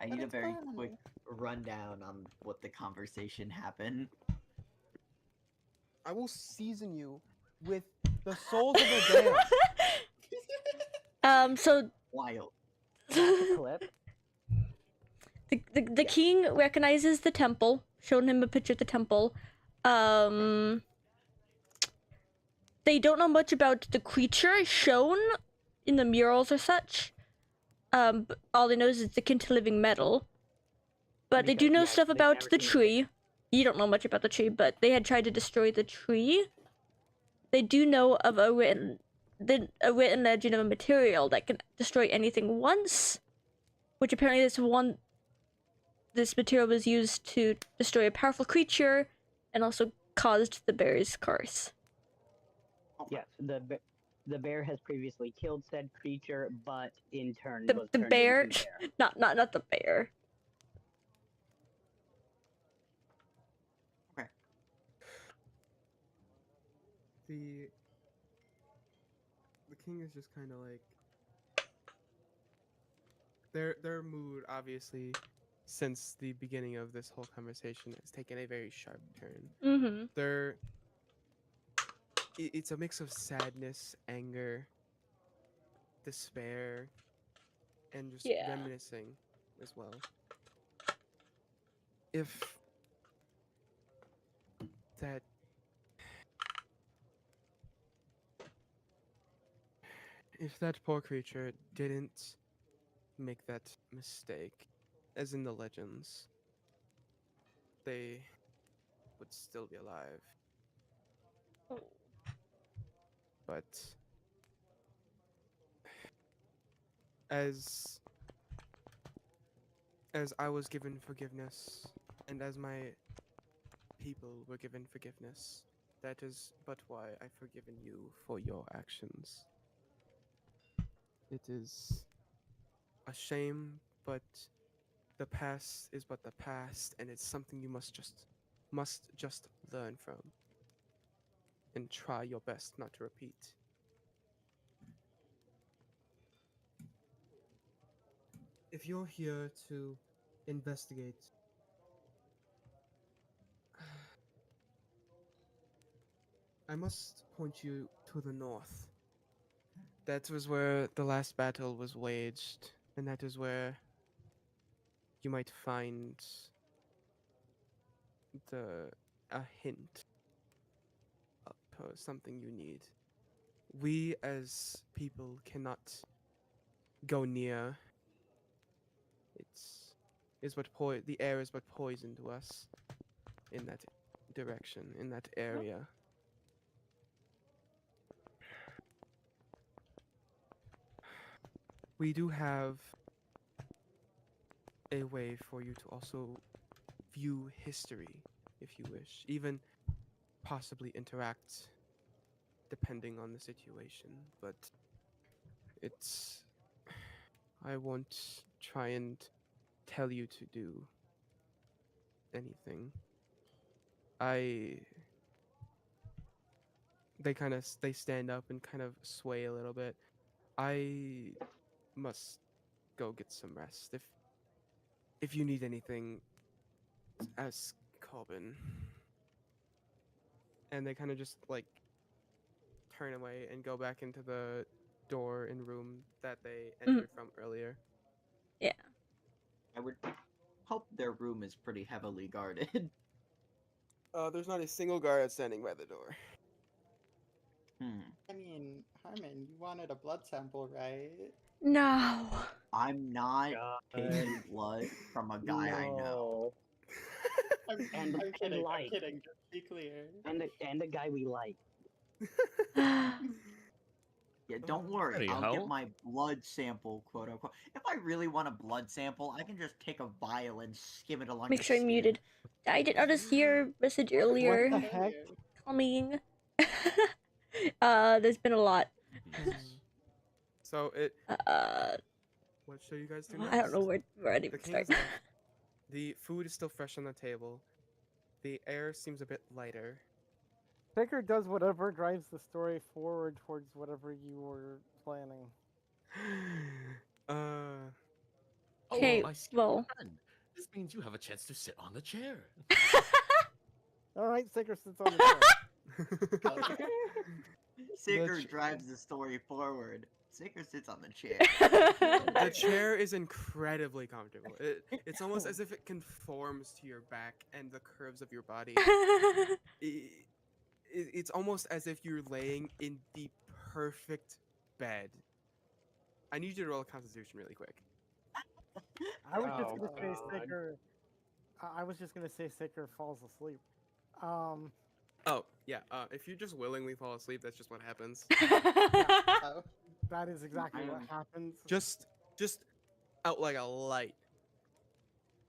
Speaker 6: I
Speaker 4: But
Speaker 6: need a
Speaker 4: it's
Speaker 6: very
Speaker 4: fun.
Speaker 6: quick rundown on what the conversation happened.
Speaker 2: I will season you with the souls of the bear.
Speaker 1: So
Speaker 6: Wild.
Speaker 5: Clip.
Speaker 1: the king recognizes the temple, showed him a picture of the temple. They don't know much about the creature shown in the murals or such. But all they know is it's akin to living metal. But they do
Speaker 5: Because,
Speaker 1: know
Speaker 5: yes,
Speaker 1: stuff
Speaker 5: they've
Speaker 1: about
Speaker 5: never
Speaker 1: the
Speaker 5: seen it.
Speaker 1: tree. You don't know much about the tree, but they had tried to destroy the tree. They do know of a written legend of a material that can destroy anything once, which apparently this material was used to destroy a powerful creature and also caused the bear's curse.
Speaker 5: Yes, the bear has previously killed said creature, but in turn
Speaker 1: The
Speaker 5: was
Speaker 1: the
Speaker 5: turned
Speaker 1: bear,
Speaker 5: into bear.
Speaker 1: not the bear.
Speaker 2: the king is just kind of like their mood obviously since the beginning of this whole conversation has taken a very sharp turn.
Speaker 1: Mm-hmm.
Speaker 2: It's a mix of sadness, anger, despair, and just
Speaker 1: Yeah.
Speaker 2: reminiscing as well. If that poor creature didn't make that mistake, as in the legends, they would still be alive.
Speaker 1: Oh.
Speaker 2: But as I was given forgiveness, and as my people were given forgiveness, that is but why I've forgiven you for your actions. It is a shame, but the past is but the past, and it's something you must just learn from, and try your best not to repeat. If you're here to investigate, I must point you to the north. That was where the last battle was waged, and that is where you might find a hint of something you need. We as people cannot go near. The air is but poison to us in that direction, in that area. We do have a way for you to also view history, if you wish, even possibly interact depending on the situation, but it's I won't try and tell you to do anything. They stand up and kind of sway a little bit. I must go get some rest. If you need anything, ask Corbin. And they kind of just like turn away and go back into the door and room that they entered from earlier.
Speaker 1: Yeah.
Speaker 6: I would hope their room is pretty heavily guarded.
Speaker 2: There's not a single guard standing by the door.
Speaker 4: I mean, Harmon, you wanted a blood sample, right?
Speaker 1: No.
Speaker 6: I'm not taking
Speaker 5: God.
Speaker 6: blood from a guy I know.
Speaker 5: No.
Speaker 4: I'm
Speaker 5: And
Speaker 4: kidding.
Speaker 5: like-
Speaker 4: I'm kidding. Just be clear.
Speaker 5: And the guy we like.
Speaker 6: Yeah, don't worry. I'll
Speaker 8: Anyhow.
Speaker 6: get my blood sample, quote unquote. If I really want a blood sample, I can just take a vial and skim it along.
Speaker 1: Make
Speaker 6: the
Speaker 1: sure I'm
Speaker 6: skin.
Speaker 1: muted. I did not see your message earlier.
Speaker 7: What the heck?
Speaker 1: Coming. There's been a lot.
Speaker 2: So it.
Speaker 1: Uh,
Speaker 2: What should you guys do
Speaker 1: I don't know
Speaker 2: next?
Speaker 1: where I'd
Speaker 2: The
Speaker 1: even
Speaker 2: king
Speaker 1: start.
Speaker 2: is left. The food is still fresh on the table. The air seems a bit lighter.
Speaker 7: Baker does whatever drives the story forward towards whatever you were planning.
Speaker 1: Okay,
Speaker 8: I skipped
Speaker 1: well.
Speaker 8: a friend. This means you have a chance to sit on the chair.
Speaker 7: Alright, Saker sits on the chair.
Speaker 6: Saker
Speaker 2: ch-
Speaker 6: drives the story forward. Saker sits on the chair.
Speaker 2: The chair is incredibly comfortable. It's almost as if it conforms to your back and the curves of your body. It's almost as if you're laying in the perfect bed. I need you to roll a constitution really quick.
Speaker 7: I was just
Speaker 5: Oh,
Speaker 7: gonna say
Speaker 5: God.
Speaker 7: Saker. I was just gonna say Saker falls asleep.
Speaker 2: Oh, yeah. If you just willingly fall asleep, that's just what happens.
Speaker 4: Oh.
Speaker 7: That is exactly what happens.
Speaker 2: Just out like a light.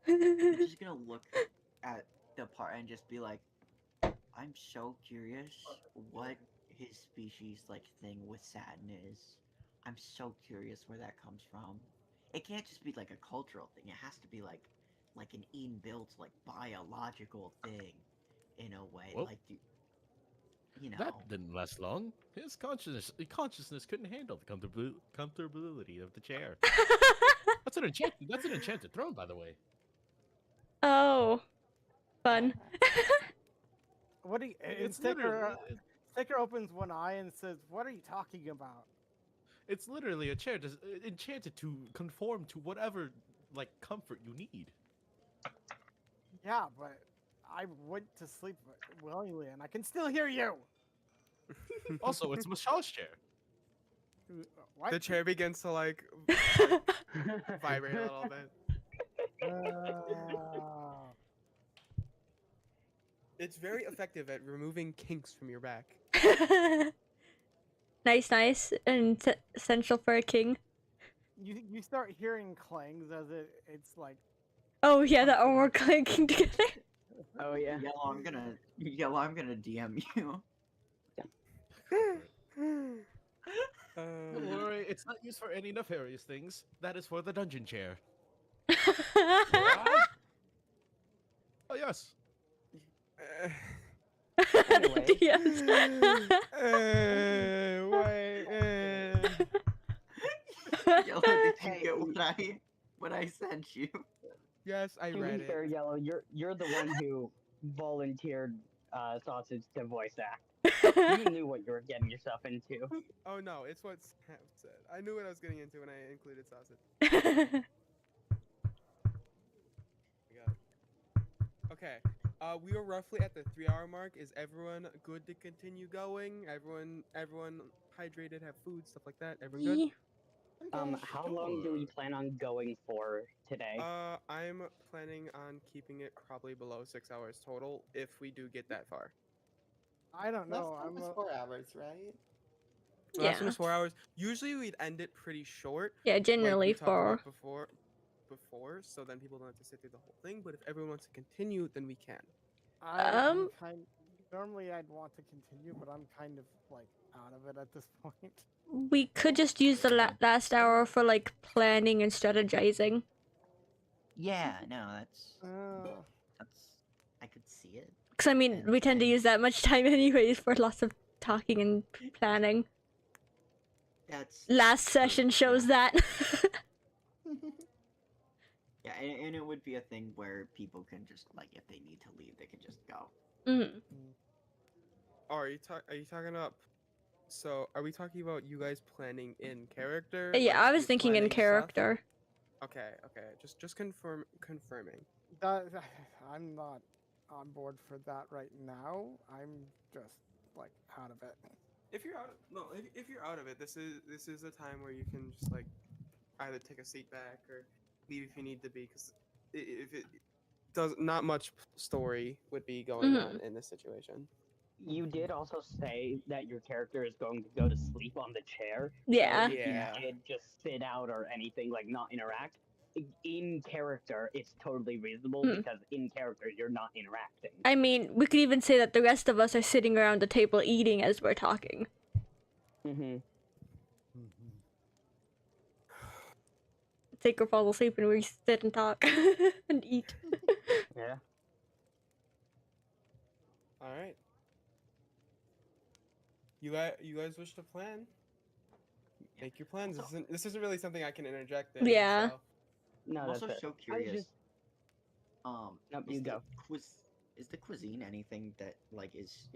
Speaker 6: I'm just gonna look at the part and just be like, I'm so curious what his species like thing with Satin is. I'm so curious where that comes from. It can't just be like a cultural thing. It has to be like an inbuilt like biological thing in a way.
Speaker 8: Well-
Speaker 6: Like you know.
Speaker 8: That didn't last long. His consciousness couldn't handle the comfortability of the chair. That's an enchanted throne, by the way.
Speaker 1: Oh, fun.
Speaker 7: What do you, and
Speaker 8: It's
Speaker 7: Sticker opens one eye and says, "What are you talking about?"
Speaker 8: It's literally a chair enchanted to conform to whatever like comfort you need.
Speaker 7: Yeah, but I went to sleep willingly, and I can still hear you.
Speaker 8: Also, it's a massage chair.
Speaker 7: What?
Speaker 2: The chair begins to like vibrate a little bit. It's very effective at removing kinks from your back.
Speaker 1: Nice, and essential for a king.
Speaker 7: You start hearing clangs as it's like
Speaker 1: Oh yeah, that all were clanking together.
Speaker 5: Oh yeah.
Speaker 6: I'm gonna DM you.
Speaker 8: Don't worry, it's not used for any nefarious things. That is for the dungeon chair. Oh yes.
Speaker 5: Anyway.
Speaker 1: Yes.
Speaker 6: Yellow, did you get what I sent you?
Speaker 2: Yes, I
Speaker 5: To
Speaker 2: read
Speaker 5: be
Speaker 2: it.
Speaker 5: fair, Yellow, you're the one who volunteered Sausage to voice act. You knew what you were getting yourself into.
Speaker 2: Oh no, it's what Sam said. I knew what I was getting into when I included sausage. Okay. We are roughly at the 3-hour mark. Is everyone good to continue going? Everyone hydrated, have food, stuff like that. Everyone good?
Speaker 5: How long do we plan on going for today?
Speaker 2: I'm planning on keeping it probably below 6 hours total if we do get that far.
Speaker 7: I don't know.
Speaker 4: Last time was 4 hours, right?
Speaker 2: Last one
Speaker 1: Yeah.
Speaker 2: was 4 hours. Usually we'd end it pretty short.
Speaker 1: Yeah,
Speaker 2: like
Speaker 1: generally
Speaker 2: we talked
Speaker 1: for.
Speaker 2: about before, so then people don't have to sit through the whole thing. But if everyone wants to continue, then we can.
Speaker 7: I'm normally I'd want to continue, but I'm kind of like out of it at this point.
Speaker 1: We could just use the last hour for like planning and strategizing.
Speaker 6: Yeah, no, that's
Speaker 7: Uh,
Speaker 6: I could see it.
Speaker 1: Because I mean, we tend to use that much time anyways for lots of talking and planning.
Speaker 6: That's
Speaker 1: Last session shows that.
Speaker 6: Yeah, and it would be a thing where people can just like if they need to leave, they can just go.
Speaker 1: Mm.
Speaker 2: Oh, are you talking about? So, are we talking about you guys planning in character?
Speaker 1: Yeah,
Speaker 2: like,
Speaker 1: I was
Speaker 2: you
Speaker 1: thinking in
Speaker 2: planning stuff?
Speaker 1: character.
Speaker 2: Okay, just confirming.
Speaker 7: I'm not on board for that right now. I'm just like out of it.
Speaker 2: If you're if you're out of it, this is a time where you can just like either take a seat back or leave if you need to be, because if it does not much story would be going on in this situation.
Speaker 5: You did also say that your character is going to go to sleep on the chair.
Speaker 1: Yeah.
Speaker 5: So if
Speaker 2: Yeah.
Speaker 5: you did just sit out or anything, like not interact, in character, it's totally reasonable because in character, you're not interacting.
Speaker 1: I mean, we could even say that the rest of us are sitting around the table eating as we're talking.
Speaker 5: Mm-hmm.
Speaker 1: Take or fall asleep and we sit and talk and eat.
Speaker 5: Yeah.
Speaker 2: All right. You guys wish to plan? Make your plans. This isn't really something I can interject in.
Speaker 1: Yeah.
Speaker 2: So.
Speaker 5: No,
Speaker 6: I'm
Speaker 5: that's
Speaker 6: also
Speaker 5: it.
Speaker 6: so
Speaker 5: I was
Speaker 6: curious.
Speaker 5: just- Nope, you go.
Speaker 6: Is the cuisine anything that like is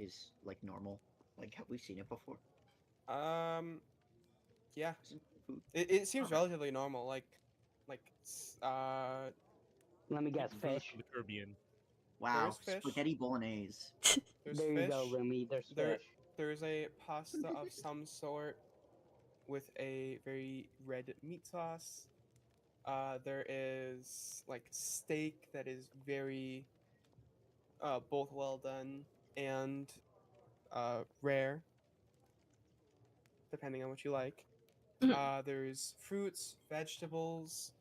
Speaker 6: like normal? Like, have we seen it before?
Speaker 2: Yeah.
Speaker 6: Food?
Speaker 2: It seems
Speaker 6: Okay.
Speaker 2: relatively normal. Like,
Speaker 5: Let me guess,
Speaker 8: Rose
Speaker 5: fish.
Speaker 8: from the Caribbean.
Speaker 6: Wow,
Speaker 2: There's fish.
Speaker 6: spaghetti bolognese.
Speaker 2: there's
Speaker 5: There
Speaker 2: fish.
Speaker 5: you go, Rumi. There's
Speaker 2: There-
Speaker 5: fish.
Speaker 2: There's a pasta of some sort with a very red meat sauce. There is like steak that is very both well done and rare, depending on what you like. There's fruits, vegetables,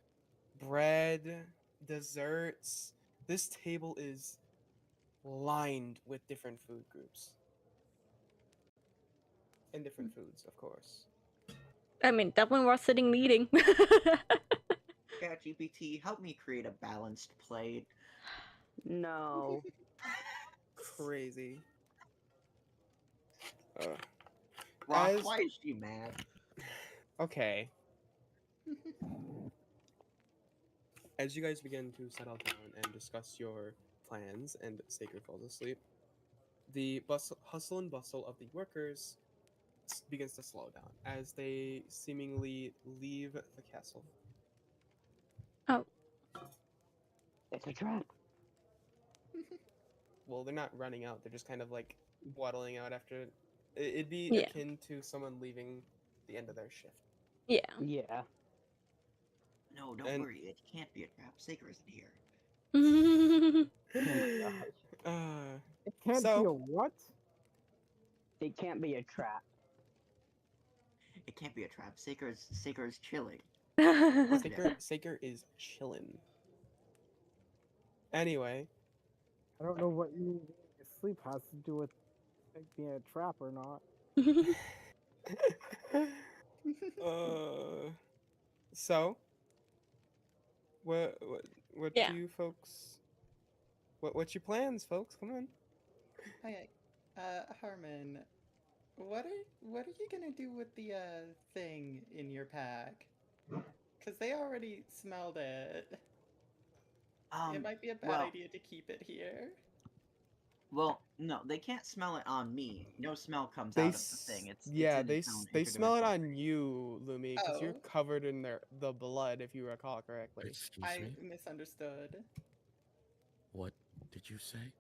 Speaker 2: bread, desserts. This table is lined with different food groups. And different foods, of course.
Speaker 1: I mean, definitely worth sitting and eating.
Speaker 6: ChatGPT, help me create a balanced plate.
Speaker 5: No.
Speaker 2: Crazy.
Speaker 6: Rock,
Speaker 2: As-
Speaker 6: why is she mad?
Speaker 2: Okay. As you guys begin to settle down and discuss your plans and Saker falls asleep, the hustle and bustle of the workers begins to slow down as they seemingly leave the castle.
Speaker 1: Oh.
Speaker 5: It's a trap.
Speaker 2: Well, they're not running out, they're just kind of like waddling out after. It'd be
Speaker 1: Yeah.
Speaker 2: akin to someone leaving the end of their shift.
Speaker 1: Yeah.
Speaker 5: Yeah.
Speaker 6: No, don't
Speaker 2: And-
Speaker 6: worry. It can't be a trap. Saker isn't here.
Speaker 5: Oh my gosh.
Speaker 7: It can't
Speaker 2: So-
Speaker 7: be a what?
Speaker 5: It can't be a trap.
Speaker 6: It can't be a trap. Saker is chilling.
Speaker 2: Saker is chillin'. Anyway,
Speaker 7: I don't know what you sleep has to do with it being a trap or not.
Speaker 2: so what
Speaker 1: Yeah.
Speaker 2: do you folks? What's your plans, folks? Come on.
Speaker 4: Okay, Harmon, what are you gonna do with the thing in your pack? Cause they already smelled it. It might be a bad
Speaker 6: well-
Speaker 4: idea to keep it here.
Speaker 6: Well, no, they can't smell it on me. No smell comes
Speaker 2: They
Speaker 6: out of the thing. It's
Speaker 2: yeah,
Speaker 6: in its own
Speaker 2: they smell it
Speaker 6: interdimensional
Speaker 2: on you, Lumi, because you're
Speaker 4: Oh.
Speaker 2: covered in the blood, if you recall correctly.
Speaker 8: Excuse
Speaker 4: I
Speaker 8: me?
Speaker 4: misunderstood.
Speaker 8: What did you say?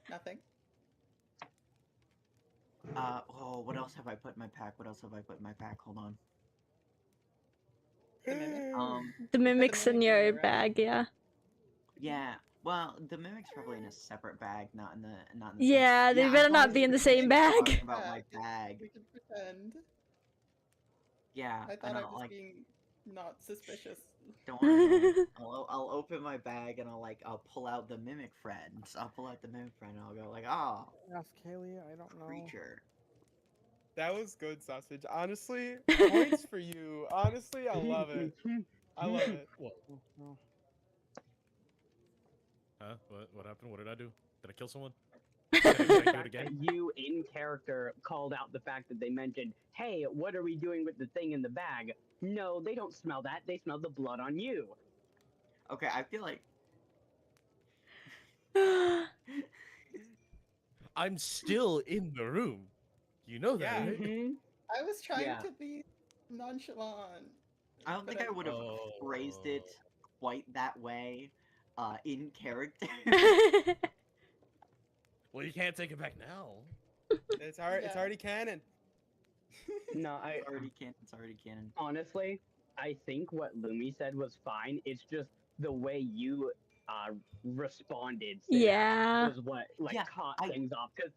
Speaker 4: Nothing.
Speaker 6: Oh, what else have I put in my pack? What else have I put in my pack? Hold on.
Speaker 4: The mimic.
Speaker 1: The mimics in
Speaker 4: mimic in
Speaker 1: your
Speaker 4: your,
Speaker 1: bag, yeah.
Speaker 6: Yeah. Well, the mimic's probably in a separate bag, not in the same-
Speaker 1: Yeah, they
Speaker 6: I'm
Speaker 1: better not
Speaker 6: glad
Speaker 1: be in
Speaker 6: you
Speaker 1: the same
Speaker 6: talking
Speaker 1: bag.
Speaker 6: About my
Speaker 4: Yeah,
Speaker 6: bag.
Speaker 4: We can pretend.
Speaker 6: Yeah.
Speaker 4: I thought I was
Speaker 6: like.
Speaker 4: being not suspicious.
Speaker 6: Don't worry. I'll open my bag and I'll pull out the mimic friends. I'll pull out the mimic friend and I'll go like, oh,
Speaker 7: Ask Kaylee, I don't know.
Speaker 6: creature.
Speaker 2: That was good, Sausage. Honestly, points for you. Honestly, I love it. I love it.
Speaker 8: What?
Speaker 7: Oh, no.
Speaker 8: Huh? What happened? What did I do? Did I kill someone?
Speaker 5: The
Speaker 8: Can I do it
Speaker 5: fact that
Speaker 8: again?
Speaker 5: you in character called out the fact that they mentioned, hey, what are we doing with the thing in the bag? No, they don't smell that. They smell the blood on you.
Speaker 6: Okay, I feel like
Speaker 8: I'm still in the room. You know that,
Speaker 2: Yeah.
Speaker 8: right?
Speaker 5: Mhm.
Speaker 4: I was trying
Speaker 5: Yeah.
Speaker 4: to be nonchalant.
Speaker 6: I don't
Speaker 4: But
Speaker 6: think I
Speaker 4: I-
Speaker 6: would have phrased it quite that way, in character.
Speaker 8: Well, you can't take it back now.
Speaker 2: It's already
Speaker 4: Yeah.
Speaker 2: canon.
Speaker 5: No, I
Speaker 6: It's already canon. It's already canon.
Speaker 5: honestly, I think what Lumi said was fine. It's just the way you responded. Synapse,
Speaker 1: Yeah.
Speaker 5: was what like
Speaker 6: Yeah,
Speaker 5: caught
Speaker 6: I-
Speaker 5: things off because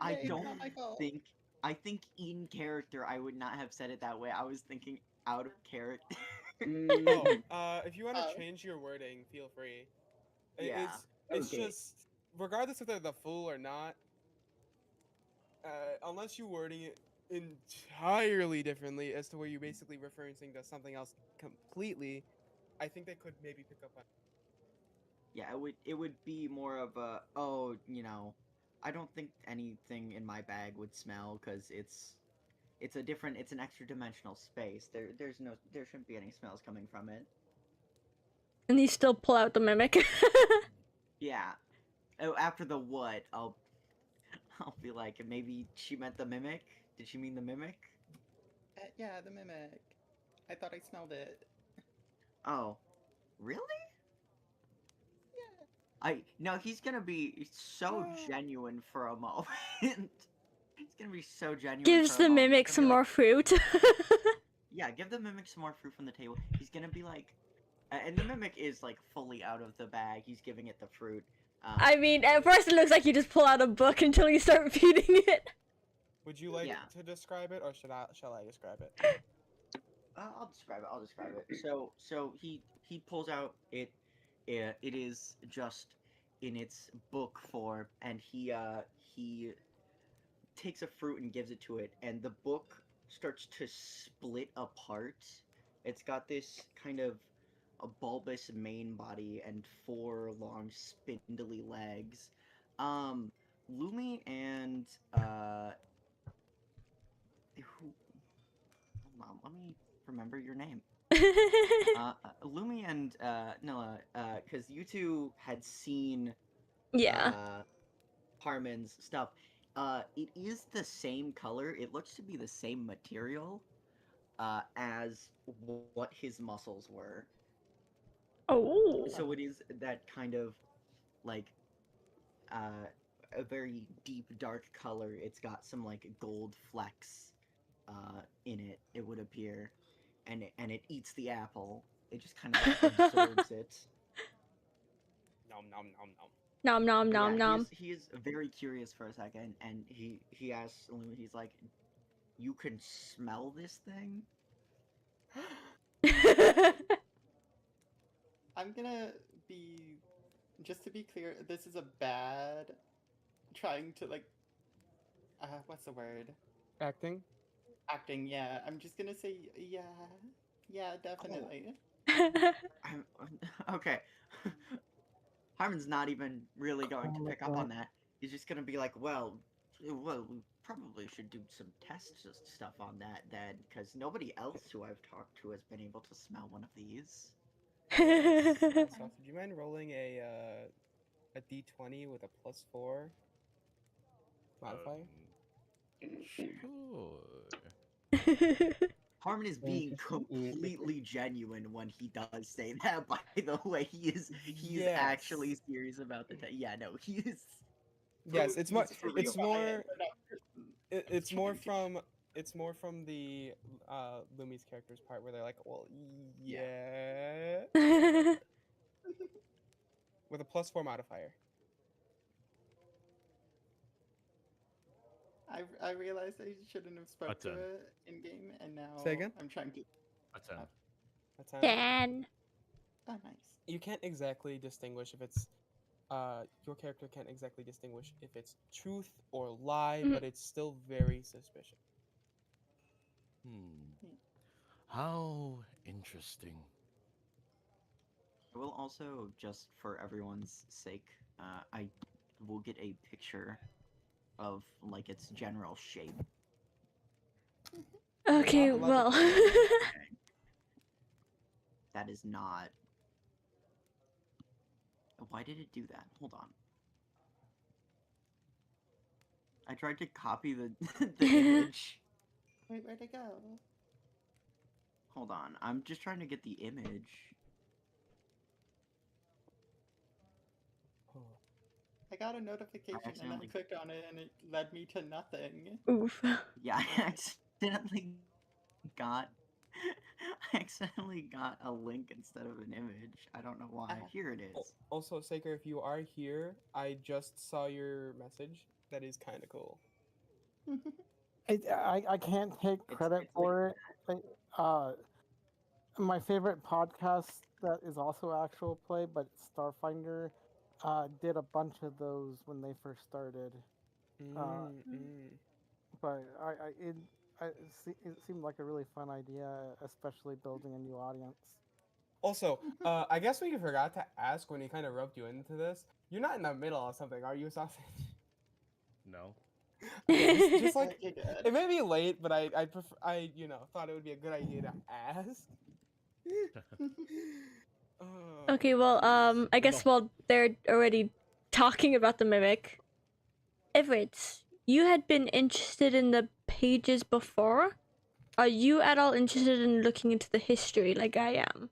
Speaker 6: I
Speaker 4: Hey, it's
Speaker 6: don't
Speaker 4: not my fault.
Speaker 6: think. I think in character I would not have said it that way. I was thinking out of character.
Speaker 2: If you want to
Speaker 4: Oh.
Speaker 2: change your wording, feel free.
Speaker 6: Yeah,
Speaker 2: It's
Speaker 5: okay.
Speaker 2: just regardless if they're the fool or not. Unless you're wording it entirely differently as to where you're basically referencing to something else completely, I think they could maybe pick up on.
Speaker 6: Yeah, it would be more of a I don't think anything in my bag would smell because it's an extra dimensional space. There shouldn't be any smells coming from it.
Speaker 1: And you still pull out the mimic.
Speaker 6: Yeah. Oh, after the what, I'll be like, maybe she meant the mimic. Did she mean the mimic?
Speaker 4: Yeah, the mimic. I thought I smelled it.
Speaker 6: Oh, really?
Speaker 4: Yeah.
Speaker 6: No, he's gonna be so genuine for a moment. He's gonna be so genuine.
Speaker 1: Gives
Speaker 6: for a
Speaker 1: the
Speaker 6: moment.
Speaker 1: mimic
Speaker 6: He's
Speaker 1: some
Speaker 6: gonna be
Speaker 1: more fruit.
Speaker 6: Yeah, give the mimic some more fruit from the table. He's gonna be like, and the mimic is like fully out of the bag. He's giving it the fruit.
Speaker 1: I mean, at first it looks like you just pull out a book until you start feeding it.
Speaker 2: Would you like
Speaker 6: Yeah.
Speaker 2: to describe it, or shall I describe it?
Speaker 6: I'll describe it. I'll describe it. So he pulls out it. It is just in its book form, and he takes a fruit and gives it to it, and the book starts to split apart. It's got this kind of a bulbous main body and 4 long spindly legs. Lumi and hold on, let me remember your name. Lumi and Nilla, because you two had seen
Speaker 1: Yeah.
Speaker 6: Harmon's stuff. It is the same color. It looks to be the same material as what his muscles were.
Speaker 1: Oh.
Speaker 6: So it is that kind of like a very deep dark color. It's got some like gold flecks in it. It would appear, and it eats the apple. It just kind of absorbs it.
Speaker 2: Nom nom nom nom.
Speaker 1: Nom nom nom
Speaker 6: Yeah,
Speaker 1: nom.
Speaker 6: he is very curious for a second, and he asks Lumi. He's like, "You can smell this thing?"
Speaker 4: I'm gonna be, just to be clear, this is a bad trying to like, what's the word?
Speaker 2: Acting.
Speaker 4: Acting, yeah. I'm just gonna say, yeah, definitely.
Speaker 6: Okay. Harmon's not even really going to pick up on that. He's just gonna be like, well, we probably should do some test stuff on that then, because nobody else who I've talked to has been able to smell one of these.
Speaker 2: Sauce, would you mind rolling a d20 with a +4 modifier?
Speaker 8: Sure.
Speaker 6: Harmon is being completely genuine when he does say that. By the way, he is actually
Speaker 2: Yes.
Speaker 6: serious about the yeah. No, he is.
Speaker 2: Yes, it's more.
Speaker 6: He's for
Speaker 2: It's
Speaker 6: real.
Speaker 2: more.
Speaker 4: But
Speaker 2: It's more from. It's more from the Lumi's character's part where they're like, well, yeah, with a +4 modifier.
Speaker 4: I realized I shouldn't have spoke to
Speaker 8: 10.
Speaker 4: it in game, and now
Speaker 2: Say again?
Speaker 4: I'm trying to.
Speaker 8: A 10.
Speaker 2: A 10.
Speaker 1: 10.
Speaker 4: Oh, nice.
Speaker 2: You can't exactly distinguish if it's. Your character can't exactly distinguish if it's truth or lie,
Speaker 1: Mm.
Speaker 2: but it's still very suspicious.
Speaker 8: How interesting.
Speaker 6: I will also, just for everyone's sake, I will get a picture of like its general shape.
Speaker 1: Okay,
Speaker 2: Not allowed
Speaker 1: well.
Speaker 2: to
Speaker 6: That is not. Why did it do that? Hold on. I tried to copy the the image.
Speaker 4: Wait, where'd it go?
Speaker 6: Hold on. I'm just trying to get the image.
Speaker 4: I got a notification and I
Speaker 6: accidentally-
Speaker 4: clicked on it and it led me to nothing.
Speaker 1: Oof.
Speaker 6: Yeah, I accidentally got a link instead of an image. I don't know why. Here it is.
Speaker 2: Also, Saker, if you are here, I just saw your message. That is kind of cool.
Speaker 7: I can't take credit
Speaker 6: it's
Speaker 7: for it. My favorite podcast that is also actual play, but Starfinder, did a bunch of those when they first started. But it seemed like a really fun idea, especially building a new audience.
Speaker 2: Also, I guess we forgot to ask when he kind of roped you into this. You're not in the middle of something, are you, Sausage?
Speaker 8: No.
Speaker 2: Okay, just like
Speaker 4: Okay, good.
Speaker 2: it may be late, but I prefer thought it would be a good idea to ask.
Speaker 1: Okay, well, I guess while they're already talking about the mimic, Everett, you had been interested in the pages before? Are you at all interested in looking into the history like I am?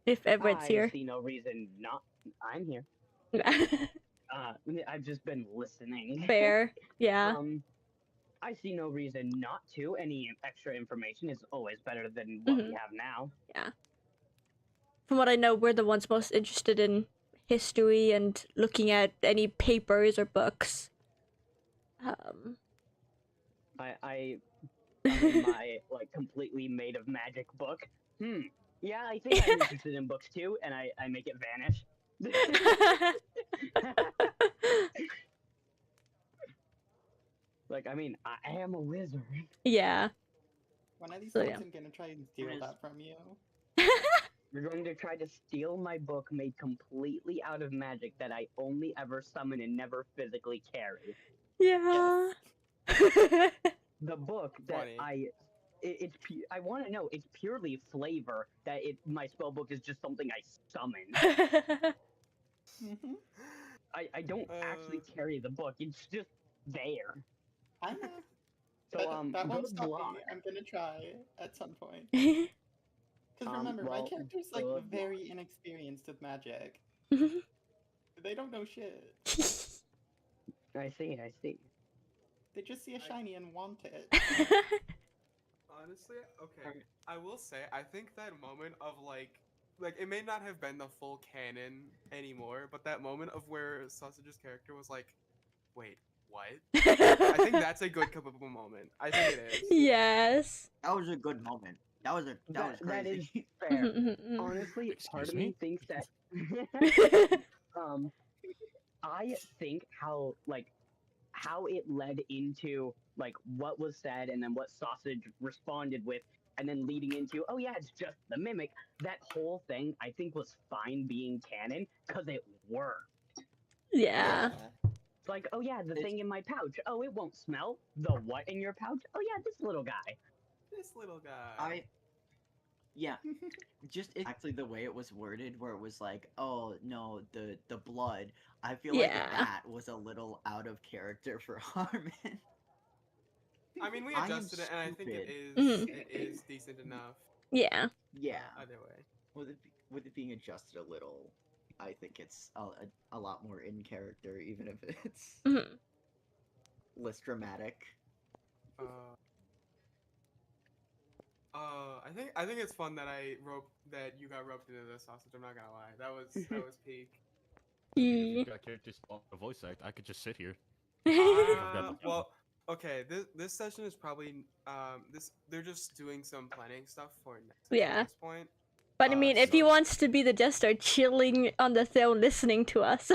Speaker 1: If Everett's
Speaker 5: I
Speaker 1: here.
Speaker 5: see no reason not. I'm here. I've just been listening.
Speaker 1: Fair, yeah.
Speaker 5: I see no reason not to. Any extra information is always better than what we have now.
Speaker 1: Yeah. From what I know, we're the ones most interested in history and looking at any papers or books.
Speaker 5: I'm in my like completely made of magic book. Yeah, I think I'm interested in books too, and I make it vanish. Like, I mean, I am a wizard.
Speaker 1: Yeah.
Speaker 4: One of these
Speaker 1: So,
Speaker 4: times
Speaker 1: yeah.
Speaker 4: I'm gonna try and steal that from you.
Speaker 5: You're going to try to steal my book made completely out of magic that I only ever summon and never physically carry.
Speaker 1: Yeah.
Speaker 5: The book that
Speaker 2: Funny.
Speaker 5: I want to know, it's purely flavor that my spell book is just something I summon.
Speaker 4: Hmm.
Speaker 5: I don't actually carry the book, it's just there.
Speaker 4: I know.
Speaker 5: So,
Speaker 4: But that won't
Speaker 5: good
Speaker 4: stop
Speaker 5: luck.
Speaker 4: me. I'm gonna try at some point. Because remember, my
Speaker 5: Well,
Speaker 4: character's like
Speaker 5: good
Speaker 4: very
Speaker 5: luck.
Speaker 4: inexperienced with magic. They don't know shit.
Speaker 5: I see.
Speaker 4: They just see a shiny and want it.
Speaker 2: Honestly, okay. I will say, I think that moment of like it may not have been the full canon anymore, but that moment of where Sausage's character was like, "Wait, what?" I think that's a good Kaboom moment. I think it is.
Speaker 1: Yes.
Speaker 6: That was a good moment. That was
Speaker 5: That is
Speaker 6: crazy.
Speaker 5: fair. Honestly, part
Speaker 8: Excuse
Speaker 5: of
Speaker 8: me?
Speaker 5: me thinks that I think how it led into like what was said and then what Sausage responded with and then leading into, oh yeah, it's just the mimic. That whole thing I think was fine being canon because it worked.
Speaker 1: Yeah.
Speaker 5: It's like, oh yeah, the thing in my pouch. Oh, it won't smell. The what in your pouch? Oh yeah, this little guy.
Speaker 2: This little guy.
Speaker 6: Yeah, just exactly the way it was worded, where it was like, "Oh no, the blood." I feel like
Speaker 1: Yeah.
Speaker 6: that was a little out of character for Harmon.
Speaker 2: I mean, we
Speaker 6: I am
Speaker 2: adjusted it, and I think it
Speaker 6: stupid.
Speaker 2: is
Speaker 1: Mhm.
Speaker 2: it is decent enough.
Speaker 1: Yeah.
Speaker 6: Yeah,
Speaker 2: Either way.
Speaker 6: with it being adjusted a little, I think it's a lot more in character, even if it's
Speaker 1: Mhm.
Speaker 6: less dramatic.
Speaker 2: Uh, I think it's fun that that you got roped into this Sausage. I'm not gonna lie. That was peak.
Speaker 8: I mean, if you've got characters on a voice act, I could just sit here.
Speaker 2: Well, okay. This session is probably they're just doing some planning stuff for next session
Speaker 1: Yeah.
Speaker 2: at this point.
Speaker 1: But I mean, if he
Speaker 2: so-
Speaker 1: wants to be the jester, chilling on the throne, listening to us.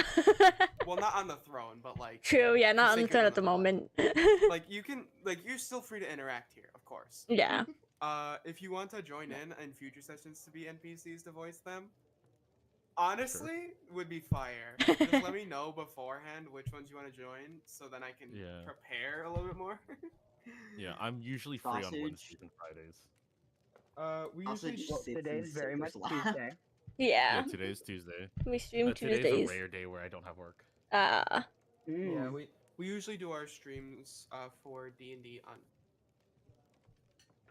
Speaker 2: Well, not on the throne, but like
Speaker 1: True. Yeah, not on the
Speaker 2: Sacred
Speaker 1: throne
Speaker 2: on
Speaker 1: at the
Speaker 2: the wall.
Speaker 1: moment.
Speaker 2: like you can you're still free to interact here, of course.
Speaker 1: Yeah.
Speaker 2: If you want to join in future sessions to be NPCs to voice them, honestly, would be fire. Just let me know beforehand which ones you want to join, so then I can
Speaker 8: Yeah.
Speaker 2: prepare a little bit more.
Speaker 8: Yeah, I'm usually free on
Speaker 6: Sausage.
Speaker 8: Wednesdays and Fridays.
Speaker 2: We
Speaker 6: Also,
Speaker 2: usually
Speaker 6: just
Speaker 5: Well,
Speaker 6: sits in
Speaker 5: today's very much
Speaker 6: Saber's lap.
Speaker 5: Tuesday.
Speaker 8: Yeah,
Speaker 1: Yeah.
Speaker 8: today's Tuesday.
Speaker 1: We stream
Speaker 8: Today's
Speaker 1: Tuesdays.
Speaker 8: a rare day where I don't have work.
Speaker 1: Ah.
Speaker 2: yeah
Speaker 5: Mm.
Speaker 2: we usually do our streams for D&D on.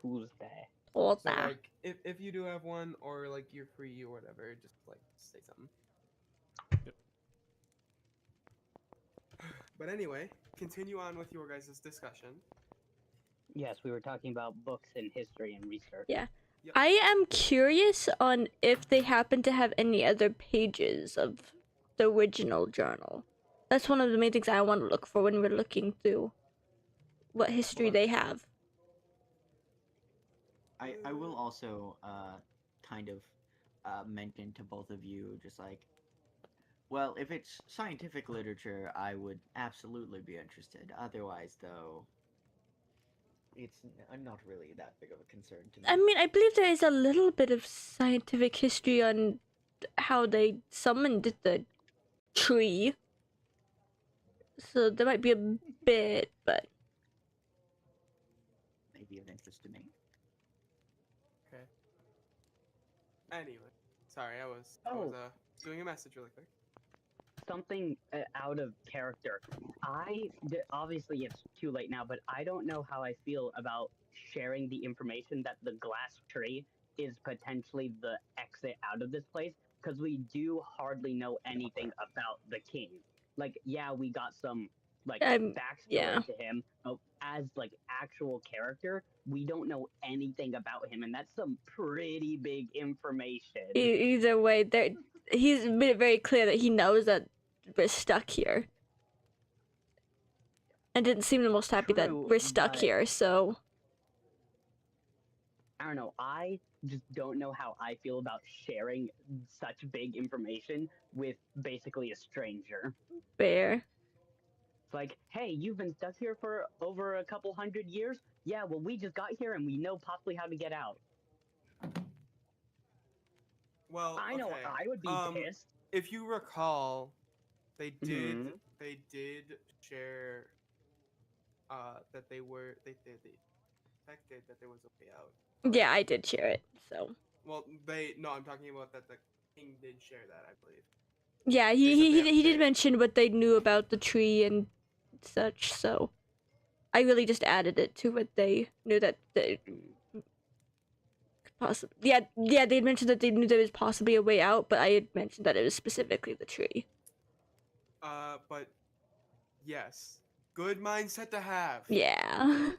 Speaker 5: Tuesday.
Speaker 1: Hold
Speaker 2: So
Speaker 1: that.
Speaker 2: like if you do have one or like you're free or whatever, just like say something.
Speaker 8: Yep.
Speaker 2: But anyway, continue on with your guys' discussion.
Speaker 5: Yes, we were talking about books and history and research.
Speaker 1: Yeah.
Speaker 2: Yep.
Speaker 1: I am curious on if they happen to have any other pages of the original journal. That's one of the main things I want to look for when we're looking through what history they have.
Speaker 6: I will also kind of mention to both of you, just like, well, if it's scientific literature, I would absolutely be interested. Otherwise, though, it's not really that big of a concern to me.
Speaker 1: I mean, I believe there is a little bit of scientific history on how they summoned the tree. So there might be a bit, but
Speaker 6: Maybe of interest to me.
Speaker 2: Okay. Anyway, sorry, I was doing a message really quick.
Speaker 5: Something out of character. Obviously it's too late now, but I don't know how I feel about sharing the information that the glass tree is potentially the exit out of this place, because we do hardly know anything about the king. Like, yeah, we got some like backstory
Speaker 1: yeah.
Speaker 5: to him, but as like actual character, we don't know anything about him, and that's some pretty big information.
Speaker 1: Either way, he's made it very clear that he knows that we're stuck here. And didn't seem the most happy that
Speaker 5: True,
Speaker 1: we're stuck
Speaker 5: but-
Speaker 1: here, so...
Speaker 5: I don't know. I just don't know how I feel about sharing such big information with basically a stranger.
Speaker 1: Fair.
Speaker 5: It's like, hey, you've been stuck here for over a couple 100 years? Yeah, well, we just got here and we know possibly how to get out.
Speaker 2: Well,
Speaker 5: I know
Speaker 2: okay.
Speaker 5: I would be pissed.
Speaker 2: If you recall, they did
Speaker 5: Mhm.
Speaker 2: they did share that they expected that there was a way out.
Speaker 1: Yeah, I did share it. So
Speaker 2: Well, I'm talking about that the king did share that, I believe.
Speaker 1: yeah,
Speaker 2: They
Speaker 1: he
Speaker 2: said
Speaker 1: he,
Speaker 2: they-
Speaker 1: he did
Speaker 2: they-
Speaker 1: mention what they knew about the tree and such. So I really just added it to what they knew that they possibly. Yeah, they mentioned that they knew there was possibly a way out, but I had mentioned that it was specifically the tree.
Speaker 2: But yes, good mindset to have.
Speaker 1: Yeah.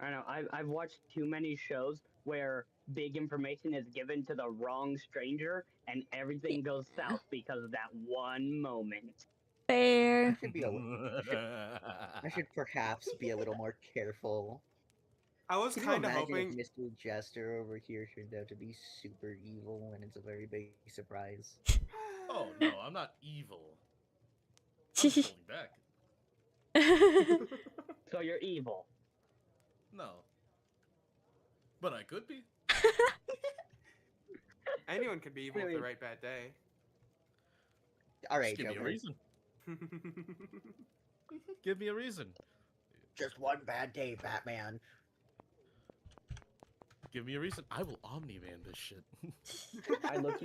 Speaker 5: I know. I've watched too many shows where big information is given to the wrong stranger, and everything goes south because of that one moment.
Speaker 6: I
Speaker 1: Fair.
Speaker 6: should be I should perhaps be a little more careful.
Speaker 2: I was
Speaker 6: Can you
Speaker 2: kind of
Speaker 6: imagine
Speaker 2: hoping.
Speaker 6: if Mr. Jester over here turned out to be super evil when it's a very big surprise?
Speaker 8: Oh no, I'm not evil. I'm just holding back.
Speaker 5: So you're evil.
Speaker 8: No. But I could be.
Speaker 2: Anyone could be evil with
Speaker 5: Really?
Speaker 2: the right bad day.
Speaker 6: All
Speaker 8: Just
Speaker 6: right,
Speaker 8: give me a
Speaker 6: Joker.
Speaker 8: reason. Give me a reason.
Speaker 6: Just one bad day, Batman.
Speaker 8: Give me a reason. I will Omni-Man this shit.
Speaker 5: I look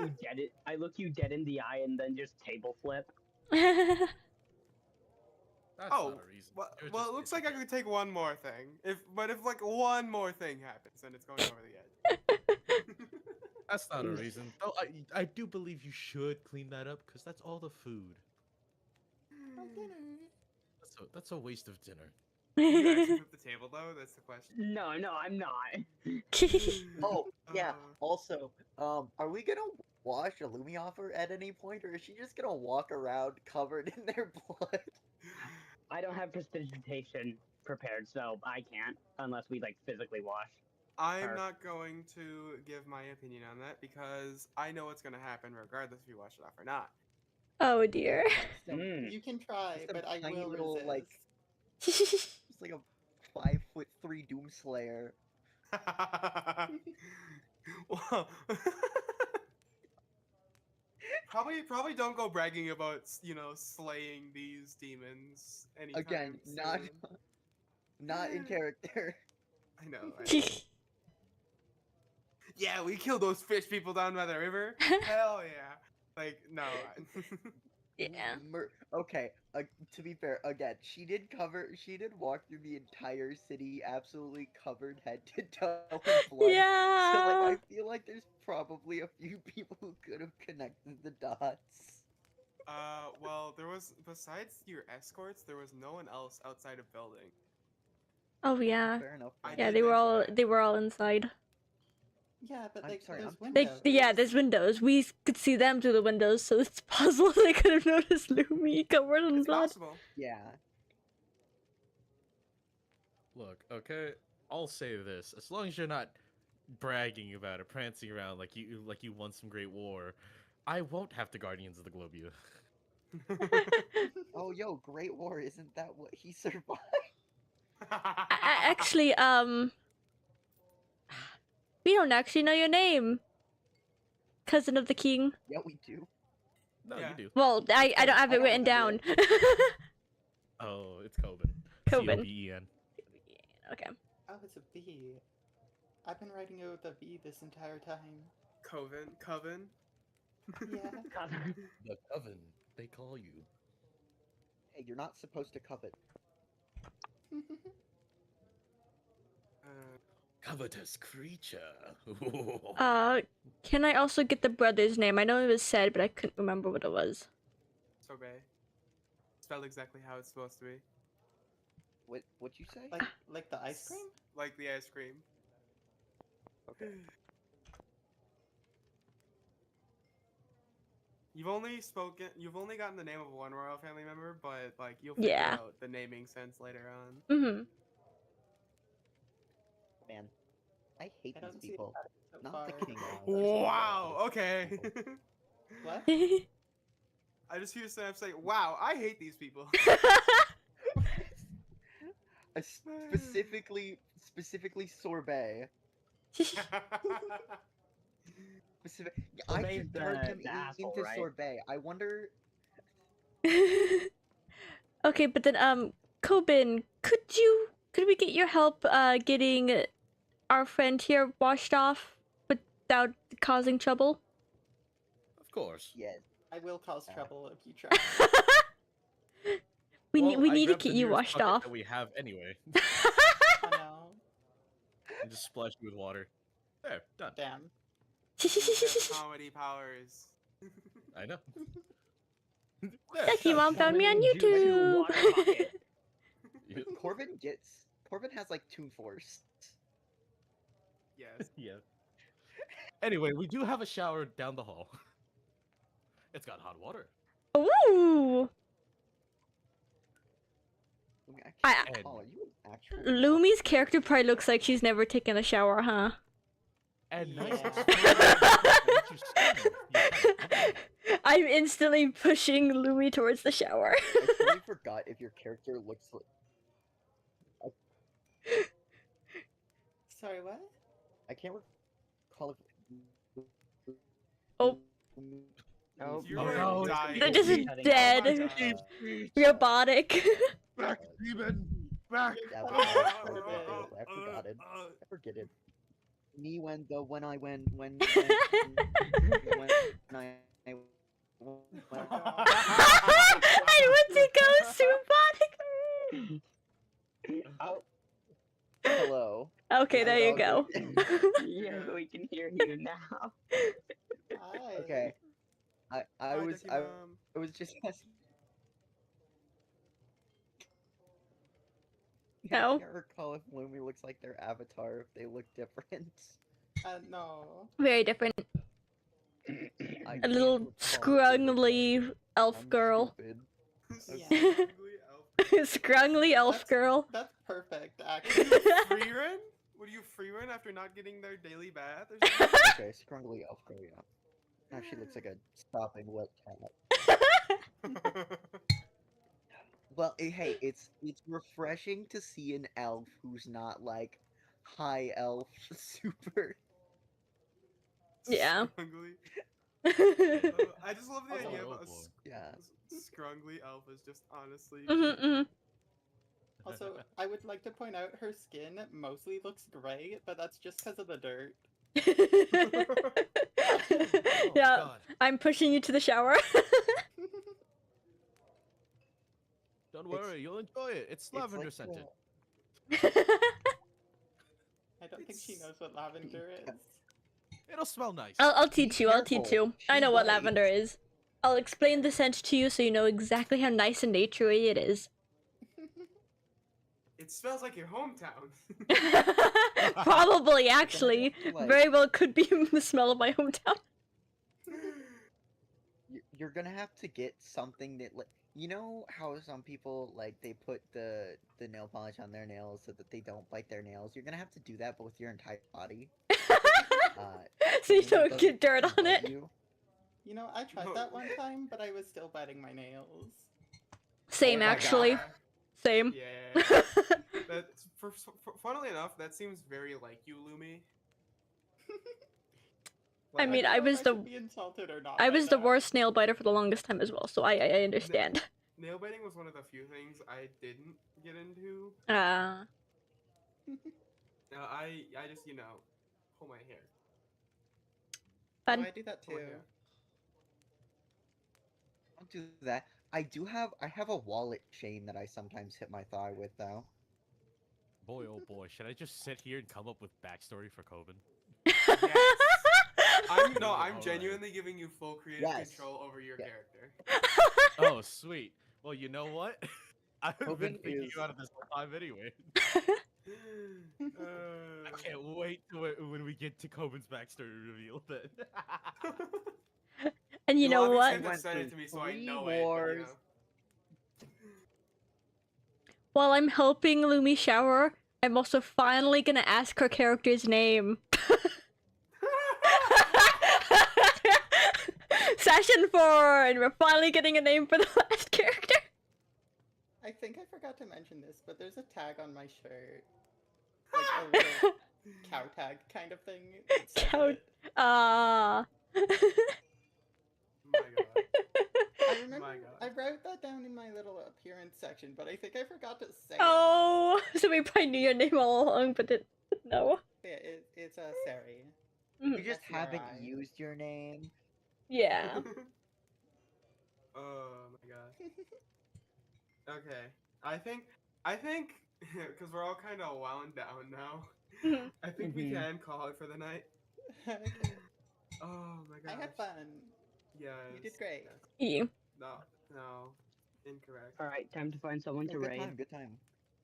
Speaker 5: you dead in the eye and then just table flip.
Speaker 8: That's
Speaker 2: Oh,
Speaker 8: not a reason.
Speaker 2: well,
Speaker 8: You're
Speaker 2: well,
Speaker 8: just
Speaker 2: it looks like I
Speaker 8: insecure.
Speaker 2: could take one more thing. If like one more thing happens, then it's going over the edge.
Speaker 8: That's not a reason. Oh, I do believe you should clean that up because that's all the food. That's a waste of dinner.
Speaker 2: Did you actually flip the table though? That's the question.
Speaker 5: No, I'm not.
Speaker 6: Oh, yeah.
Speaker 2: Uh,
Speaker 6: Also, are we gonna wash Illumi off her at any point, or is she just gonna walk around covered in their blood?
Speaker 5: I don't have prestidigitation prepared, so I can't unless we like physically wash.
Speaker 2: I'm
Speaker 5: Her.
Speaker 2: not going to give my opinion on that because I know what's gonna happen regardless if you wash it off or not.
Speaker 1: Oh dear.
Speaker 4: So,
Speaker 5: Mm.
Speaker 4: you can try,
Speaker 6: Just a
Speaker 4: but I
Speaker 6: tiny
Speaker 4: will
Speaker 6: little,
Speaker 4: resist.
Speaker 6: like- It's like a 5'3" Doomslayer.
Speaker 2: Well, probably don't go bragging about slaying these demons anytime
Speaker 6: Again, not
Speaker 2: soon.
Speaker 6: not in character.
Speaker 2: I know. Yeah, we killed those fish people down by the river. Hell yeah! Like no.
Speaker 1: Yeah.
Speaker 6: Okay, to be fair, again, she did walk through the entire city absolutely covered head to toe in blood.
Speaker 1: Yeah.
Speaker 6: So, like, I feel like there's probably a few people who could have connected the dots.
Speaker 2: Well, there was besides your escorts, there was no one else outside of building.
Speaker 1: Oh yeah.
Speaker 6: Fair enough.
Speaker 2: I
Speaker 6: then.
Speaker 1: Yeah,
Speaker 2: did
Speaker 1: they were
Speaker 2: mention
Speaker 1: all
Speaker 2: that.
Speaker 1: they were all inside.
Speaker 4: Yeah, but
Speaker 6: I'm
Speaker 4: like
Speaker 6: sorry,
Speaker 4: those
Speaker 6: I'm-
Speaker 4: windows.
Speaker 1: There's windows. We could see them through the windows, so it's possible they could have noticed Lumi covered in
Speaker 2: It's
Speaker 1: blood.
Speaker 2: possible.
Speaker 6: Yeah.
Speaker 8: Look, okay. I'll say this: as long as you're not bragging about it, prancing around like you won some great war, I won't have to Guardians of the Globe you.
Speaker 6: Oh, yo, Great War, isn't that what he survived?
Speaker 1: Actually, we don't actually know your name, cousin of the king.
Speaker 6: Yeah, we do.
Speaker 8: No,
Speaker 2: Yeah.
Speaker 8: you do.
Speaker 1: Well, I don't have
Speaker 6: I
Speaker 1: it
Speaker 6: don't
Speaker 1: written down.
Speaker 6: remember
Speaker 8: Oh, it's Coben.
Speaker 1: Coben.
Speaker 8: C-O-B-E-N.
Speaker 1: Okay.
Speaker 4: Oh, it's a V. I've been writing it with a V this entire time.
Speaker 2: Coven.
Speaker 4: Yeah.
Speaker 8: The Coven. They call you.
Speaker 6: Hey, you're not supposed to covet.
Speaker 8: Covetous creature.
Speaker 1: Can I also get the brother's name? I know it was said, but I couldn't remember what it was.
Speaker 2: Sorbet. Spelled exactly how it's supposed to be.
Speaker 6: What'd you say?
Speaker 4: like the ice cream?
Speaker 2: Like the ice cream.
Speaker 6: Okay.
Speaker 2: You've only gotten the name of one royal family member, but like you'll figure
Speaker 1: Yeah.
Speaker 2: out the naming sense later on.
Speaker 1: Mm-hmm.
Speaker 6: Man, I hate
Speaker 4: I
Speaker 6: these
Speaker 4: don't see
Speaker 6: people.
Speaker 4: that so
Speaker 6: Not
Speaker 4: far.
Speaker 6: the king.
Speaker 2: Wow. Okay.
Speaker 4: What?
Speaker 2: I just hear Sam say, "Wow, I hate these people."
Speaker 6: Specifically Sorbet. I
Speaker 5: Sorbet's
Speaker 6: should turn him
Speaker 5: the asshole,
Speaker 6: into
Speaker 5: right?
Speaker 6: sorbet. I wonder.
Speaker 1: Okay, but then Kobin, could we get your help getting our friend here washed off without causing trouble?
Speaker 8: Of course.
Speaker 6: Yes.
Speaker 4: I will cause
Speaker 6: Uh,
Speaker 4: trouble if you try.
Speaker 1: We
Speaker 8: Well,
Speaker 1: we
Speaker 8: I
Speaker 1: need to
Speaker 8: grabbed the
Speaker 1: get you
Speaker 8: nearest
Speaker 1: washed
Speaker 8: bucket
Speaker 1: off.
Speaker 8: that we have anyway,
Speaker 4: Oh no.
Speaker 8: and just splash you with water. There, done.
Speaker 4: Damn.
Speaker 2: You have comedy powers.
Speaker 8: I know.
Speaker 1: Lucky mom found me on
Speaker 5: Corbin juice
Speaker 1: YouTube.
Speaker 5: water bucket.
Speaker 6: Corbin has like 2 force.
Speaker 2: Yes.
Speaker 8: Yeah. Anyway, we do have a shower down the hall. It's got hot water.
Speaker 1: Ooh,
Speaker 6: I
Speaker 1: I-
Speaker 6: can't
Speaker 8: And-
Speaker 6: recall. Are you an actual?
Speaker 1: Lumi's character probably looks like she's never taken a shower, huh?
Speaker 8: And
Speaker 4: Yeah.
Speaker 8: nice exfoliating.
Speaker 1: I'm instantly pushing Lumi towards the shower.
Speaker 6: I totally forgot if your character looks like.
Speaker 4: Sorry, what?
Speaker 6: I can't recall if.
Speaker 1: Oh.
Speaker 3: Oh,
Speaker 2: You're
Speaker 8: Oh,
Speaker 2: gonna
Speaker 8: no.
Speaker 2: die.
Speaker 1: They're just
Speaker 5: Cutting off.
Speaker 1: dead.
Speaker 2: Oh my God.
Speaker 1: Robotic.
Speaker 8: Back, demon! Back!
Speaker 6: That
Speaker 4: Oh,
Speaker 6: was
Speaker 4: oh,
Speaker 6: I forgot it. I forget it. Me when I when I when
Speaker 1: I want to go robotic.
Speaker 5: Oh,
Speaker 6: hello.
Speaker 1: Okay, there you go.
Speaker 5: yeah, we can hear you now.
Speaker 4: Hi.
Speaker 6: Okay. I
Speaker 2: Hi,
Speaker 6: was
Speaker 2: Ducky
Speaker 6: I,
Speaker 2: Mom.
Speaker 6: I was just I
Speaker 1: No.
Speaker 6: can't recall if Lumi looks like their avatar, if they look different.
Speaker 4: No.
Speaker 1: Very different.
Speaker 6: I
Speaker 1: A
Speaker 6: can't
Speaker 1: little
Speaker 6: recall if they look
Speaker 1: scrungly
Speaker 6: different.
Speaker 1: elf
Speaker 6: I'm
Speaker 1: girl.
Speaker 6: stupid.
Speaker 4: Yeah.
Speaker 1: Scrungly elf
Speaker 4: That's-
Speaker 1: girl.
Speaker 4: That's perfect,
Speaker 2: Would
Speaker 4: actually.
Speaker 2: you free run? Would you free run after not getting their daily bath or something?
Speaker 6: Okay, scrungly elf girl, yeah. Now she looks like a stopping wet cat. Well, hey, it's refreshing to see an elf who's not like high elf super.
Speaker 1: Yeah.
Speaker 2: Scrungly.
Speaker 1: Mhm,
Speaker 2: I just love the
Speaker 4: Oh,
Speaker 2: idea of
Speaker 8: oh
Speaker 2: a
Speaker 8: boy.
Speaker 6: Yeah.
Speaker 2: scrungly elf is just honestly.
Speaker 1: mhm.
Speaker 4: Also, I would like to point out her skin mostly looks gray, but that's just because of the dirt.
Speaker 8: Oh,
Speaker 1: Yeah,
Speaker 8: God.
Speaker 1: I'm pushing you to the shower.
Speaker 8: Don't worry, you'll enjoy it. It's lavender
Speaker 6: like,
Speaker 8: scented.
Speaker 4: I don't think she
Speaker 2: It's-
Speaker 4: knows what lavender is.
Speaker 8: It'll smell nice.
Speaker 1: I'll teach you. I'll teach
Speaker 6: careful.
Speaker 1: you. I know
Speaker 6: She
Speaker 1: what
Speaker 6: bites.
Speaker 1: lavender is. I'll explain the scent to you so you know exactly how nice and naturey it is.
Speaker 2: It smells like your hometown.
Speaker 1: Probably, actually.
Speaker 6: Like-
Speaker 1: Very well could be the smell of my hometown.
Speaker 6: You're gonna have to get something that like you know how some people like they put the nail polish on their nails so that they don't bite their nails. You're gonna have to do that, but with your entire body.
Speaker 1: So you
Speaker 6: then it
Speaker 1: don't
Speaker 6: doesn't
Speaker 1: get dirt on
Speaker 6: bite
Speaker 1: it.
Speaker 6: you.
Speaker 4: You know, I tried that one time, but I was still biting my nails.
Speaker 1: Same,
Speaker 6: Oh my
Speaker 1: actually.
Speaker 2: God.
Speaker 1: Same.
Speaker 2: Yeah. That's funnily enough, that seems very like you, Lumi.
Speaker 1: I mean,
Speaker 4: don't
Speaker 1: I
Speaker 4: know if
Speaker 1: was the-
Speaker 4: should be insulted or not
Speaker 1: I
Speaker 4: by
Speaker 1: was the
Speaker 4: that.
Speaker 1: worst nail biter for the longest time as well, so I understand.
Speaker 2: Nail biting was one of the few things I didn't get into.
Speaker 1: Ah.
Speaker 2: I just pull my hair.
Speaker 4: Oh,
Speaker 1: Fun.
Speaker 4: I do that
Speaker 2: Pull my
Speaker 4: too.
Speaker 2: hair.
Speaker 6: Don't do that. I have a wallet chain that I sometimes hit my thigh with though.
Speaker 8: Boy, oh boy, should I just sit here and come up with backstory for Coben?
Speaker 2: Yes. I'm
Speaker 8: Alright.
Speaker 2: genuinely giving you full creative
Speaker 6: Yes.
Speaker 2: control over your
Speaker 6: Yeah.
Speaker 2: character.
Speaker 8: Oh, sweet. Well, you know what? I've been
Speaker 6: Coben
Speaker 8: thinking
Speaker 6: is-
Speaker 8: about it this whole time anyway. I can't wait to when we get to Coben's backstory reveal then.
Speaker 1: And you know
Speaker 2: obviously
Speaker 1: what?
Speaker 2: have to
Speaker 6: Went
Speaker 2: send it
Speaker 6: through
Speaker 2: to me so I
Speaker 6: 3
Speaker 2: know
Speaker 6: wars.
Speaker 2: it.
Speaker 1: While I'm helping Lumi shower, I'm also finally gonna ask her character's name. Session 4, and we're finally getting a name for the last character.
Speaker 4: I think I forgot to mention this, but there's a tag on my shirt. Like a little, cow tag kind of thing. that says
Speaker 1: Cow-
Speaker 4: it.
Speaker 1: Ah.
Speaker 2: My god.
Speaker 4: I remember
Speaker 2: My god.
Speaker 4: I wrote that down in my little appearance section, but I think I forgot to say
Speaker 1: Oh, so we probably knew your name all along, but didn't know.
Speaker 4: it. It's Sari.
Speaker 9: You just haven't
Speaker 4: S-E-R-I.
Speaker 9: used your name.
Speaker 1: Yeah.
Speaker 2: Oh my god. Okay. I think because we're all kind of wound down now.
Speaker 1: Mhm.
Speaker 2: I think we
Speaker 5: Mhm.
Speaker 2: can call it for the night.
Speaker 4: Okay.
Speaker 2: Oh my
Speaker 4: I
Speaker 2: gosh.
Speaker 4: had fun.
Speaker 2: Yes.
Speaker 4: You did great.
Speaker 2: yes.
Speaker 1: You.
Speaker 2: No. Incorrect.
Speaker 5: All right, time to find someone
Speaker 9: Oh,
Speaker 5: to
Speaker 9: good
Speaker 5: raid.
Speaker 9: time, good time.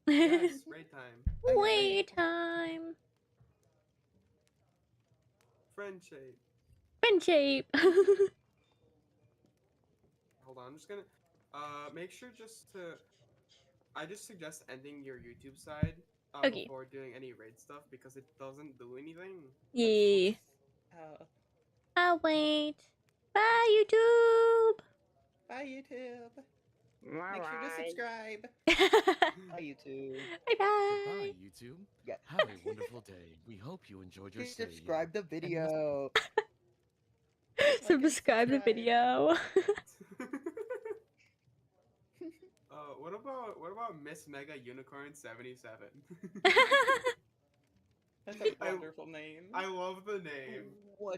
Speaker 2: Yes, raid time.
Speaker 4: Okay,
Speaker 1: Wait time.
Speaker 2: Friend shape.
Speaker 1: Friend shape.
Speaker 2: Hold on, I'm just gonna make sure just to I just suggest ending your YouTube side
Speaker 1: Okay.
Speaker 2: before doing any raid stuff because it doesn't do anything.
Speaker 1: Yeah.
Speaker 4: Oh,
Speaker 1: I'll wait. Bye, YouTube.
Speaker 4: bye YouTube. Make sure to subscribe.
Speaker 9: Hi, YouTube.
Speaker 1: Bye bye.
Speaker 8: Goodbye, YouTube.
Speaker 9: Yeah.
Speaker 8: Have a wonderful day. We hope you enjoyed your
Speaker 9: Please
Speaker 8: stay.
Speaker 9: subscribe the video.
Speaker 1: So
Speaker 4: and
Speaker 1: subscribe the
Speaker 4: subscribe.
Speaker 1: video.
Speaker 2: What about Miss Mega Unicorn 77?
Speaker 4: That's a
Speaker 2: I-
Speaker 4: wonderful name.
Speaker 2: I love the name.
Speaker 9: What